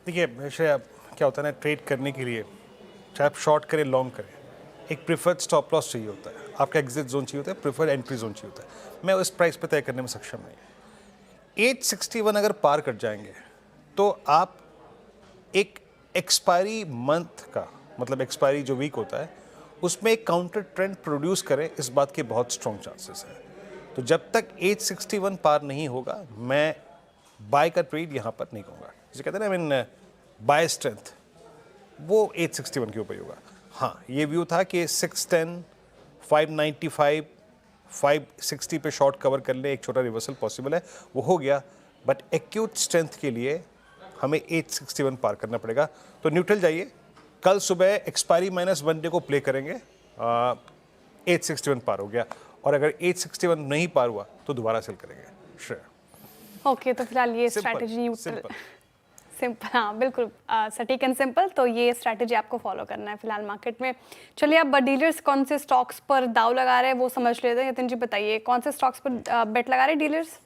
देखिए श्रेया, क्या होता है ना, ट्रेड करने के लिए चाहे आप शॉर्ट करें लॉन्ग करें, एक प्रिफर्ड स्टॉप लॉस चाहिए होता है, आपका एग्जिट जोन चाहिए होता है, प्रिफर्ड एंट्री जोन चाहिए होता है। मैं उस प्राइस पे तय करने में सक्षम नहीं। 861 अगर पार कर जाएंगे तो आप एक एक्सपायरी मंथ का, मतलब एक्सपायरी जो वीक होता है, उसमें एक काउंटर ट्रेंड प्रोड्यूस करें, इस बात के बहुत स्ट्रॉन्ग चांसेस हैं। तो जब तक 861 पार नहीं होगा, मैं बाय का ट्रेड यहाँ पर नहीं कहूँगा। जिसे कहते हैं ना, आई मीन बाय स्ट्रेंथ, वो 861 के ऊपर ही होगा। हाँ, ये व्यू था कि 610, 595, 560 पे शॉर्ट कवर कर ले, एक छोटा रिवर्सल पॉसिबल है, वो हो गया। बट एक्यूट स्ट्रेंथ के लिए हमें 861 पार करना पड़ेगा। तो न्यूट्रल जाइए, कल सुबह एक्सपायरी -1 डे को प्ले करेंगे। 861 पार हो गया, और अगर 861 नहीं पार हुआ तो दोबारा सेल करेंगे। श्रेया, ओके, तो फिलहाल ये स्ट्रैटेजी न्यूट्रल, सिंपल, हाँ बिल्कुल सटीक एंड सिंपल। तो ये स्ट्रैटेजी आपको फॉलो करना है फिलहाल मार्केट में। चलिए अब डीलर्स कौन से स्टॉक्स पर दाव लगा रहे हैं वो समझ लेते हैं। यतिन जी बताइए, कौन से स्टॉक्स पर बेट लगा रहे हैं डीलर्स?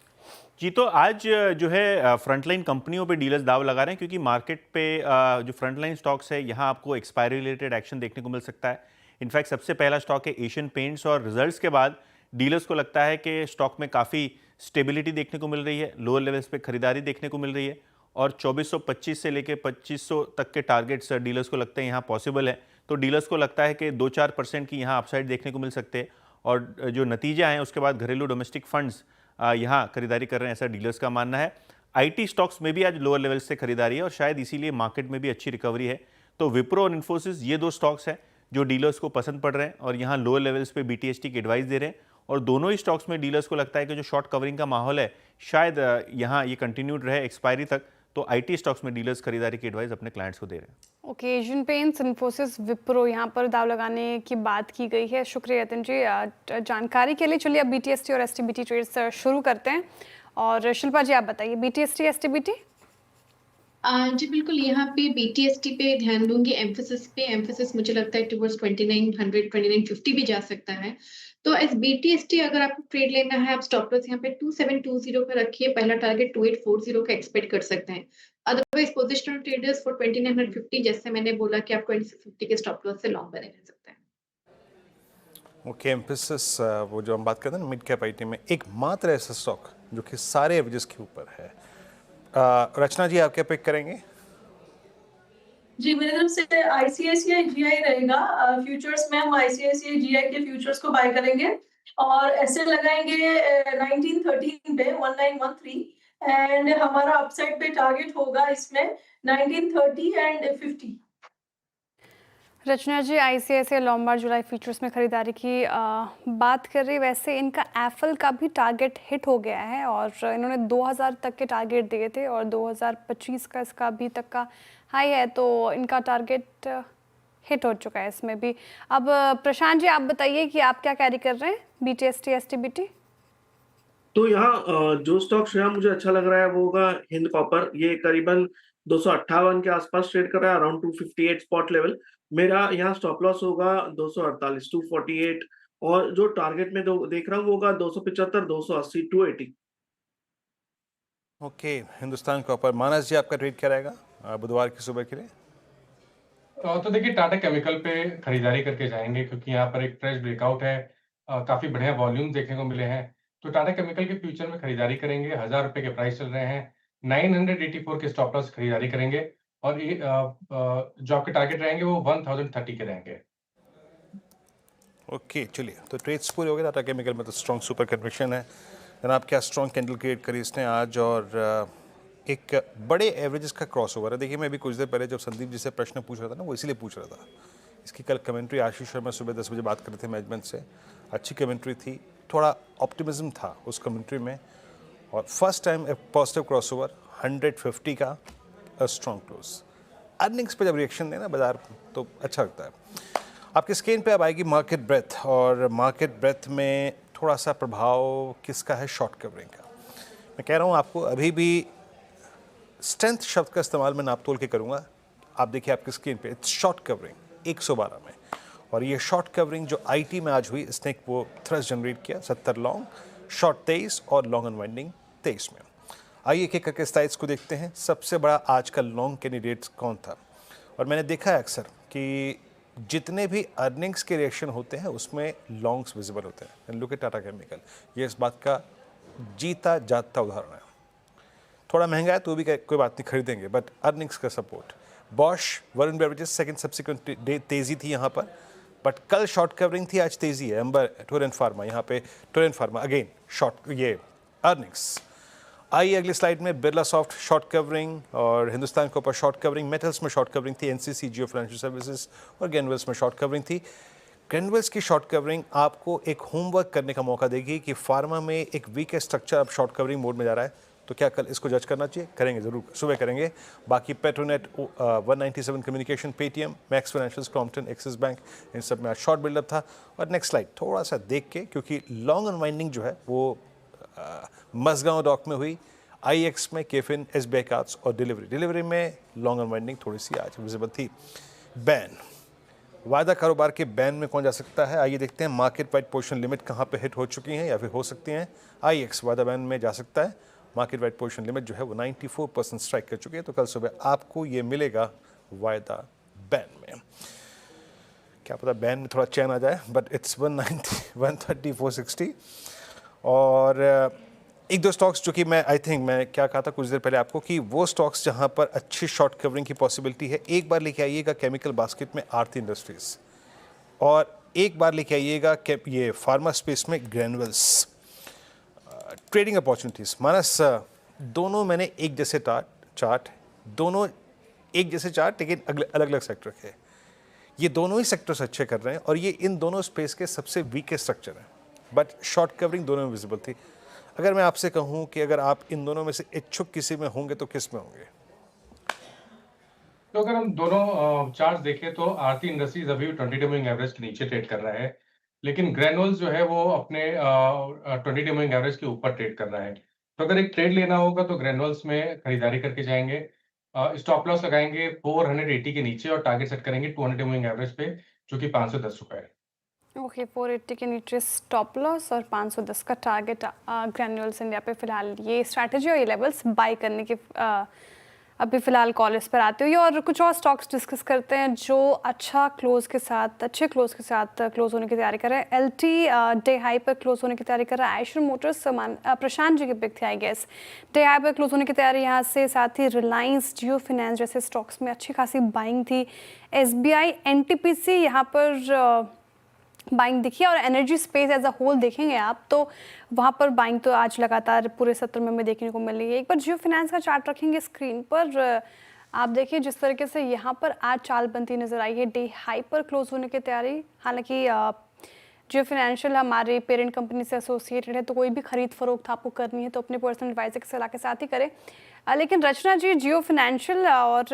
जी, तो आज जो है फ्रंटलाइन कंपनियों पे डीलर्स दाव लगा रहे हैं, क्योंकि मार्केट पे जो फ्रंटलाइन स्टॉक्स है, यहाँ आपको एक्सपायरी रिलेटेड एक्शन देखने को मिल सकता है। इनफैक्ट सबसे पहला स्टॉक है एशियन पेंट्स, और रिजल्ट्स के बाद डीलर्स को लगता है कि स्टॉक में काफ़ी स्टेबिलिटी देखने को मिल रही है, लोअर लेवल्स पे खरीदारी देखने को मिल रही है, और 2425 से लेकर 2500 तक के टारगेट्स डीलर्स को लगते हैं यहाँ पॉसिबल है। तो डीलर्स को लगता है कि 2-4% की यहाँ अपसाइड देखने को मिल सकते हैं। और जो नतीजा है उसके बाद घरेलू डोमेस्टिक फंड्स यहाँ खरीदारी कर रहे हैं, ऐसा डीलर्स का मानना है। आईटी स्टॉक्स में भी आज लोअर लेवल्स से खरीदारी है और शायद इसीलिए मार्केट में भी अच्छी रिकवरी है। तो विप्रो और इन्फोसिस ये दो स्टॉक्स हैं जो डीलर्स को पसंद पड़ रहे हैं और यहाँ लोअर लेवल्स पे बीटीएसटी की एडवाइस दे रहे हैं और दोनों ही स्टॉक्स में डीलर्स को लगता है कि जो शॉर्ट कवरिंग का माहौल है शायद यहाँ ये कंटिन्यूड रहे एक्सपायरी तक। तो आईटी स्टॉक्स में डीलर्स खरीदारी की एडवाइस अपने क्लाइंट्स को दे रहे हैं। Okay, Asian paints, Infosys, Wipro, यहाँ पर दाव लगाने की बात की गई है। शुक्रिया यतिन जी जानकारी के लिए। चलिए अब बीटीएसटी और एसटीबीटी ट्रेड्स शुरू करते हैं और शिल्पा जी आप बताइए बीटीएसटी एसटीबीटी। जी बिल्कुल, यहाँ पे बीटीएसटी पे ध्यान दूंगी, एम्फेसिस मुझे लगता है टुवर्ड्स 2900 2950 भी जा सकता है। तो एस बीटीएसटी अगर आपको ट्रेड लेना है, आप स्टॉप लॉस यहाँ पे 2720 पे रखिए, पहला टारगेट 2840 का एक्सपेक्ट कर सकते हैं। अदरवाइज पोजिशनल ट्रेडर्स फॉर 2950, जैसे मैंने बोला कि आप 2650 के स्टॉप लॉस से लॉन्ग बने रह सकते हैं। ओके, एम्फेसिस वो जो हम बात करते हैं ना मिड कैप आईटी में, एकमात्र ऐसा स्टॉक जो कि सारे एवरेजेस के ऊपर है। रचना जी आप क्या पिक करेंगे? जी मेरी तरफ से आईसीआईसीआई जीआई रहेगा। फ्यूचर्स में हम आईसीआईसीआई जीआई के फ्यूचर्स को बाय करेंगे और ऐसे लगाएंगे 1913 पे 1913 एंड हमारा अपसाइड पे टारगेट होगा इसमें 1930 and 50। Rachna ji ICICI Lombard जुलाई फ्यूचर्स में खरीदारी की बात कर रही। वैसे इनका एफएल का भी टारगेट हिट हो गया है और इन्होंने 2000 तक के टारगेट दिए थे और 2025 का इसका अभी तक का हाई है, तो इनका टारगेट हिट हो चुका है इसमें भी। अब प्रशांत जी आप बताइए कि आप क्या कैरी कर रहे हैं बीटीएसटी एसटीबीटी। तो यहाँ जो स्टॉक शेयर मुझे अच्छा लग रहा है वो होगा हिंद कॉपर। ये करीबन 258 के आसपास ट्रेड कर रहा है, अराउंड 258 स्पॉट लेवल। मेरा यहाँ स्टॉप लॉस होगा 248 248 और जो टारगेट में देख रहा हूँ वो होगा 275 280 280। Okay, Hindustan copper. मानस जी आपका ट्रेड क्या रहेगा बुधवार की सुबह के लिए? तो देखिए टाटा केमिकल पे खरीदारी करके जाएंगे क्योंकि यहाँ पर एक फ्रेश ब्रेकआउट है, काफी बढ़िया वॉल्यूम देखने को मिले हैं। तो टाटा केमिकल के फ्यूचर में खरीदारी करेंगे। 1000 रुपए के प्राइस चल रहे हैं, 984 के स्टॉप लॉस खरीदारी करेंगे और ये जो आपके टारगेट रहेंगे वो 1030 के रहेंगे। ओके चलिए, तो ट्रेड्स पूरे हो गए। टाटा केमिकल में तो स्ट्रॉन्ग सुपर कन्विक्शन है। जनाब क्या स्ट्रॉन्ग कैंडल क्रिएट करी इसने आज और एक बड़े एवरेजेस का क्रॉस ओवर है। देखिए मैं अभी कुछ देर पहले जब संदीप जी से प्रश्न पूछ रहा था ना, वो इसीलिए पूछ रहा था। इसकी कल कमेंट्री आशीष शर्मा सुबह 10 बजे बात कर रहे थे मैनेजमेंट से, अच्छी कमेंट्री थी, थोड़ा ऑप्टिमिज्म था उस कमेंट्री में और फर्स्ट टाइम ए पॉजिटिव क्रॉस ओवर 150 का स्ट्रॉन्ग क्लोज। अर्निंग्स पे जब रिएक्शन देना बाजार तो अच्छा लगता है। आपकी स्क्रीन पे अब आएगी मार्केट ब्रेथ और मार्केट ब्रेथ में थोड़ा सा प्रभाव किसका है? शॉर्ट कवरिंग का। मैं कह रहा हूँ आपको अभी भी स्ट्रेंथ शब्द का इस्तेमाल मैं नाप तोल के करूँगा। आप देखिए आपकी स्क्रीन पे इट्स शॉर्ट कवरिंग 112 में और ये शॉर्ट कवरिंग जो आईटी में आज हुई इसने वो थ्रस्ट जनरेट किया 70 लॉन्ग, शॉर्ट 23 और लॉन्ग अनवाइंडिंग 23 में। आइए एक एक करके स्लाइड्स को देखते हैं। सबसे बड़ा आज का लॉन्ग कैंडिडेट कौन था? और मैंने देखा है अक्सर कि जितने भी अर्निंग्स के रिएक्शन होते हैं उसमें लॉन्ग्स विजिबल होते हैं। लुक एट टाटा केमिकल, ये इस बात का जीता जागता उदाहरण है। थोड़ा महंगा है तो भी कोई बात नहीं, खरीदेंगे, बट अर्निंग्स का support. Bosch, Varun beverages second subsequent day तेजी थी यहाँ पर, बट कल शॉर्ट कवरिंग थी, आज तेजी है। एम्बर, टोरेंट फार्मा, यहाँ पे टोरेंट फार्मा अगेन शॉर्ट, ये अर्निंग्स। आइए अगली स्लाइड में बिरला सॉफ्ट शॉर्ट कवरिंग और Hindustan copper short covering. Metals में शॉर्ट कवरिंग थी, एनसीसी, जियो फाइनेंशियल सर्विसेज और ग्रेनुअल्स में शॉर्ट कवरिंग थी। ग्रेनुअल्स की शॉर्ट कवरिंग आपको एक होमवर्क करने का मौका देगी कि फार्मा में एक वीक स्ट्रक्चर अब शॉर्ट कवरिंग मोड में जा रहा है, तो क्या कल इसको जज करना चाहिए? करेंगे, जरूर सुबह करेंगे। बाकी Petronet, 197 communication, Paytm, Max Financial, Crompton, Axis bank, इन सब में आज शॉर्ट बिल्डअप था। और नेक्स्ट स्लाइड थोड़ा सा देख के, क्योंकि लॉन्ग अनवाइंडिंग जो है वो मसगांव डॉक में हुई, आईएक्स में, केफिन, एसबीआई कार्ड्स और डिलीवरी में लॉन्ग अनवाइंडिंग थोड़ी सी आज विजिबल थी। बैन, वायदा कारोबार के बैन में कौन जा सकता है? आइए देखते हैं मार्केट वाइड पोजीशन लिमिट कहाँ पे हिट हो चुकी हैं या फिर हो सकती हैं। आईएक्स वायदा बैन में जा सकता है। मार्केट वाइड पोजीशन लिमिट जो है वो 94% स्ट्राइक कर चुकी है, तो कल सुबह आपको ये मिलेगा वायदा बैन में। क्या पता बैन में थोड़ा चैन आ जाए, बट इट्स 190 130 460। और एक दो स्टॉक्स जो कि मैं मैं क्या कहा था कुछ देर पहले आपको कि वो स्टॉक्स जहां पर अच्छी शॉर्ट कवरिंग की पॉसिबिलिटी है, एक बार लेके आइएगा केमिकल बास्केट में आरती इंडस्ट्रीज और एक बार लेके आइएगा ये फार्मा स्पेस में ग्रेनुअल्स। ट्रेडिंग अपॉर्चुनिटीज़ मानस, दोनों मैंने एक जैसे चार्ट, दोनों एक जैसे चार्ट लेकिन अलग अलग सेक्टर के, ये दोनों ही सेक्टर्स अच्छे कर रहे हैं और ये इन दोनों स्पेस के सबसे वीकेस्ट स्ट्रक्चर हैं, बट शॉर्ट कवरिंग दोनों में विजिबल थी। अगर मैं आपसे कहूं कि अगर आप इन दोनों में से इच्छुक किसी में होंगे तो किस में होंगे? तो अगर हम दोनों चार्ट देखें तो आरती इंडस्ट्रीज अभी 20 मूविंग एवरेज के नीचे ट्रेड कर रहा है, लेकिन ग्रेनुल्स जो है वो अपने 20 मूविंग एवरेज के ऊपर ट्रेड कर रहा है। तो अगर एक ट्रेड लेना होगा तो ग्रेनुल्स में खरीदारी करके जाएंगे, स्टॉप लॉस लगाएंगे 480 के नीचे और टारगेट सेट करेंगे 200 मूविंग एवरेज पे, जो कि 510 रुपए है। ओके, 480 के नीचे स्टॉप लॉस और 510 का टारगेट ग्रैन्यूल्स इंडिया पे फिलहाल ये स्ट्रैटेजी और ये लेवल्स बाय करने के अभी फिलहाल कॉलेज पर आते हुए। और कुछ और स्टॉक्स डिस्कस करते हैं जो अच्छे क्लोज के साथ क्लोज होने की तैयारी कर रहे हैं। एलटी डे हाई पर क्लोज होने की तैयारी कर रहा है। आयशर मोटर्स प्रशांत जी के पिक थे आई गेस, डे हाई पर क्लोज होने की तैयारी यहाँ से। साथ ही रिलायंस, जियो फिनेंस जैसे स्टॉक्स में अच्छी खासी बाइंग थी। SBI, NTPC यहाँ पर बाइंग दिखी, और energy space as a whole देखेंगे आप तो वहाँ पर बाइंग तो आज लगातार पूरे सत्र में हमें देखने को मिल रही है। एक बार जियो फिनेंस का चार्ट रखेंगे स्क्रीन पर, आप देखिए जिस तरीके से यहाँ पर आज चाल बनती नजर आई है। डे हाई पर क्लोज होने की तैयारी, हालांकि जियो फिनेंशियल हमारे पेरेंट कंपनी से एसोसिएटेड है तो कोई भी खरीद फरोख्त आपको करनी है तो अपने पर्सनल एडवाइजर की सलाह के साथ ही करें। लेकिन रचना जी, जियो फिनेंशियल, और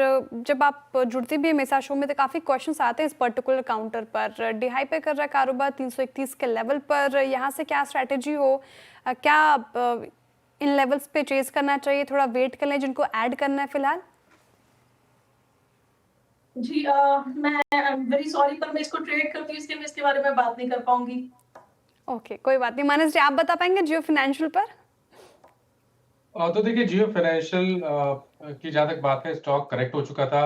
जब आप जुड़ती भी है मेसा शो में तो काफ़ी क्वेश्चंस आते हैं इस पर्टिकुलर काउंटर पर। डे हाई पे कर रहा है कारोबार 331 के लेवल पर, यहाँ से क्या स्ट्रैटेजी हो, क्या इन लेवल्स पे चेज करना चाहिए, थोड़ा वेट कर लें जिनको ऐड करना है फिलहाल? जी मैं वेरी सॉरी पर मैं इसको ट्रेड करती हूँ, इसलिए मैं इसके बारे में बात नहीं कर पाऊंगी। ओके, कोई बात नहीं। मानस जी, आप बता पाएंगे जियो फिनेंशियल पर? तो देखिए जियो फाइनेंशियल की जहां तक बात है, स्टॉक करेक्ट हो चुका था,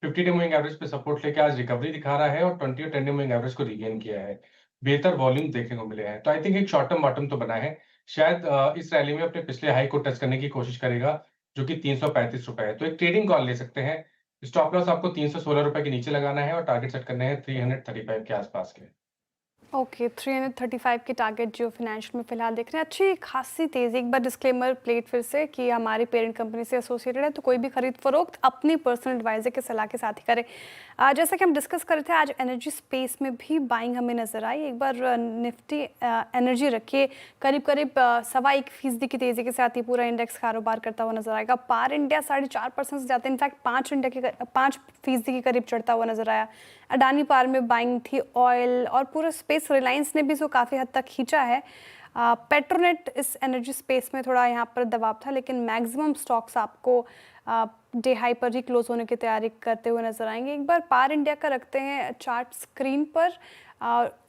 50 डे मूविंग एवरेज पे सपोर्ट लेके आज रिकवरी दिखा रहा है और 20 और 10 डे मूविंग एवरेज को रीगेन किया है। बेहतर वॉल्यूम देखने को मिले हैं, तो आई थिंक एक शॉर्ट टर्म बॉटम तो बना है। शायद इस रैली में अपने पिछले हाई को टच करने की कोशिश करेगा, जो कि 335 रुपए है। तो एक ट्रेडिंग कॉल ले सकते हैं। स्टॉप लॉस आपको 316 रुपए के नीचे लगाना है और टारगेट सेट करने हैं 335 के आसपास के। ओके, 335 के टारगेट जियो फिनेंशियल में फिलहाल देख रहे हैं। अच्छी खासी तेज़ी। एक बार डिस्क्लेमर प्लेट फिर से कि हमारी पेरेंट कंपनी से एसोसिएटेड है तो कोई भी खरीद फरोख्त अपनी पर्सनल एडवाइजर की सलाह के साथ ही करें। जैसा कि हम डिस्कस कर रहे थे, आज एनर्जी स्पेस में भी बाइंग हमें नजर आई। एक बार निफ्टी एनर्जी रखिए, करीब करीब 1.25% की तेज़ी के साथ ही पूरा इंडेक्स कारोबार करता हुआ नजर आएगा। पार इंडिया 4.5% से ज़्यादा, इनफैक्ट 5% के करीब चढ़ता हुआ नजर आया। अडानी पार में बाइंग थी। ऑयल और पूरा स्पेस, रिलायंस ने भी इसको काफ़ी हद तक खींचा है। पेट्रोनेट इस एनर्जी स्पेस में थोड़ा यहाँ पर दबाव था, लेकिन मैक्सिमम स्टॉक्स आपको डे हाई पर ही क्लोज होने की तैयारी करते हुए नजर आएंगे। एक बार पार इंडिया का रखते हैं चार्ट स्क्रीन पर,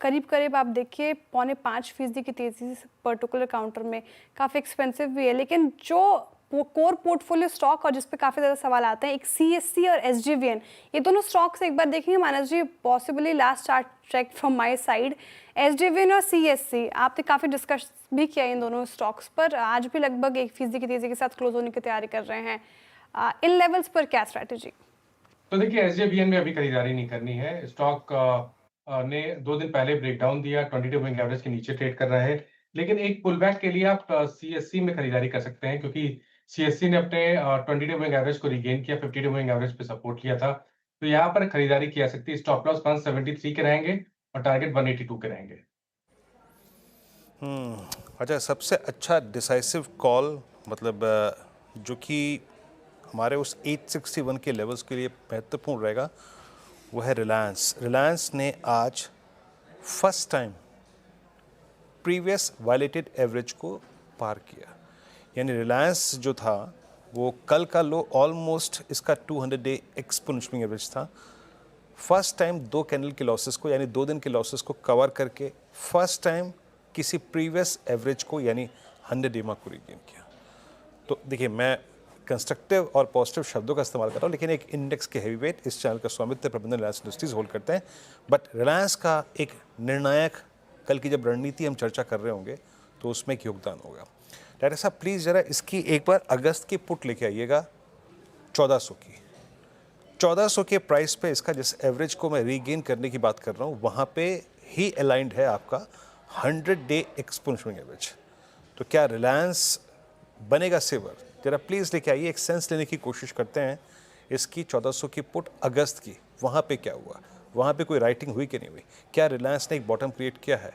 करीब करीब आप देखिए 4.25% की तेज़ी से पर्टिकुलर काउंटर में, काफ़ी एक्सपेंसिव भी है। लेकिन जो कोर पोर्टफोलियो स्टॉक और जिस पे काफ़ी ज़्यादा सवाल आते हैं, एक CSC और SGVN, ये दोनों स्टॉक्स एक बार देखेंगे Manas ji, possibly last chart check from my side. SGVN और CSC आपने काफ़ी डिस्कस भी किया इन दोनों स्टॉक्स पर, आज भी लगभग 1% की तेज़ी के साथ क्लोज होने की तैयारी कर रहे हैं। इन लेवल्स पर क्या स्ट्रैटेजी? तो देखिए SJVN में अभी खरीदारी नहीं करनी है। स्टॉक ने 2 दिन पहले ब्रेकडाउन दिया, 22 मूविंग एवरेज के नीचे ट्रेड कर रहा है, लेकिन एक पुल बैक के लिए आप CSC में खरीदारी कर सकते हैं, क्योंकि CSC ने अपने 22 मूविंग एवरेज को रिगेन किया, 52 मूविंग एवरेज पे सपोर्ट लिया था, तो यहाँ पर खरीदारी की जा सकती है। स्टॉप लॉस 173 के रहेंगे और टारगेट 182 के रहेंगे। अच्छा, सबसे अच्छा डिसाइसिव कॉल मतलब जो कि हमारे उस 861 के लेवल्स के लिए महत्वपूर्ण रहेगा, वो है रिलायंस। रिलायंस ने आज first time previous violated average को पार किया, यानी रिलायंस जो था वो कल का लो ऑलमोस्ट इसका 200 डे एक्सपोनेंशियल एवरेज था। फर्स्ट टाइम 2 कैंडल के लॉसेस को, यानी 2 दिन के लॉसेस को कवर करके फर्स्ट टाइम किसी प्रीवियस एवरेज को यानी 100 डे को रिगेन किया। तो देखिए, मैं कंस्ट्रक्टिव और पॉजिटिव शब्दों का इस्तेमाल कर रहा हूँ, लेकिन एक इंडेक्स के हैवीवेट इस चैनल का स्वामित्व प्रबंधन रिलायंस इंडस्ट्रीज होल्ड करते हैं। बट रिलायंस का एक निर्णायक कल की जब रणनीति हम चर्चा कर रहे होंगे तो उसमें एक योगदान होगा। डायरेक्टर साहब प्लीज़ ज़रा इसकी एक बार अगस्त की पुट लेके आइएगा 1400 की। 1400 के प्राइस पे इसका जिस एवरेज को मैं रीगेन करने की बात कर रहा हूँ, वहाँ पे ही अलाइंड है आपका 100 डे एक्सपोनेंशियल एवरेज। तो क्या रिलायंस बनेगा सेवर? जरा प्लीज़ लेके आइए, एक सेंस लेने की कोशिश करते हैं इसकी 1400 की पुट अगस्त की, वहाँ पे क्या हुआ, वहाँ पे कोई राइटिंग हुई कि नहीं हुई, क्या रिलायंस ने एक बॉटम क्रिएट किया है?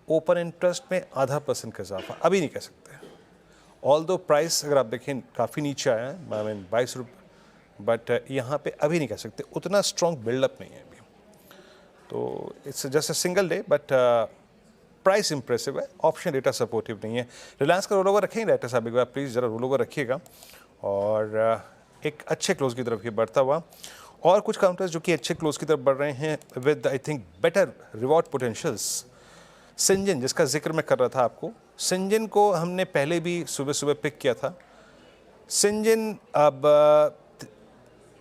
ओपन इंटरेस्ट में 0.5% का इजाफा अभी नहीं कह सकते, ऑल दो प्राइस अगर आप देखें काफ़ी नीचे आया है, आई मीन 22 रुपये, बट यहाँ पे अभी नहीं कह सकते, उतना स्ट्रॉन्ग बिल्डअप नहीं है अभी, तो it's just a single day, but price impressive है, ऑप्शन डेटा सपोर्टिव नहीं है। रिलायंस का रोल ओवर रखेंगे डायरेक्टर साहब, एक बार प्लीज़ ज़रा रोल ओवर रखिएगा, और एक अच्छे क्लोज की तरफ ये बढ़ता हुआ, और कुछ काउंटर्स जो कि अच्छे क्लोज की तरफ बढ़ रहे हैं with I think better reward potentials. Syngene जिसका जिक्र मैं कर रहा था आपको, सिंजन को हमने पहले भी सुबह सुबह पिक किया था। सिंजन अब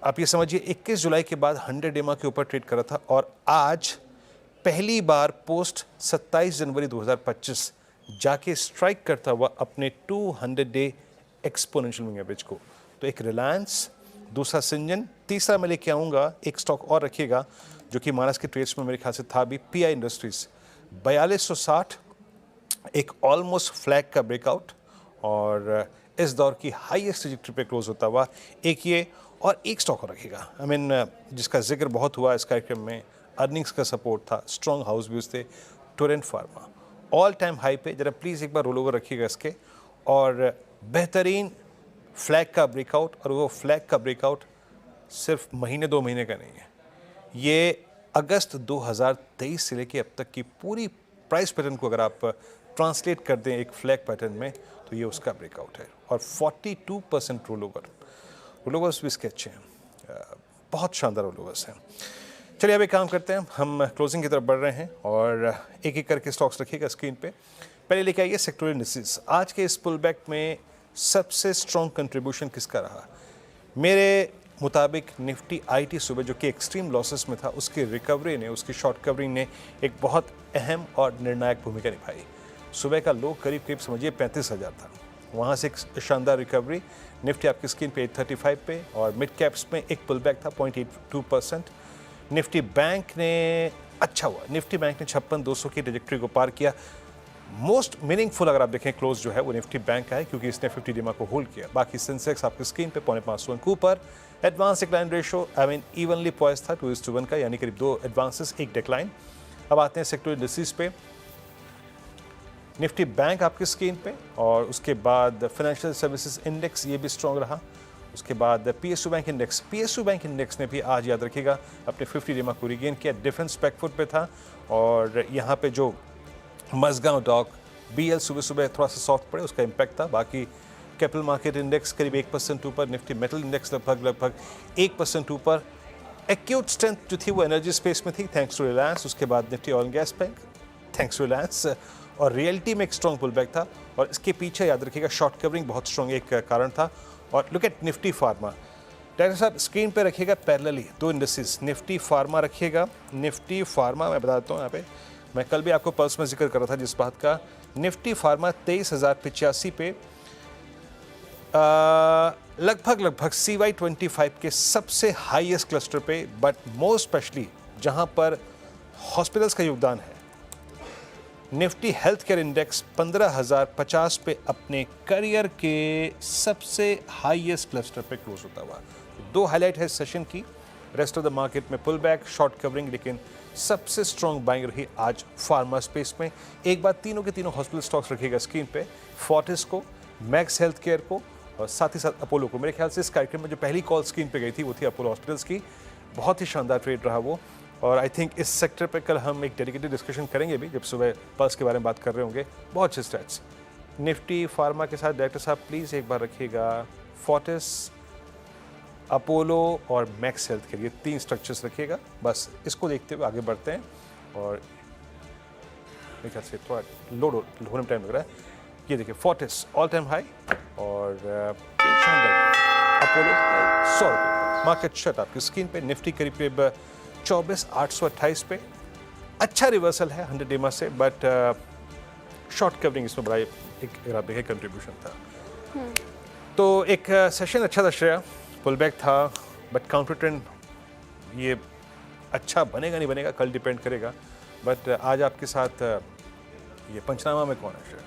आप ये समझिए 21 जुलाई के बाद 100 EMA के ऊपर ट्रेड कर रहा था, और आज पहली बार पोस्ट 27 जनवरी 2025 जाके स्ट्राइक करता हुआ अपने 200 डे एक्सपोनेंशियल मूविंग एवरेज को। तो एक रिलायंस, दूसरा सिंजन, तीसरा मैं लेके आऊँगा एक स्टॉक और रखिएगा जो कि मानस के ट्रेड्स में मेरे ख्याल से था भी, PI इंडस्ट्रीज 4260, एक ऑलमोस्ट फ्लैग का ब्रेकआउट, और इस दौर की हाईएस्ट ट्रैजेक्टरी पे क्लोज होता हुआ एक ये, और एक स्टॉक और रखिएगा आई मीन जिसका जिक्र बहुत हुआ इस कार्यक्रम में, अर्निंग्स का सपोर्ट था, स्ट्रॉन्ग हाउस व्यूज थे, Torrent pharma all time high पे, जरा प्लीज़ एक बार रोल ओवर रखिएगा इसके, और बेहतरीन फ्लैग का ब्रेकआउट, और वो फ्लैग का ब्रेकआउट सिर्फ महीने 2 महीने का नहीं है, ये अगस्त 2023 से लेके अब तक की पूरी प्राइस पैटर्न को अगर आप ट्रांसलेट कर दें एक फ्लैग पैटर्न में, तो ये उसका ब्रेकआउट है, और 42% रोल ओवर्स भी इसके अच्छे हैं, बहुत शानदार रोल ओवर्स हैं। चलिए अब एक काम करते हैं, हम क्लोजिंग की तरफ बढ़ रहे हैं, और एक एक करके स्टॉक्स रखिएगा स्क्रीन पे। पहले लेके आइए सेक्टोरियल इंडिसेस। आज के इस पुल बैक में सबसे स्ट्रॉन्ग कंट्रीब्यूशन किसका रहा? मेरे मुताबिक निफ्टी IT सुबह जो कि एक्सट्रीम लॉसेस में था, उसकी रिकवरी ने, उसकी शॉर्ट कवरिंग ने एक बहुत अहम और निर्णायक भूमिका निभाई। सुबह का लो करीब करीब समझिए 35,000 था, वहाँ से एक शानदार रिकवरी, निफ्टी आपकी स्क्रीन पे 835 पे, और मिड कैप्स में एक पुल बैक था 0.82%। निफ्टी बैंक ने अच्छा हुआ, निफ्टी बैंक ने 56,200 की ट्रैजेक्टरी को पार किया। मोस्ट मीनिंगफुल अगर आप देखें क्लोज जो है वो निफ्टी बैंक का है, क्योंकि इसने 50 DMA को होल्ड किया। बाकी सेंसेक्स आपकी स्क्रीन पे 550 अंक ऊपर, advance decline ratio I mean evenly poised था 2:1 का, यानी करीब 2 एडवांसेस 1 डिक्लाइन। अब आते हैं सेक्टोरियल इंडिसेस पे, निफ्टी बैंक आपकी स्क्रीन पे, और उसके बाद फाइनेंशियल सर्विसेज इंडेक्स ये भी स्ट्रॉन्ग रहा। उसके बाद PSU बैंक इंडेक्स ने भी आज याद रखिएगा अपने 50 DMA को रिगेन किया, डिफेंस बैकफुट पे था, और यहाँ पे जो मजगांव डॉक BL सुबह सुबह थोड़ा सा सॉफ्ट पड़े, उसका इम्पैक्ट था। बाकी कैपिटल मार्केट इंडेक्स करीब 1% ऊपर, निफ्टी मेटल इंडेक्स लगभग 1% ऊपर। एक्यूट स्ट्रेंथ जो थी वो एनर्जी स्पेस में थी, थैंक्स टू रिलायंस। उसके बाद Nifty oil and gas bank, thanks to Reliance, और रियल्टी में एक स्ट्रॉन्ग पुल बैक था, और इसके पीछे याद रखिएगा शॉर्ट कवरिंग बहुत स्ट्रॉन्ग एक कारण था। और look at Nifty pharma, director साहब स्क्रीन पे रखिएगा पैरेलली 2 इंडिसेस, निफ्टी फार्मा रखिएगा। निफ्टी फार्मा मैं बता देता हूँ यहाँ पे, मैं कल भी आपको पल्स में जिक्र कर रहा था जिस बात का, निफ्टी फार्मा 23,085 पे लगभग CY25 के सबसे हाईएस्ट क्लस्टर पे, बट मोस्ट स्पेशली जहाँ पर हॉस्पिटल्स का योगदान है, निफ्टी हेल्थ केयर इंडेक्स 15,050 पे अपने करियर के सबसे हाईएस्ट क्लस्टर पे क्लोज होता हुआ। 2 हाईलाइट है सेशन की, रेस्ट ऑफ द मार्केट में पुल बैक, शॉर्ट कवरिंग, लेकिन सबसे स्ट्रॉन्ग बाइंग रही आज फार्मा स्पेस में। एक बार तीनों के तीनों हॉस्पिटल स्टॉक्स रखिएगा स्क्रीन पे, फोर्टिस को, मैक्स हेल्थ केयर को, और साथ ही साथ अपोलो को। मेरे ख्याल से इस कार्यक्रम में जो पहली कॉल स्क्रीन पे गई थी वो थी अपोलो हॉस्पिटल्स की, बहुत ही शानदार ट्रेड रहा वो, और आई थिंक इस सेक्टर पे कल हम एक डेडिकेटेड डिस्कशन करेंगे भी, जब सुबह पल्स के बारे में बात कर रहे होंगे। बहुत अच्छे स्टैट्स निफ्टी फार्मा के साथ डायरेक्टर साहब प्लीज़ एक बार रखिएगा फोर्टिस, अपोलो और मैक्स हेल्थ के लिए 3 स्ट्रक्चर्स रखिएगा। बस इसको देखते हुए आगे बढ़ते हैं, और मेरे ख्याल से थोड़ा लोड होने में टाइम लग रहा है। ये देखिए फोर्टिस ऑल टाइम हाई, और अपोलो 100 रुपये मार्केट शट आपकी स्क्रीन पे। निफ्टी करीब करीब 24,828 पे, अच्छा रिवर्सल है 100 DMA से, बट शॉर्ट कवरिंग इसमें बड़ा एक अगर आप देखें कंट्रीब्यूशन था। तो एक सेशन अच्छा था श्रेया, पुल बैक था, बट काउंटर ट्रेंड ये अच्छा बनेगा नहीं बनेगा कल डिपेंड करेगा। बट आज आपके साथ ये पंचनामा में कौन है श्रेया?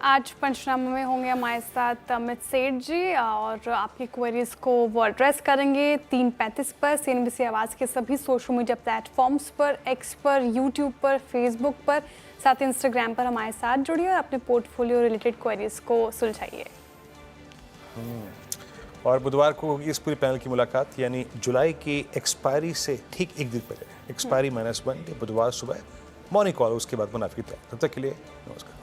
आज पंचनामा में होंगे हमारे साथ अमित सेठ जी और आपकी क्वेरीज को वो एड्रेस करेंगे 3:35 पर CNBC आवाज़ के सभी सोशल मीडिया प्लेटफॉर्म्स पर, एक्स पर, यूट्यूब पर, फेसबुक पर, साथ ही इंस्टाग्राम पर हमारे साथ जुड़िए और अपने पोर्टफोलियो रिलेटेड क्वेरीज को सुलझाइए। और बुधवार को होगी इस पूरी पैनल की मुलाकात, यानी जुलाई की एक्सपायरी से ठीक एक दिन पहले, एक्सपायरी -1 बुधवार सुबह मॉर्निंग कॉल, उसके बाद मुनाफी तय। तब तक के लिए नमस्कार।